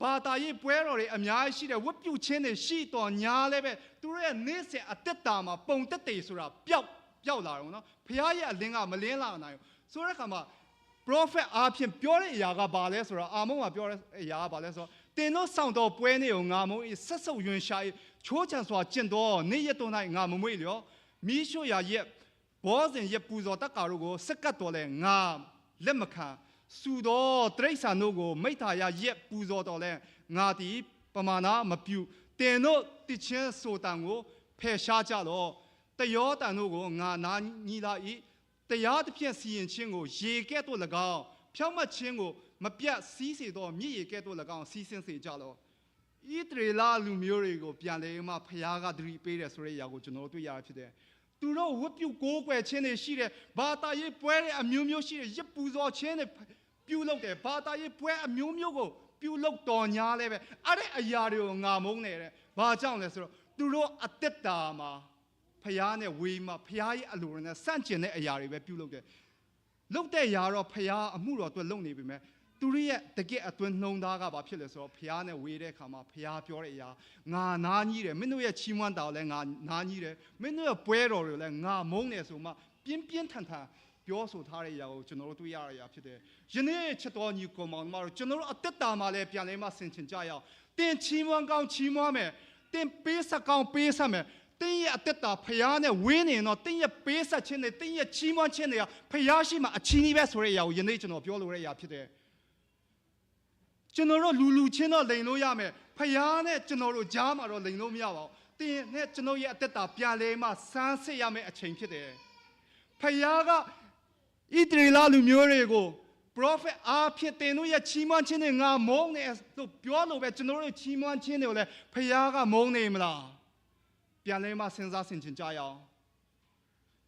့ဘာသာရေးပွဲတော်တွေအများကြီးရှိတယ်ဝတ်ပြုခြင်းတွေရှိတော်ညာလည်းပဲသူတို့ရဲ့နေ့စဉ်အသက်တာမှာပုံသက်တွေဆိုတာပျောက်လာတယ်ပေါ့နော်ဖခင်ရဲ့အလင်းကမလင်းလာနိုင်ဘူးဆိုတဲ့အခါမှာ prophet အားဖြင့်ပြောတဲ့အရာကဘာလဲဆိုတော့အာမုန်းကပြောတဲ့အရာကဘာလဲဆိုတော့တင်တို့ဆောင်တော်ပွဲနေကိုငါမုန်းဆက်ဆုပ်ယွင်ရှာချိုးချံစွာကျင့်တော်နေ့ရက်တော်၌ငါမမွေ့လျော မိရှုရရဲ့ဘောဇင်ရဲ့ပူဇော်တက္ကာတို့ကိုစက္ကတ်တော်လဲငါလက်မခံစူတော်တရိษံတို့ကိုမိထာရရဲ့ပူဇော်တော်လဲငါတီပမာဏမပြုတင်တို့တချင်းဆိုတန်ကိုဖယ်ရှားကြတော့တယောတန်တို့ကိုငါနာညီလာဤတရားတစ်ဖြင့်စီရင်ခြင်းကိုရေကဲ့သို့၎င်းဖြောင့်မတ်ခြင်းကိုမပြတ်စီးစေတော့မြည်ရေကဲ့သို့၎င်းစီးဆင်းစေကြတော့ဣသရေလလူမျိုးတွေကိုပြန်လဲမှဖျားကသတိပေးတယ်ဆိုတဲ့အရာကိုကျွန်တော်တို့တွေ့ရဖြစ်တယ်သူတို့ဝတ်ပြုကိုးကွယ်ခြင်းတွေရှိတယ်ဘာသာရေးပွဲတွေအမျိုးမျိုးရှိတယ်ရစ်ပူဇော်ခြင်းတွေပြုလုပ်တယ်ဘာသာရေးပွဲအမျိုးမျိုးကိုပြုလုပ်တော်ညာလဲပဲအဲ့ဒီအရာတွေကိုငါမုန်းနေတယ်ဘာကြောင့်လဲဆိုတော့သူတို့အသက်တာမှာဖျားနဲ့ဝေးမှာဖျားရဲ့အလိုနဲ့စန့်ကျင်တဲ့အရာတွေပဲပြုလုပ်တယ်လုပ်တဲ့ຢာတော့ဖျားအမှုတော်အတွက်လုပ်နေပြီမဲ့သူတို့ရဲ့တကယ့်အတွင်းနှုံသားကဘာဖြစ်လဲဆိုတော့ဖျားနဲ့ဝေးတဲ့အခါမှာဖျားပြောတဲ့အရာငါနာကြီးတယ်မင်းတို့ရဲ့ချီးမွမ်းတာကိုလည်းငါနာကြီးတယ်မင်းတို့ရဲ့ပွဲတော်တွေလည်းငါမုန်းတယ်ဆိုမှပြင်းပြင်းထန်ထန်ပြောဆိုထားတဲ့အရာကိုကျွန်တော်တို့တွေ့ရတဲ့အရာဖြစ်တယ်ယနေ့ချက်တော်ညီကောင်မောင်တို့ကျွန်တော်တို့အသက်တာမှာလည်းပြန်လဲမှဆင်ခြင်ကြရအောင်တင်ချီးမွမ်းကောင်းချီးမွမ်းမယ်တင်ပေးဆက်ကောင်းပေးဆက်မယ်တင်းရဲ့အသက်တာဖျားနဲ့ဝင်းနေတော့တင်းရဲ့ပေးဆက်ခြင်းတွေတင်းရဲ့ချီးမွမ်းခြင်းတွေကဖျားရှိမှအချီးနှီးပဲဆိုတဲ့အရာကိုယနေ့ကျွန်တော်ပြောလိုတဲ့အရာဖြစ်တယ်ကျွန်တော်တို့လူချင်းတော့လိန်လို့ရမယ်ဖျားနဲ့ကျွန်တော်တို့ကြားမှာတော့လိန်လို့မရပါဘူးတင်းနဲ့ကျွန်တော်ရဲ့အသက်တာပြန်လဲမှစမ်းစစ်ရမယ့်အချိန်ဖြစ်တယ်ဖျားကဣသရေလလူမျိုးတွေကို prophet အားဖြင့်တင်တို့ရဲ့ချီးမွမ်းခြင်းတွေငါမုန်းတယ်လို့ပြောလို့ပဲကျွန်တော်တို့ချီးမွမ်းခြင်းတွေကိုလည်းဖျားကမုန်းနေမလားပြန်လဲမှစဉ်းစားဆင်ခြင်ကြရအောင်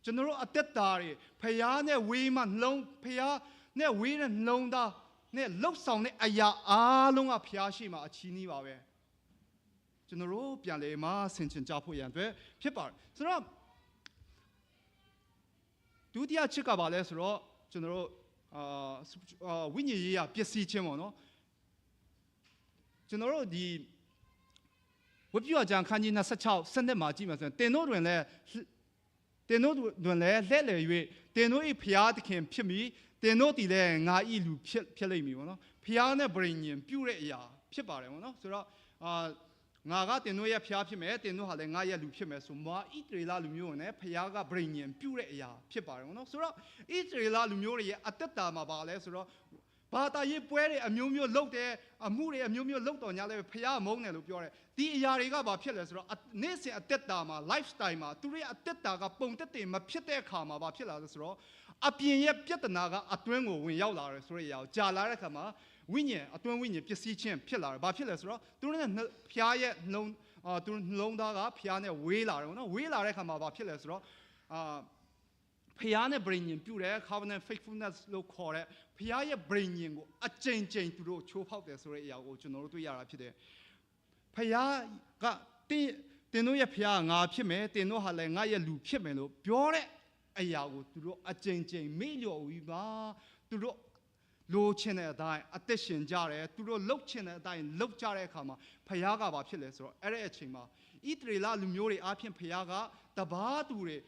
ကျွန်တော်တို့အသက်တာတွေဖျားနဲ့ဝေးမှနှလုံးဖျားနဲ့ဝေးတဲ့နှလုံးသားနဲ့လှုပ်ဆောင်တဲ့အရာအားလုံးကဖျားရှိမှအချီးနှီးပါပဲကျွန်တော်တို့ပြန်လဲမှဆင်ခြင်ကြဖို့ရန်အတွက်ဖြစ်ပါတယ်ဆိုတော့ဒုတိယချက်ကပါလဲဆိုတော့ကျွန်တော်တို့ဝိညာဉ်ရေးရပျက်စီးခြင်းပေါ့နော်ကျွန်တော်တို့ဒီဝိပ္ပယကျမ်းခန်းကြီး26စနစ်မှာကြည့်မှဆိုရင်တင်တို့တွင်လည်းလှဲ့လေ၍တင်တို့၏ဖျားသခင်ဖြစ်မိတင်တို့ဒီလည်းငါ၏လူဖြစ်လိမ့်မည်ပေါ့နော်ဖျားနဲ့ဗြိဉ္ဉ်ပြုတဲ့အရာဖြစ်ပါတယ်ပေါ့နော်ဆိုတော့ငါကတင်တို့ရဲ့ဖျားဖြစ်မယ်တင်တို့ဟာလည်းငါရဲ့လူဖြစ်မယ်ဆိုမှဣသရေလလူမျိုးနဲ့ဖျားကဗြိဉ္ဉ်ပြုတဲ့အရာဖြစ်ပါတယ်ပေါ့နော်ဆိုတော့ဣသရေလလူမျိုးတွေရဲ့အသက်တာမှာပါလဲဆိုတော့ဘာသာရေးပွဲတွေအမျိုးမျိုးလုပ်တယ်အမှုတွေအမျိုးမျိုးလုပ်တော်ညာလဲဖျားမုန်းတယ်လို့ပြောတယ်ဒီအရာတွေကဘာဖြစ်လဲဆိုတော့နေ့စဉ်အသက်တာမှာ lifestyle မှာသူတို့ရဲ့အသက်တာကပုံတက်တယ်မဖြစ်တဲ့အခါမှာဘာဖြစ်လာလဲဆိုတော့အပြင်ရဲ့ပြဿနာကအတွင်းကိုဝင်ရောက်လာတယ်ဆိုတဲ့အရာကိုကြာလာတဲ့အခါမှာဝိညာဉ်အတွင်းဝိညာဉ်ပျက်စီးခြင်းဖြစ်လာတယ်ဘာဖြစ်လဲဆိုတော့သူတို့နဲ့ဖျားရဲ့နှလုံးသူနှလုံးသားကဖျားနဲ့ဝေးလာတယ်ပေါ့နော်ဝေးလာတဲ့အခါမှာဘာဖြစ်လဲဆိုတော့ဖျားနဲ့ဗြိဉ္ဉ်ပြုတယ် covenant faithfulness လို့ခေါ်တဲ့ဖျားရဲ့ဗြိဉ္ဉ်ကိုအကြိမ်ကြိမ်သူတို့ချိုးဖောက်တယ်ဆိုတဲ့အရာကိုကျွန်တော်တို့တွေ့ရတာဖြစ်တယ်ဖျားကတင်တို့ရဲ့ဖျားငါဖြစ်မယ်တင်တို့ဟာလည်းငါရဲ့လူဖြစ်မယ်လို့ပြောတဲ့အရာကိုသူတို့အကြိမ်ကြိမ်မေ့လျော်ပြီးပါသူတို့လိုချင်တဲ့အတိုင်းအသက်ရှင်ကြတယ်သူတို့လှုပ်ချင်တဲ့အတိုင်းလှုပ်ကြတဲ့အခါမှာဖျားကဘာဖြစ်လဲဆိုတော့အဲ့ဒီအချိန်မှာဣသရေလလူမျိုးတွေအားဖြင့်ဖျားကတပါးသူတွေကိ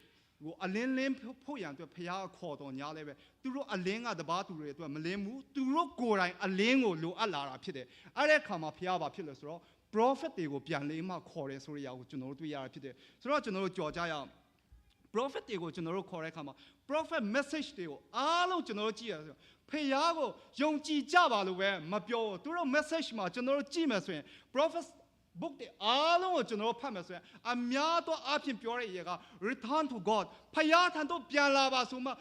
ုအလင်းလင်းဖို့ရန်အတွက်ဖျားခေါ်တော်ညာလဲပဲသူတို့အလင်းကတပါးသူတွေအတွက်မလင်းဘူးသူတို့ကိုယ်တိုင်အလင်းကိုလိုအပ်လာတာဖြစ်တယ်အဲ့ဒီအခါမှာဖျားဘာဖြစ်လဲဆိုတော့ prophet တွေကိုပြန်လေးမှခေါ်တယ်ဆိုတဲ့အရာကိုကျွန်တော်တို့တွေ့ရတာဖြစ်တယ်ဆိုတော့ကျွန်တော်တို့ကြော်ကြရအောင် prophet တွေကိုကျွန်တော်တို့ခေါ်တဲ့အခါမှာ prophet message တွေကိုအားလုံးကျွန်တော်တို့ကြည့်ရဆိုဖျားကိုယုံကြည်ကြပါလို့ပဲမပြောဘူးသူတို့ message မှာကျွန်တော်တို့ကြည့်မယ်ဆိုရင် prophet book တွေအားလုံးကိုကျွန်တော်တို့ဖတ်မယ်ဆိုရင်အများသောအဖြစ်ပြောတဲ့အရာက return to God ဖျားထံသို့ပြန်လာပါဆိုမှဣ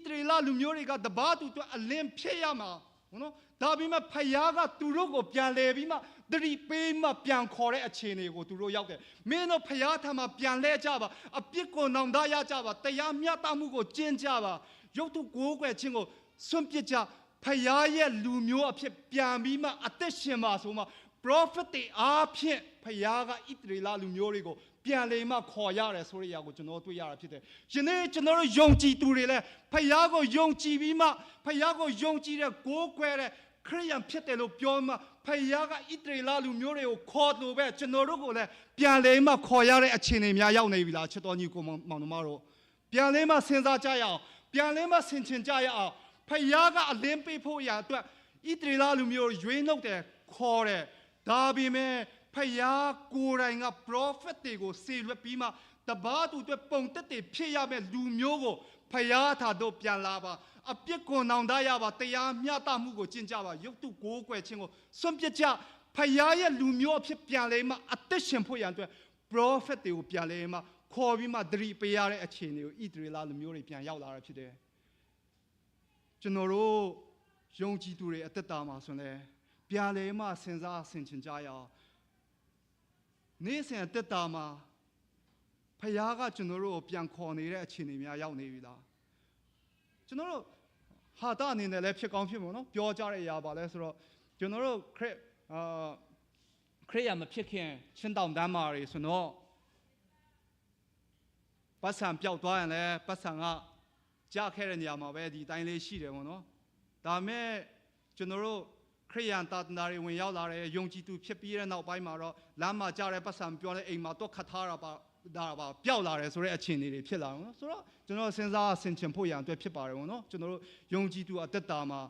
သရေလလူမျိုးတွေကတပါးသူတို့အလင်းဖြစ်ရမှာနော်ဒါပေမဲ့ဖျားကသူတို့ကိုပြန်လဲပြီးမှတတိပေးမှပြန်ခေါ်တဲ့အခြေအနေကိုသူတို့ရောက်တယ်မင်းတို့ဖျားထံမှာပြန်လဲကြပါအပြစ်ကိုနောင်တရကြပါတရားမျှတမှုကိုကျင့်ကြပါရုပ်တုကိုးကွယ်ခြင်းကိုစွန့်ပစ်ကြဖျားရဲ့လူမျိုးအဖြစ်ပြန်ပြီးမှအသက်ရှင်ပါဆိုမှ prophet တွေအားဖြင့်ဖျားကဣသရေလလူမျိုးတွေကိုပြန်လေမှခေါ်ရတယ်ဆိုတဲ့အရာကိုကျွန်တော်တွေ့ရတာဖြစ်တယ်ယနေ့ကျွန်တော်တို့ယုံကြည်သူတွေလည်းဖျားကိုယုံကြည်ပြီးမှဖျားကိုယုံကြည်တဲ့ကိုးကွယ်တဲ့ခရိယန်ဖြစ်တယ်လို့ပြောမှဖျားကဣသရေလလူမျိုးတွေကိုခေါ်လို့ပဲကျွန်တော်တို့ကိုလည်းပြန်လေမှခေါ်ရတဲ့အခြေအနေများရောက်နေပြီလားချစ်တော်ညီကိုမောင်နှမတို့ပြန်လေမှစဉ်းစားကြရအောင်ပြန်လေမှဆင်ခြင်ကြရအောင်ဖျားကအလင်းပေးဖို့ရာအတွက်ဣသရေလလူမျိုးရွေးနှုတ်တယ်ခေါ်တယ်ဒါပေမဲ့ဖျားကိုယ်တိုင်က prophet တွေကိုစေလွှတ်ပြီးမှ တဘာသူအတွက်ပုံတက်တွေဖြစ်ရမယ့်လူမျိုးကိုဖျားထာတို့ပြန်လာပါအပြစ်ကိုနောင်တရပါတရားမျှတမှုကိုကျင့်ကြပါရုပ်တုကိုးကွယ်ခြင်းကိုစွန့်ပစ်ကြဖျားရဲ့လူမျိုးအဖြစ်ပြန်လဲမှအသက်ရှင်ဖို့ရန်အတွက် prophet တွေကိုပြန်လဲမှခေါ်ပြီးမှသတိပေးရတဲ့အခြေအနေကိုဣသရေလလူမျိုးတွေပြန်ရောက်လာတာဖြစ်တယ်ကျွန်တော်တို့ယုံကြည်သူတွေအသက်တာမှာဆိုရင်ပြန်လဲမှစဉ်းစားဆင်ခြင်ကြရအောင်နေ့စဉ်အသက်တာမှာဖယားကကျွန်တော်တို့ကိုပြန်ခေါ်နေတဲ့အခြေအနေများရောက်နေပြီလားကျွန်တော်တို့ဟာတာအနေနဲ့လည်းဖြစ်ကောင်းဖြစ်မှာနော်ပြောကြတဲ့အရာပါလဲဆိုတော့ကျွန်တော်တို့ခရစ်ယာန်မဖြစ်ခင်ချင်းတောင်တန်းမာတွေဆိုတော့ပတ်စံပျောက်သွားရင်လည်းပတ်စံကကြားခဲ့တဲ့နေရာမှာပဲဒီတိုင်းလေးရှိတယ်ပေါ့နော်ဒါမဲ့ကျွန်တော်တို့ခရိယန်တာသနာတွေဝင်ရောက်လာတဲ့ယုံကြည်သူဖြစ်ပြီးတဲ့နောက်ပိုင်းမှာတော့လမ်းမှာကြားတဲ့ပတ်စံပြောတဲ့အိမ်မှာတော့ခတ်ထားတာပါဒါပါပျောက်လာတယ်ဆိုတဲ့အခြေအနေတွေဖြစ်လာတယ်နော်ဆိုတော့ကျွန်တော်စဉ်းစားဆင်ခြင်ဖို့ရန်အတွက်ဖြစ်ပါတယ်ပေါ့နော်ကျွန်တော်တို့ယုံကြည်သူအသက်တာမှာ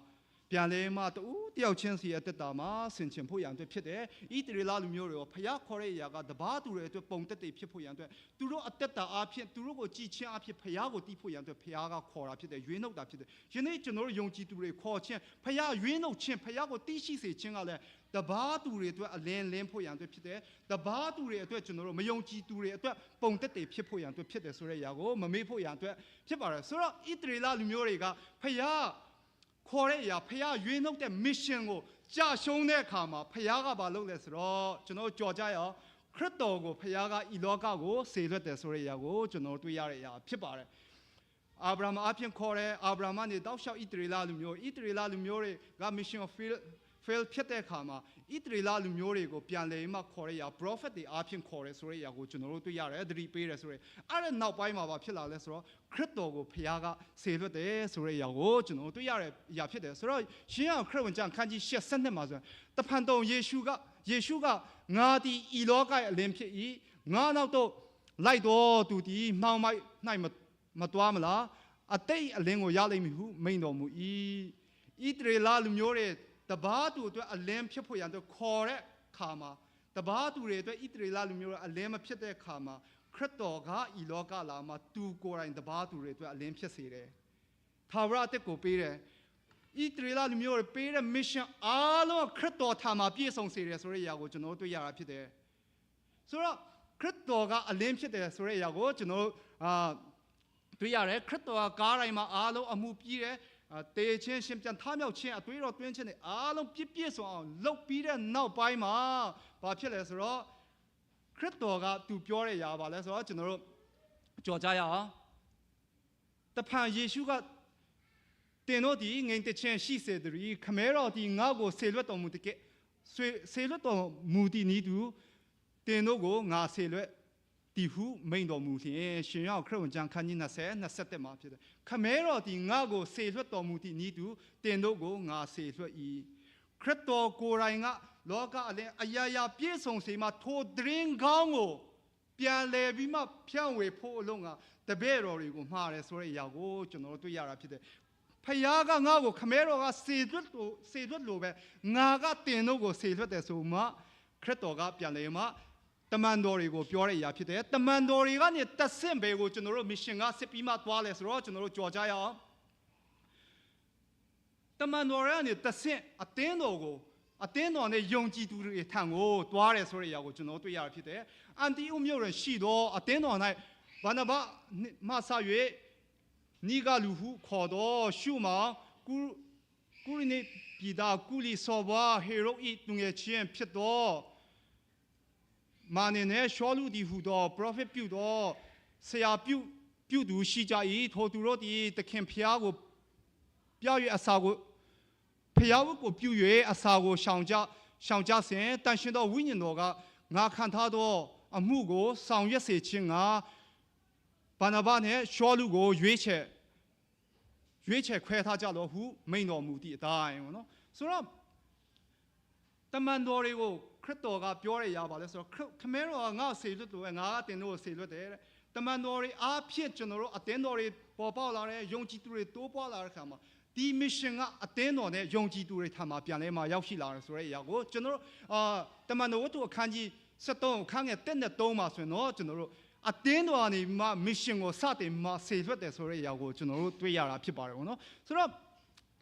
ပြန်လဲမှတူတယောက်ချင်းစီအသက်တာမှာဆင်ခြင်ဖို့ရန်အတွက်ဖြစ်တယ်ဣသရေလလူမျိုးတွေကိုဖျားခေါ်တဲ့အရာကတဘာသူတွေအတွက်ပုံတက်တွေဖြစ်ဖို့ရန်အတွက်သူတို့အသက်တာအဖြစ်သူတို့ကိုကြည်ချင်းအဖြစ်ဖျားကိုတီးဖို့ရန်အတွက်ဖျားကခေါ်တာဖြစ်တယ်ရွေးနှုတ်တာဖြစ်တယ်ယနေ့ကျွန်တော်တို့ယုံကြည်သူတွေခေါ်ခြင်းဖျားရွေးနှုတ်ခြင်းဖျားကိုတီးရှိစေခြင်းကလည်းတဘာသူတွေအတွက်အလင်းလင်းဖို့ရန်အတွက်ဖြစ်တယ်တဘာသူတွေအတွက်ကျွန်တော်တို့မယုံကြည်သူတွေအတွက်ပုံတက်တွေဖြစ်ဖို့ရန်အတွက်ဖြစ်တယ်ဆိုတဲ့အရာကိုမမေ့ဖို့ရန်အတွက်ဖြစ်ပါတယ်ဆိုတော့ဣသရေလလူမျိုးတွေကဖျားခေါ်တဲ့အရာဖျားရွေးနှုတ်တဲ့ mission ကိုကြာရှုံးတဲ့အခါမှာဖျားကဘာလုပ်လဲဆိုတော့ကျွန်တော်ကြော်ကြရအောင်ခရစ်တော်ကိုဖျားကဤလောကကိုဆေလွတ်တယ်ဆိုတဲ့အရာကိုကျွန်တော်တွေ့ရတဲ့အရာဖြစ်ပါတယ်အာဗြဟံအပြင်ခေါ်တဲ့အာဗြဟံကနေတောက်လျှောက်ဣသရေလလူမျိုးတွေက mission of fail ဖြစ်တဲ့အခါမှာဣသရေလလူမျိုးတွေကိုပြန်လည်မှခေါ်တဲ့အရာ prophet တွေအပြင်ခေါ်တယ်ဆိုတဲ့အရာကိုကျွန်တော်တို့တွေ့ရတယ်သတိပေးတယ်ဆိုရဲအဲ့ဒါနောက်ပိုင်းမှာဖြစ်လာလဲဆိုတော့ခရစ်တော်ကိုဖျားကဆေလွတ်တယ်ဆိုတဲ့အရာကိုကျွန်တော်တို့တွေ့ရတဲ့အရာဖြစ်တယ်ဆိုတော့ရှင်ရခရစ်ဝင်ကျမ်းခန်းကြီး7မှာဆိုရင်တဖန်တုံယေရှုကငါသည်ဤလောကရဲ့အလင်းဖြစ်၏ငါနောက်တော့လိုက်တော်သူသည်မှောင်မိုက်၌မသွားမလားအတိတ်အလင်းကိုရလိမ့်မည်ဟုမိန့်တော်မူ၏ဣသရေလလူမျိုးတွေတဘာသူအတွက်အလင်းဖြစ်ဖို့ရန်အတွက်ခေါ်တဲ့ခါမှာတဘာသူတွေအတွက်ဣသရေလလူမျိုးတွေအလင်းမဖြစ်တဲ့ခါမှာခရစ်တော်ကဤလောကလာမှာသူကိုယ်တိုင်တဘာသူတွေအတွက်အလင်းဖြစ်စေတယ်။သာဝရအသက်ကိုပေးတယ်။ဣသရေလလူမျိုးတွေပေးတဲ့ mission အားလုံးခရစ်တော်ထာမှာပြည့်စုံစေတယ်ဆိုတဲ့အရာကိုကျွန်တော်တွေ့ရတာဖြစ်တယ်။ဆိုတော့ခရစ်တော်ကအလင်းဖြစ်တယ်ဆိုတဲ့အရာကိုကျွန်တော်တွေ့ရတယ်ခရစ်တော်ကကားတိုင်းမှာအားလုံးအမှုပြီးတယ်တေချင်းရှင်ပြန်ထားမြောက်ခြင်းအသွေးတော်တွင်းခြင်းတွေအားလုံးပြည့်စုံအောင်လုပ်ပြီးတဲ့နောက်ပိုင်းမှာဘာဖြစ်လဲဆိုတော့ခရစ်တော်ကသူပြောတဲ့အရာပါလဲဆိုတော့ကျွန်တော်တို့ကြော်ကြရအောင်တဖန်ယေရှုကတင်တို့ဒီငိမ်တခြင်းရှိစေတည်းခမဲတော်ဒီငါ့ကိုဆေလွတ်တော်မူတဲ့ဆေလွတ်တော်မူသည်နည်းတူတင်တို့ကိုငါဆေလွတ်ဒီဟုမိန်တော်မူလျင်ရှင်ရောက်ခရစ်ဝင်ကျမ်းခန်းကြီး20မှာဖြစ်တယ်ခမဲတော်ဒီငါ့ကိုဆေလွတ်တော်မူသည့်ဤသူတင်တို့ကိုငါဆေလွတ်၏ခရစ်တော်ကိုယ်တိုင်ကလောကအလင်းအရာရာပြည့်စုံစေမှထိုဒရင်ကောင်းကိုပြန်လဲပြီးမှဖြန့်ဝေဖို့အလုံးကတပည့်တော်တွေကိုမှားတယ်ဆိုတဲ့အရာကိုကျွန်တော်တို့တွေ့ရတာဖြစ်တယ်ဖယားကငါ့ကိုခမဲတော်ကဆေလွတ်လို့ပဲငါကတင်တို့ကိုဆေလွတ်တယ်ဆိုမှခရစ်တော်ကပြန်လဲမှတမန်တော်တွေကိုပြောတဲ့အရာဖြစ်တယ်တမန်တော်တွေကနေတဆင့်ပဲကိုကျွန်တော်တို့ mission ကစစ်ပြီးမှသွားလဲဆိုတော့ကျွန်တော်တို့ကြော်ကြရအောင်တမန်တော်တွေကနေတဆင့်အသင်းတော်နဲ့ယုံကြည်သူတွေထံကိုသွားတယ်ဆိုတဲ့အရာကိုကျွန်တော်တွေ့ရတာဖြစ်တယ်အန်တီဥမြို့ရရှိတော့အသင်းတော်၌ဘာနာဘမဆာ၍နီဂလူဟုခေါ်တော့ရှုမောင်ကုရိနေပြည်သားကုလီစောဘဟေရိုဤသူငယ်ချင်းဖြစ်တော့မာနေနဲ့ရှောလူဒီဟူသော prophet ပြုသောဆရာပြုသူရှိကြ၏ထိုသူတို့သည်သခင်ဖျားကိုပြ၍အစာကိုဖျားကိုပြု၍အစာကိုရှောင်ကြစဉ်တန်ရှင်သောဝိညာဉ်တော်ကငါခံထားသောအမှုကိုဆောင်ရွက်စေခြင်းငါဘာနာဘနဲ့ရှောလူကိုရွေးချယ်ခွဲထားကြလို့ဟုမိန်တော်မူသည့်အတိုင်းပေါ့နော်ဆိုတော့တမန်တော်တွေကိုခရစ်တော်ကပြောရရပါလဲဆိုတော့ခမဲတော်ကငါ့ဆေလွတ်လို့ငါကတင်တို့ဆေလွတ်တယ်တမန်တော်တွေအားဖြင့်ကျွန်တော်တို့အသင်းတော်တွေပေါ်ပေါက်လာတဲ့ယုံကြည်သူတွေတိုးပွားလာတဲ့အခါမှာဒီ mission ကအသင်းတော်နဲ့ယုံကြည်သူတွေထံမှာပြန်လဲမှာရောက်ရှိလာတယ်ဆိုတဲ့အရာကိုကျွန်တော်တို့တမန်တော်ဝတ္ထုအခန်းကြီး73အခန်းငယ်1နဲ့3မှာဆိုရင်တော့ကျွန်တော်တို့ အတင်းတော်ကနေမှ mission ကိုစတင်မှဆေလွတ်တယ်ဆိုတဲ့အရာကိုကျွန်တော်တို့တွေ့ရတာဖြစ်ပါတယ်ပေါ့နော်ဆိုတော့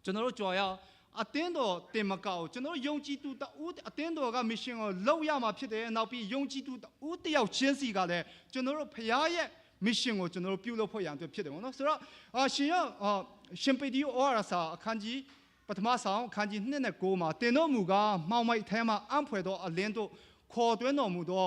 ကျွန်တော်တို့ကြော်ရအတင်းတော်တင်မကောက်ကျွန်တော်တို့ယုံကြည်သူတဦးအတင်းတော်က mission ကိုလောက်ရမှာဖြစ်တယ်နောက်ပြီးယုံကြည်သူတဦးတယောက်ချင်းစီကလည်းကျွန်တော်တို့ဖရားရဲ့ mission ကိုကျွန်တော်တို့ပြုလုပ်ဖို့ရန်အတွက်ဖြစ်တယ်ပေါ့နော်ဆိုတော့ရှင်ပေဒီဩဝါဒစာအခန်းကြီးပထမဆောင်အခန်းကြီး2နဲ့9မှာတင်တော်မူကားမှောင်မိုက်ထဲမှာအံ့ဖွယ်သောအလင်းတို့ခေါ်သွင်းတော်မူသော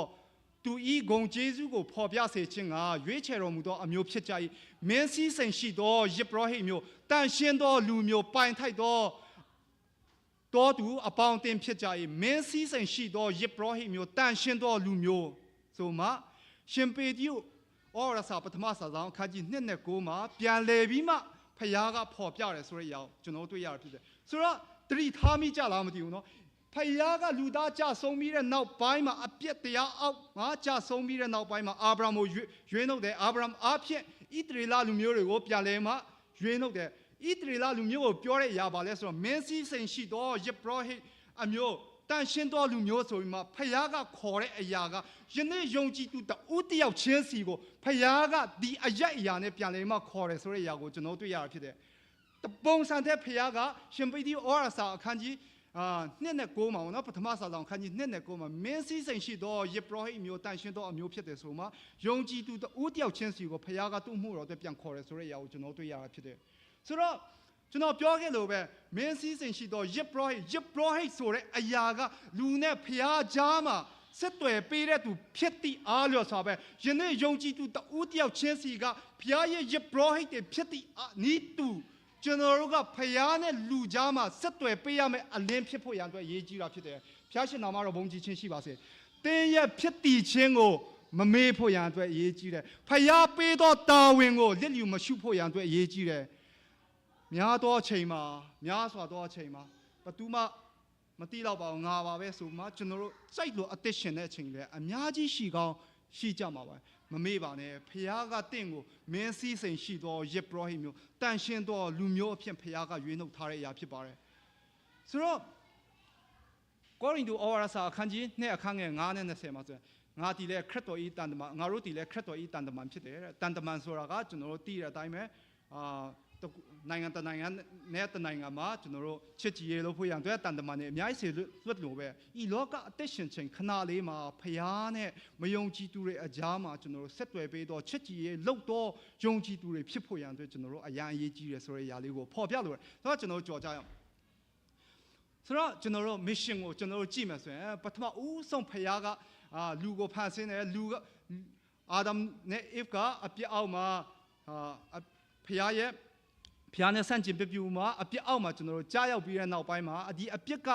သူဤဂုံကျေးဇူးကိုဖော်ပြစေခြင်းကရွေးချယ်တော်မူသောအမျိုးဖြစ်ကြ၏မင်းစည်းစိမ်ရှိသောယစ်ပရောဟိတ်မျိုးတန်ရှင်းသောလူမျိုးပိုင်ထိုက်သောတောသူအပေါင်းအသင်းဖြစ်ကြ၏မင်းစည်းစိမ်ရှိသောယစ်ပရောဟိတ်မျိုးတန်ရှင်းသောလူမျိုးဆိုမှရှင်ပေတရုဩဝါဒစာပထမစာဆောင်အခန်းကြီး2နဲ့9မှာပြန်လည်ပြီးမှဖခင်ကဖော်ပြတယ်ဆိုတဲ့အရာကျွန်တော်တွေ့ရတာဖြစ်တယ်ဆိုတော့တတိထားမိကြလားမသိဘူးနော်ဖခင်ကလူသားကြဆုံးပြီးတဲ့နောက်ပိုင်းမှာအပြစ်တရားအောက်ငါကြဆုံးပြီးတဲ့နောက်ပိုင်းမှာအာဗြဟံကိုရွေးနှုတ်တယ်အာဗြဟံအားဖြင့်ဣသရေလလူမျိုးတွေကိုပြန်လဲမှရွေးနှုတ်တယ်ဣသရေလလူမျိုးကိုပြောတဲ့အရာပါလဲဆိုတော့မင်းစည်းစိမ်ရှိသောယစ်ပရောဟိတ်အမျိုးတန်ရှင်းသောလူမျိုးဆိုပြီးမှဖခင်ကခေါ်တဲ့အရာကယနေ့ယုံကြည်သူတဦးတယောက်ချင်းစီကိုဖခင်ကဒီအရက်အရာနဲ့ပြန်လဲမှခေါ်တယ်ဆိုတဲ့အရာကိုကျွန်တော်တွေ့ရတာဖြစ်တယ်တပုံစံတဲ့ဖခင်ကရှင်ပေတရုဩဝါဒစာအခန်းကြီး2နဲ့9မှာနော်ပထမစာဆောင်ခန်းကြီး2နဲ့9မှာမင်းစည်းစိမ်ရှိသောယစ်ပရောဟိတ်မျိုးတန်ရှင်းသောအမျိုးဖြစ်တယ်ဆိုမှယုံကြည်သူတဦးတယောက်ချင်းစီကိုဖခင်ကသူ့မှုတော်အတွက်ပြန်ခေါ်တယ်ဆိုတဲ့အရာကိုကျွန်တော်တွေ့ရတာဖြစ်တယ်ဆိုတော့ကျွန်တော်ပြောခဲ့လို့ပဲမင်းစည်းစိမ်ရှိသောယစ်ပရောဟိတ်ဆိုတဲ့အရာကလူနဲ့ဖခင်ကြားမှာဆက်သွယ်ပေးတဲ့သူဖြစ်သည့်အားလျော်စွာပဲယနေ့ယုံကြည်သူတဦးတယောက်ချင်းစီကဖခင်ရဲ့ယစ်ပရောဟိတ်တွေဖြစ်သည့်ဤသူကျွန်တော်တို့ကဖခင်နဲ့လူကြားမှာဆက်သွယ်ပေးရမယ်အလင်းဖြစ်ဖို့ရန်အတွက်ရေးကြီးတာဖြစ်တယ်ဖခင်ရှင်နာမတော်ဘုန်းကြီးချင်းရှိပါစေတင်းရဲ့ဖြစ်တည်ခြင်းကိုမမေ့ဖို့ရန်အတွက်ရေးကြီးတယ်ဖခင်ပေးသောတာဝန်ကိုလက်လျူမရှုဖို့ရန်အတွက်ရေးကြီးတယ်များသောအချိန်မှာများစွာသောအချိန်မှာဘသူမှမတိတော့ပါဘူးငါပါပဲဆိုမှကျွန်တော်တို့စိုက်လို့အသက်ရှင်တဲ့အချိန်လေအများကြီးရှိကောင်းရှိကြမှာပါမမေ့ပါနဲ့ဖခင်ကတင့်ကိုမင်းစည်းစိမ်ရှိသောယစ်ပရောဟိတ်မျိုးတန်ရှင်းသောလူမျိုးအဖြစ်ဖခင်ကရွေးနှုတ်ထားတဲ့အရာဖြစ်ပါတယ်ဆိုတော့ကောရိန္သုဩဝါဒစာအခန်းကြီး2အခန်းငယ်9နဲ့20မှာဆိုငါတီလဲခရစ်တော်ဤတန်တမန်ငါတို့တီလဲခရစ်တော်ဤတန်တမန်ဖြစ်တယ်တန်တမန်ဆိုတာကကျွန်တော်တို့သိတဲ့အတိုင်းပဲနိုင်ငံတနိုင်ငံနဲ့တနိုင်ငံမှာကျွန်တော်တို့ချစ်ကြည်ရေးလို့ဖို့ရန်အတွက်တန်တမန်တွေအများကြီးစေလွတ်လို့ပဲဤလောကအသက်ရှင်ချိန်ခဏလေးမှာဖခင်နဲ့မယုံကြည်သူတွေအကြားမှာကျွန်တော်တို့ဆက်သွယ်ပေးတော့ချစ်ကြည်ရေးလုပ်တော့ယုံကြည်သူတွေဖြစ်ဖို့ရန်အတွက်ကျွန်တော်တို့အရန်အရေးကြီးတယ်ဆိုတဲ့အရာလေးကိုဖော်ပြလို့ဆိုတော့ကျွန်တော်တို့ကြော်ကြရအောင်ဆိုတော့ကျွန်တော်တို့ mission ကိုကျွန်တော်တို့ကြည့်မယ်ဆိုရင်ပထမဦးဆုံးဖခင်ကလူကိုဖန်ဆင်းတယ်လူကအာဒမ်နဲ့ Eve ကအပြစ်အောက်မှာဖခင်ရဲ့ဖျားနဲ့ဆန့်ကျင်ပြပြူမှာအပြစ်အောက်မှာကျွန်တော်တို့ကြားရောက်ပြီးတဲ့နောက်ပိုင်းမှာဒီအပြစ်က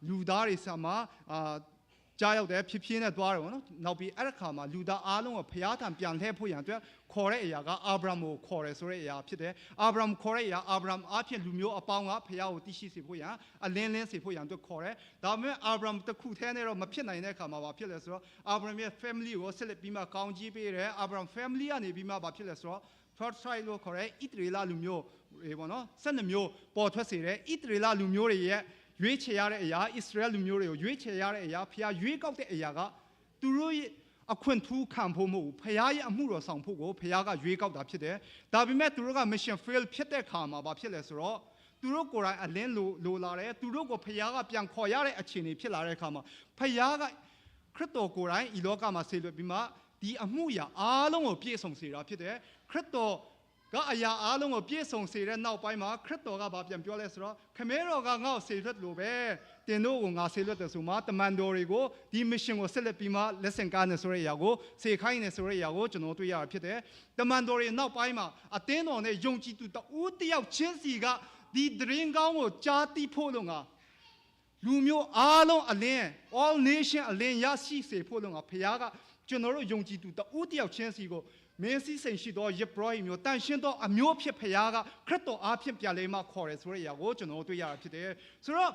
လူသားတွေဆံမှာကြားရောက်တယ်ဖြစ်ဖြစ်နဲ့သွားတယ်ပေါ့နော်နောက်ပြီးအဲ့ဒီခါမှာလူသားအားလုံးကိုဖျားထံပြန်လှည့်ဖို့ရန်အတွက်ခေါ်တဲ့အရာကအာဗြဟံကိုခေါ်တယ်ဆိုတဲ့အရာဖြစ်တယ်အာဗြဟံခေါ်တဲ့အရာအာဗြဟံအားဖြင့်လူမျိုးအပေါင်းကဖျားကိုသိရှိစေဖို့ရန်အလင်းလင်းစေဖို့ရန်အတွက်ခေါ်တယ်ဒါပေမဲ့အာဗြဟံတစ်ခုတည်းနဲ့တော့မဖြစ်နိုင်တဲ့အခါမှာဘာဖြစ်လဲဆိုတော့အာဗြဟံရဲ့ family ကိုဆက်လက်ပြီးမှကောင်းကြီးပေးတယ်အာဗြဟံ family ကနေပြီးမှဘာဖြစ်လဲဆိုတော့ third tribe လို့ခေါ်တဲ့ဣသရေလလူမျိုးပေါ့နော်12မျိုးပေါ်ထွက်စေတယ်ဣသရေလလူမျိုးတွေရဲ့ရွေးချယ်ရတဲ့အရာဣသရေလလူမျိုးတွေကိုရွေးချယ်ရတဲ့အရာဖခင်ရွေးကောက်တဲ့အရာကသူတို့ရဲ့အခွင့်ထူးခံဖို့မဟုတ်ဘူးဖခင်ရဲ့အမှုတော်ဆောင်ဖို့ကိုဖခင်ကရွေးကောက်တာဖြစ်တယ်ဒါပေမဲ့သူတို့က mission fail ဖြစ်တဲ့ခါမှာဘာဖြစ်လဲဆိုတော့သူတို့ကိုယ်တိုင်အလင်းလိုလာတယ်သူတို့ကိုဖခင်ကပြန်ခေါ်ရတဲ့အခြေအနေဖြစ်လာတဲ့ခါမှာဖခင်ကခရစ်တော်ကိုယ်တိုင်ဤလောကမှာဆေလွတ်ပြီးမှဒီအမှုရာအားလုံးကိုပြည့်စုံစေတာဖြစ်တယ်ခရစ်တော်ကအရာအားလုံးကိုပြည့်စုံစေတဲ့နောက်ပိုင်းမှာခရစ်တော်ကပြန်ပြောလဲဆိုတော့ခမဲတော်ကငါ့ကိုဆေလွတ်လို့ပဲတင်တို့ကိုငါဆေလွတ်တယ်ဆိုမှတမန်တော်တွေကိုဒီ mission ကိုဆက်လက်ပြီးမှ lesson ကားနေဆိုတဲ့အရာကိုစေခိုင်းနေဆိုတဲ့အရာကိုကျွန်တော်တွေ့ရတာဖြစ်တယ်တမန်တော်တွေနောက်ပိုင်းမှာအသင်းတော်နဲ့ယုံကြည်သူတဦးတယောက်ချင်းစီကဒီသတင်းကောင်းကိုကြားသိဖို့လို့ငါလူမျိုးအားလုံးအလင်း all nation အလင်းရရှိစေဖို့လို့ငါဖခင်ကကျွန်တော်တို့ယုံကြည်သူတဦးတယောက်ချင်းစီကိုမင်းစည်းစိမ်ရှိသောယစ်ပရောဟိတ်မျိုးတန်ရှင်းသောအမျိုးဖြစ်ဖခင်ကခရစ်တော်အားဖြင့်ပြန်လဲမှခေါ်တယ်ဆိုတဲ့အရာကိုကျွန်တော်တို့တွေ့ရတာဖြစ်တယ်ဆိုတော့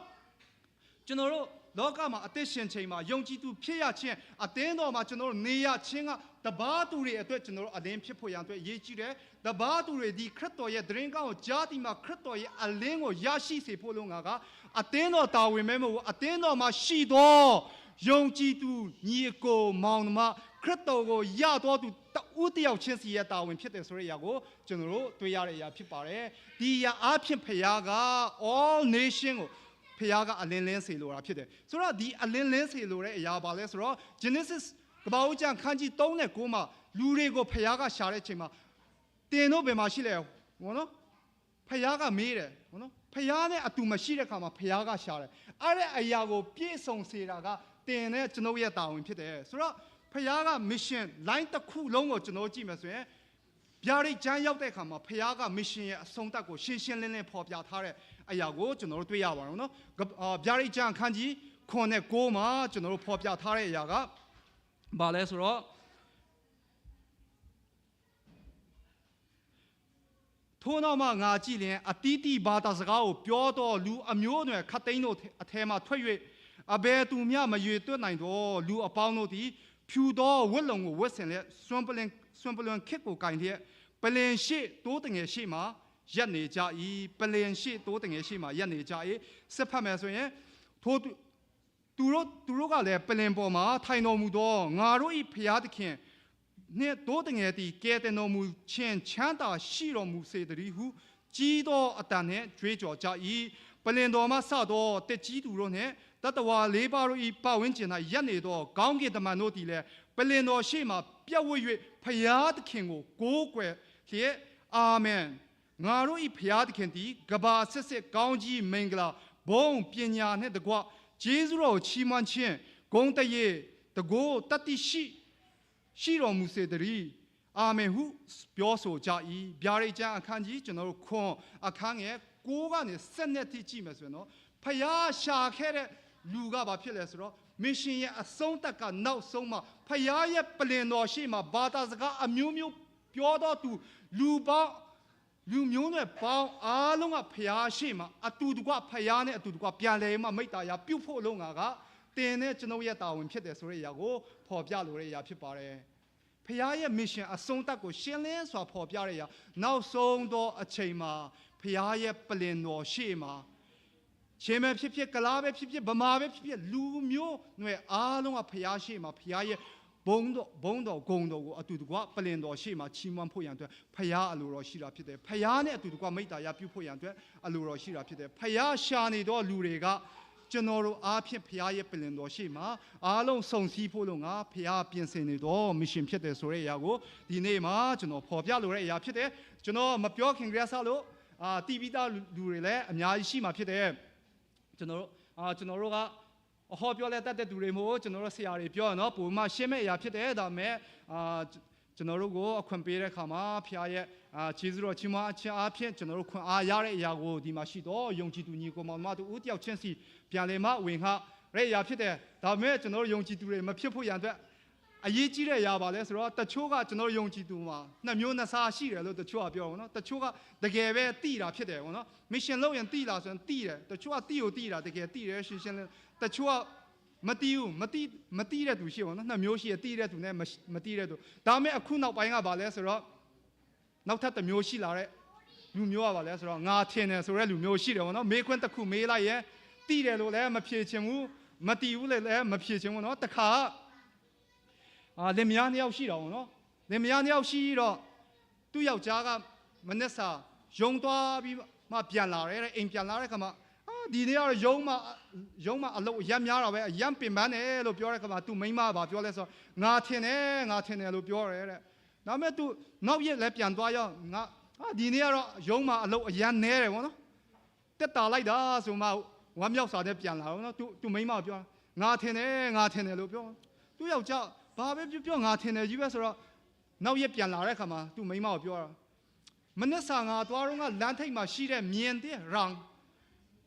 ကျွန်တော်တို့လောကမှာအသက်ရှင်ချိန်မှာယုံကြည်သူဖြစ်ရခြင်းအသင်းတော်မှာကျွန်တော်တို့နေရခြင်းကတပါးသူတွေအတွက်ကျွန်တော်တို့အလင်းဖြစ်ဖို့ရန်အတွက်ရည်ကြီးတယ်တပါးသူတွေဒီခရစ်တော်ရဲ့သတင်းကောင်းကိုကြားသိမှခရစ်တော်ရဲ့အလင်းကိုရရှိစေဖို့လို့ငါကအသင်းတော်တာဝန်မဲမဟုတ်အသင်းတော်မှာရှိသောယုံကြည်သူညီအကိုမောင်နှမ ခရစ်တော်ကိုရတော်သူတူတယောက်ချင်းစီရဲ့တာဝန်ဖြစ်တယ်ဆိုတဲ့အရာကိုကျွန်တော်တို့တွေ့ရတဲ့အရာဖြစ်ပါတယ်ဒီအရာအဖြစ်ဖခင်က all nation ကိုဖခင်ကအလင်းလင်းစေလိုတာဖြစ်တယ်ဆိုတော့ဒီအလင်းလင်းစေလိုတဲ့အရာပါလဲဆိုတော့ Genesis ကဘာဦးကျန်ခန်းကြီး3နဲ့9မှာလူတွေကိုဖခင်ကရှာတဲ့အချိန်မှာတင်တို့ဘယ်မှာရှိလဲဟောနော်ဖခင်ကမေးတယ်ဟောနော်ဖခင်နဲ့အတူမရှိတဲ့ခါမှာဖခင်ကရှာတယ်အဲ့တဲ့အရာကိုပြည့်စုံစေတာကတင်နဲ့ကျွန်တော်ရဲ့တာဝန်ဖြစ်တယ်ဆိုတော့ဖခင်က mission line တစ်ခုလုံးကိုကျွန်တော်ကြည့်မယ်ဆိုရင်ဗျာဒိတ်ချမ်းရောက်တဲ့ခါမှာဖခင်က mission ရဲ့အဆုံးသတ်ကိုရှင်းရှင်းလင်းလင်းဖော်ပြထားတဲ့အရာကိုကျွန်တော်တို့တွေ့ရပါတော့နော်ဗျာဒိတ်ချမ်းခန်းကြီး9နဲ့9မှာကျွန်တော်တို့ဖော်ပြထားတဲ့အရာကဘာလဲဆိုတော့ထို့နောက်မှငါကြည့်ရင်အတီးတီဘာသာစကားကိုပြောတော့လူအမျိုးအနွယ်ခတ်သိန်းတို့အထဲမှထွက်၍အဘယ်သူမျှမရွေတွက်နိုင်တော့လူအပေါင်းတို့သည်ဖြူသောဝတ်လုံကိုဝတ်ဆင်လက်စွန့်ပလွန်ခစ်ကိုကင်လျက်ပလင်ရှိတိုးတငယ်ရှိမှရက်နေကြ၏ပလင်ရှိတိုးတငယ်ရှိမှရက်နေကြ၏စစ်ဖတ်မယ်ဆိုရင်ထို့သူတို့ကလည်းပလင်ပေါ်မှာထိုင်တော်မူသောငါတို့၏ဖျားသခင်နှင့်တိုးတငယ်သည်ကဲတင်တော်မူခြင်းချမ်းသာရှိတော်မူစေတည်းဟုကြီးသောအတန်နှင့်ကြွေးကြော်ကြ၏ပလင်တော်မှစသောတက်ကြီးသူတို့နှင့်တတဝါလေးပါးတို့၏ပတ်ဝန်းကျင်၌ရက်နေသောကောင်းကင်တမန်တို့သည်လည်းပလင်တော်ရှေ့မှပြတ်ဝတ်၍ဖျားသခင်ကိုကိုးကွယ်လျက်အာမင်ငါတို့၏ဖျားသခင်သည်ကဘာဆက်ဆက်ကောင်းကြီးမင်္ဂလာဘုံပညာနှင့်တကွဂျေဇုတော်ချီးမွမ်းခြင်းဂုဏ်တရေတကိုးတတိရှိတော်မူစေတည်းအာမင်ဟုပြောဆိုကြ၏ဗျာဒိတ်ကျမ်းအခန်းကြီးကျွန်တော်တို့ခွန်အခန်းငယ်6ကနေ7နဲ့ထိကြည့်မယ်ဆိုရင်တော့ဖျားရှာခဲ့တဲ့လူကဘာဖြစ်လဲဆိုတော့မစ်ရှင်ရဲ့အဆုံးသတ်ကနောက်ဆုံးမှာဖျားရဲ့ပလင်တော်ရှိမှာဘာသာစကားအမျိုးမျိုးပြောတော့သူလူမျိုးနဲ့ပေါင်းအားလုံးကဖျားရှိမှာအတူတကွဖျားနဲ့အတူတကွပြန်လဲမှာမိတ္တာရာပြုတ်ဖို့လုံးကတင်နဲ့ကျွန်ုပ်ရဲ့တာဝန်ဖြစ်တယ်ဆိုတဲ့အရာကိုဖော်ပြလိုတဲ့အရာဖြစ်ပါတယ်ဖျားရဲ့ mission အဆုံးသတ်ကိုရှင်းလင်းစွာဖော်ပြတဲ့အရာနောက်ဆုံးသောအချိန်မှာဖျားရဲ့ပလင်တော်ရှိမှာချင်းပဲဖြစ်ဖြစ်ကလားပဲဖြစ်ဖြစ်ဗမာပဲဖြစ်ဖြစ်လူမျိုးနွယ်အားလုံးကဖျားရှိမှာဖျားရဲ့ဘုံတော်ဂုံတော်ကိုအတူတကွပလင်တော်ရှိမှာချီးမွမ်းဖို့ရန်အတွက်ဖျားအလိုတော်ရှိတာဖြစ်တယ်ဖျားနဲ့အတူတကွမိတ္တာရပြုဖို့ရန်အတွက်အလိုတော်ရှိတာဖြစ်တယ်ဖျားရှာနေတော့လူတွေကကျွန်တော်တို့အားဖြင့်ဖျားရဲ့ပလင်တော်ရှိမှာအားလုံးစုံစည်းဖို့လို့ငါဖျားပြင်ဆင်နေတော့ mission ဖြစ်တယ်ဆိုတဲ့အရာကိုဒီနေ့မှာကျွန်တော်ဖော်ပြလိုတဲ့အရာဖြစ်တယ်ကျွန်တော်မပြောခင်ကတည်းကလို့တီဗီသားလူတွေလည်းအများကြီးရှိမှာဖြစ်တယ်ကျွန်တော်တို့ကအဟောပြောလဲတတ်တဲ့သူတွေမို့ကျွန်တော်တို့ဆရာတွေပြောရနော်ပုံမှန်ရှင်းမဲ့အရာဖြစ်တယ်ဒါပေမဲ့ကျွန်တော်တို့ကိုအခွင့်ပေးတဲ့အခါမှာဖခင်ရဲ့ခြေစွတော်ချီးမွမ်းခြင်းအားဖြင့်ကျွန်တော်တို့ခွင့်အားရတဲ့အရာကိုဒီမှာရှိတော့ယုံကြည်သူညီကိုမောင်မတို့ဦးတယောက်ချင်းစီပြန်လည်မှဝင်ခတဲ့အရာဖြစ်တယ်ဒါပေမဲ့ကျွန်တော်တို့ယုံကြည်သူတွေမဖြစ်ဖို့ရန်အတွက်အရေးကြီးတဲ့အရာပါလဲဆိုတော့တချို့ကကျွန်တော်ယုံကြည်သူမှာနှစ်မျိုးနှစ်စားရှိတယ်လို့တချို့ကပြောနော်တချို့ကတကယ်ပဲတိတာဖြစ်တယ်နော် mission လုပ်ရင်တိလာဆိုရင်တိတယ်တချို့ကတိကိုတိတာတကယ်တိတယ်ရှင်းရှင်းလေးတချို့ကမတိဘူးမတိတဲ့သူရှိပါနော်နှစ်မျိုးရှိတယ်တိတဲ့သူနဲ့မတိတဲ့သူဒါပေမဲ့အခုနောက်ပိုင်းကဘာလဲဆိုတော့နောက်ထပ်တစ်မျိုးရှိလာတဲ့လူမျိုးကဘာလဲဆိုတော့ငါထင်တယ်ဆိုတဲ့လူမျိုးရှိတယ်ဗောနော်မေးခွန်းတစ်ခုမေးလိုက်ရင်တိတယ်လို့လည်းမဖြေချင်ဘူးမတိဘူးလည်းမဖြေချင်ဘူးနော်တခါလင်မယားနှစ်ယောက်ရှိတာဗောနော်လင်မယားနှစ်ယောက်ရှိတော့သူ့ယောက်ျားကမနက်စာယုံသွားပြီးမှပြန်လာတယ်အိမ်ပြန်လာတဲ့ခါမှာဒီနေ့ကတော့ယုံမှာအလုပ်ရက်များတာပဲအရန်ပင်ပန်းတယ်လို့ပြောတဲ့ခါမှာသူမိန်းမကပြောလဲဆိုငါထင်တယ်လို့ပြောတယ်တဲ့ဒါပေမဲ့သူနောက်ရက်လည်းပြန်သွားရောငါဒီနေ့ကတော့ယုံမှာအလုပ်အရန်နဲတယ်ဗောနော်တက်တာလိုက်တာဆိုမှဝမ်းမြောက်စာနဲ့ပြန်လာတော့နော်သူမိန်းမကပြောငါထင်တယ်လို့ပြောသူယောက်ျားဘာပဲပြောငါထင်တယ်ကြီးပဲဆိုတော့နောက်ရက်ပြန်လာတဲ့ခါမှာသူမိန်းမကပြောတာမနက်စာငါသွားတော့ကလမ်းထိပ်မှာရှိတဲ့မြင်တဲ့ရံ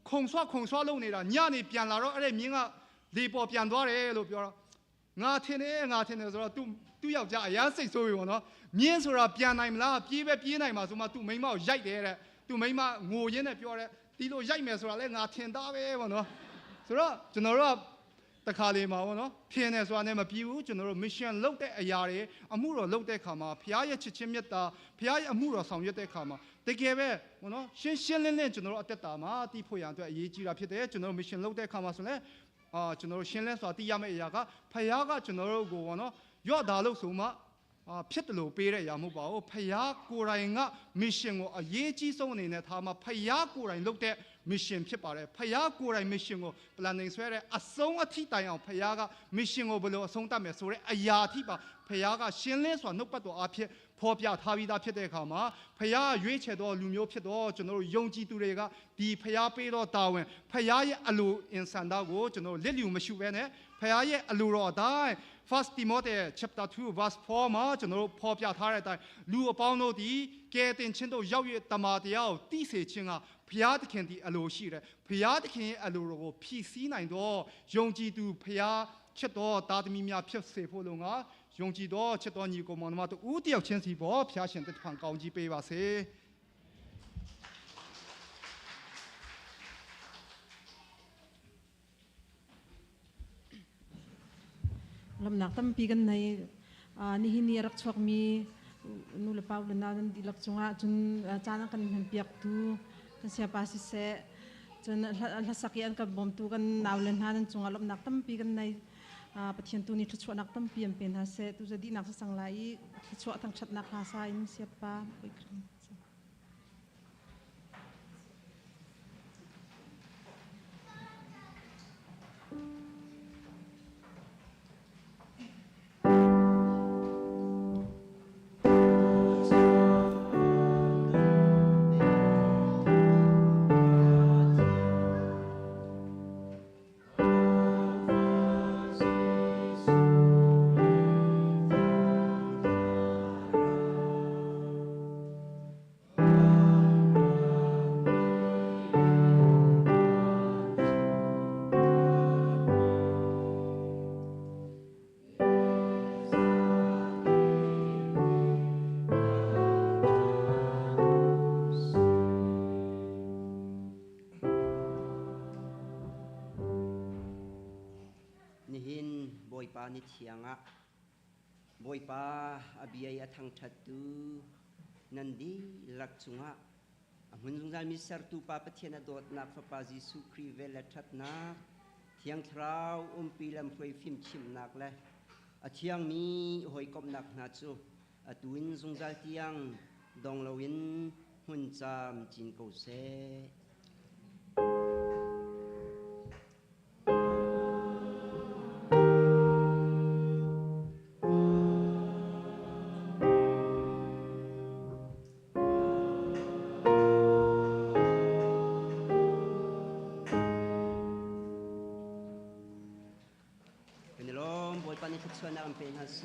ခုံဆွားလုံးနေတာညနေပြန်လာတော့အဲ့ဒီမြင်းကလေပေါ်ပြန်သွားတယ်လို့ပြောတော့ငါထင်တယ်ဆိုတော့သူ့ယောက်ျားအရန်စိတ်ဆိုးပြီပေါ့နော်မြင်းဆိုတာပြန်နိုင်မလားပြေးနိုင်မှာဆိုမှသူ့မိန်းမကိုရိုက်တယ်တဲ့သူ့မိန်းမငိုရင်းနဲ့ပြောတယ်ဒီလိုရိုက်မယ်ဆိုတာလဲငါထင်သားပဲပေါ့နော်ဆိုတော့ကျွန်တော်တို့ကတခါလေမှာပေါ့နော်ထင်တယ်ဆိုတာနဲ့မပြီးဘူးကျွန်တော်တို့ mission လုပ်တဲ့အရာတွေအမှုတော်လုပ်တဲ့အခါမှာဘုရားရဲ့ချစ်ခြင်းမြတ်တာဘုရားရဲ့အမှုတော်ဆောင်ရွက်တဲ့အခါမှာတကယ်ပဲပေါ့နော်ရှင်းလင်းကျွန်တော်တို့အသက်တာမှာတည်ဖို့ရန်အတွက်အရေးကြီးတာဖြစ်တယ်ကျွန်တော်တို့ mission လုပ်တဲ့အခါမှာဆိုလဲကျွန်တော်တို့ရှင်းလင်းစွာတည်ရမယ့်အရာကဘုရားကကျွန်တော်တို့ကိုပေါ့နော် ယောဒါလို့ဆိုမှဖြစ်တယ်လို့ပေးတဲ့ရာမဟုတ်ပါဘူးဖယားကိုယ်တိုင်က mission ကိုအရေးကြီးဆုံးအနေနဲ့ထားမှာဖယားကိုယ်တိုင်လုပ်တဲ့ mission ဖြစ်ပါတယ်ဖယားကိုယ်တိုင် mission ကို planning ဆွဲတဲ့အဆုံးအထိတိုင်အောင်ဖယားက mission ကိုဘယ်လိုအဆုံးတတ်မယ်ဆိုတဲ့အရာအထိပါဖယားကရှင်းလင်းစွာနှုတ်ပတ်တော်အဖြစ်ဖော်ပြထားပြီးသားဖြစ်တဲ့အခါမှာဖယားရွေးချယ်သောလူမျိုးဖြစ်သောကျွန်တော်တို့ယုံကြည်သူတွေကဒီဖယားပေးသောတာဝန်ဖယားရဲ့အလိုအင်ဆန်တာကိုကျွန်တော်တို့လက်လျူမရှုဘဲနဲ့ဖယားရဲ့အလိုတော်အတိုင်း First Timothy chapter 2 verse 4မှာကျွန်တော်တို့ဖော်ပြထားတဲ့အတိုင်းလူအပေါင်းတို့ဒီကဲတင်ချင်းတို့ရောက်ရတမာတရားကိုသိစေခြင်းကဘုရားသခင်ဒီအလိုရှိတယ်ဘုရားသခင်ရဲ့အလိုတော်ကိုဖြည့်ဆည်းနိုင်သောယုံကြည်သူဘုရားချစ်တော်သားသမီးများဖြစ်စေဖို့လုံကယုံကြည်တော်ချစ်တော်ညီကိုမောင်နှမတို့ဦးတယောက်ချင်းစီပေါ်ဘုရားရှင်တဖန်ကောင်းကြီးပေးပါစေลำนักตั้มปีกันในนี่ฮินีรักชวกมีนูเลปาวเลนาดันดิลักจงอาจนจานักันเห็นเปียกตูกันเสียภาษีเสจนลัสักยันกับบอมตูกันนาวเลนหาดันจงอาลำนักตั้มปีกันในปฏิญตุนี่ชวนักตั้มปีเป็นหาเสตูจะดีนักสังไลชวทั้งชัดนักหาสายนี่เสียป้าไปครีนิเทียงะบอยปาอบิยะทังทัดตูนันดีลักจุงะหุ่นจุงจันมิสร์ตูปาปะเทียนดอดนักฟะปาจิสุครีเวลทัดนักเทียงทราวปีลำพวยฟิมชิมนักเลยเทียงมีหอยกบนักนาจูตุวินจุงจันเทียงดองลวินหุ่นจามจินโกเซส่วนนักเป็นฮัสเซ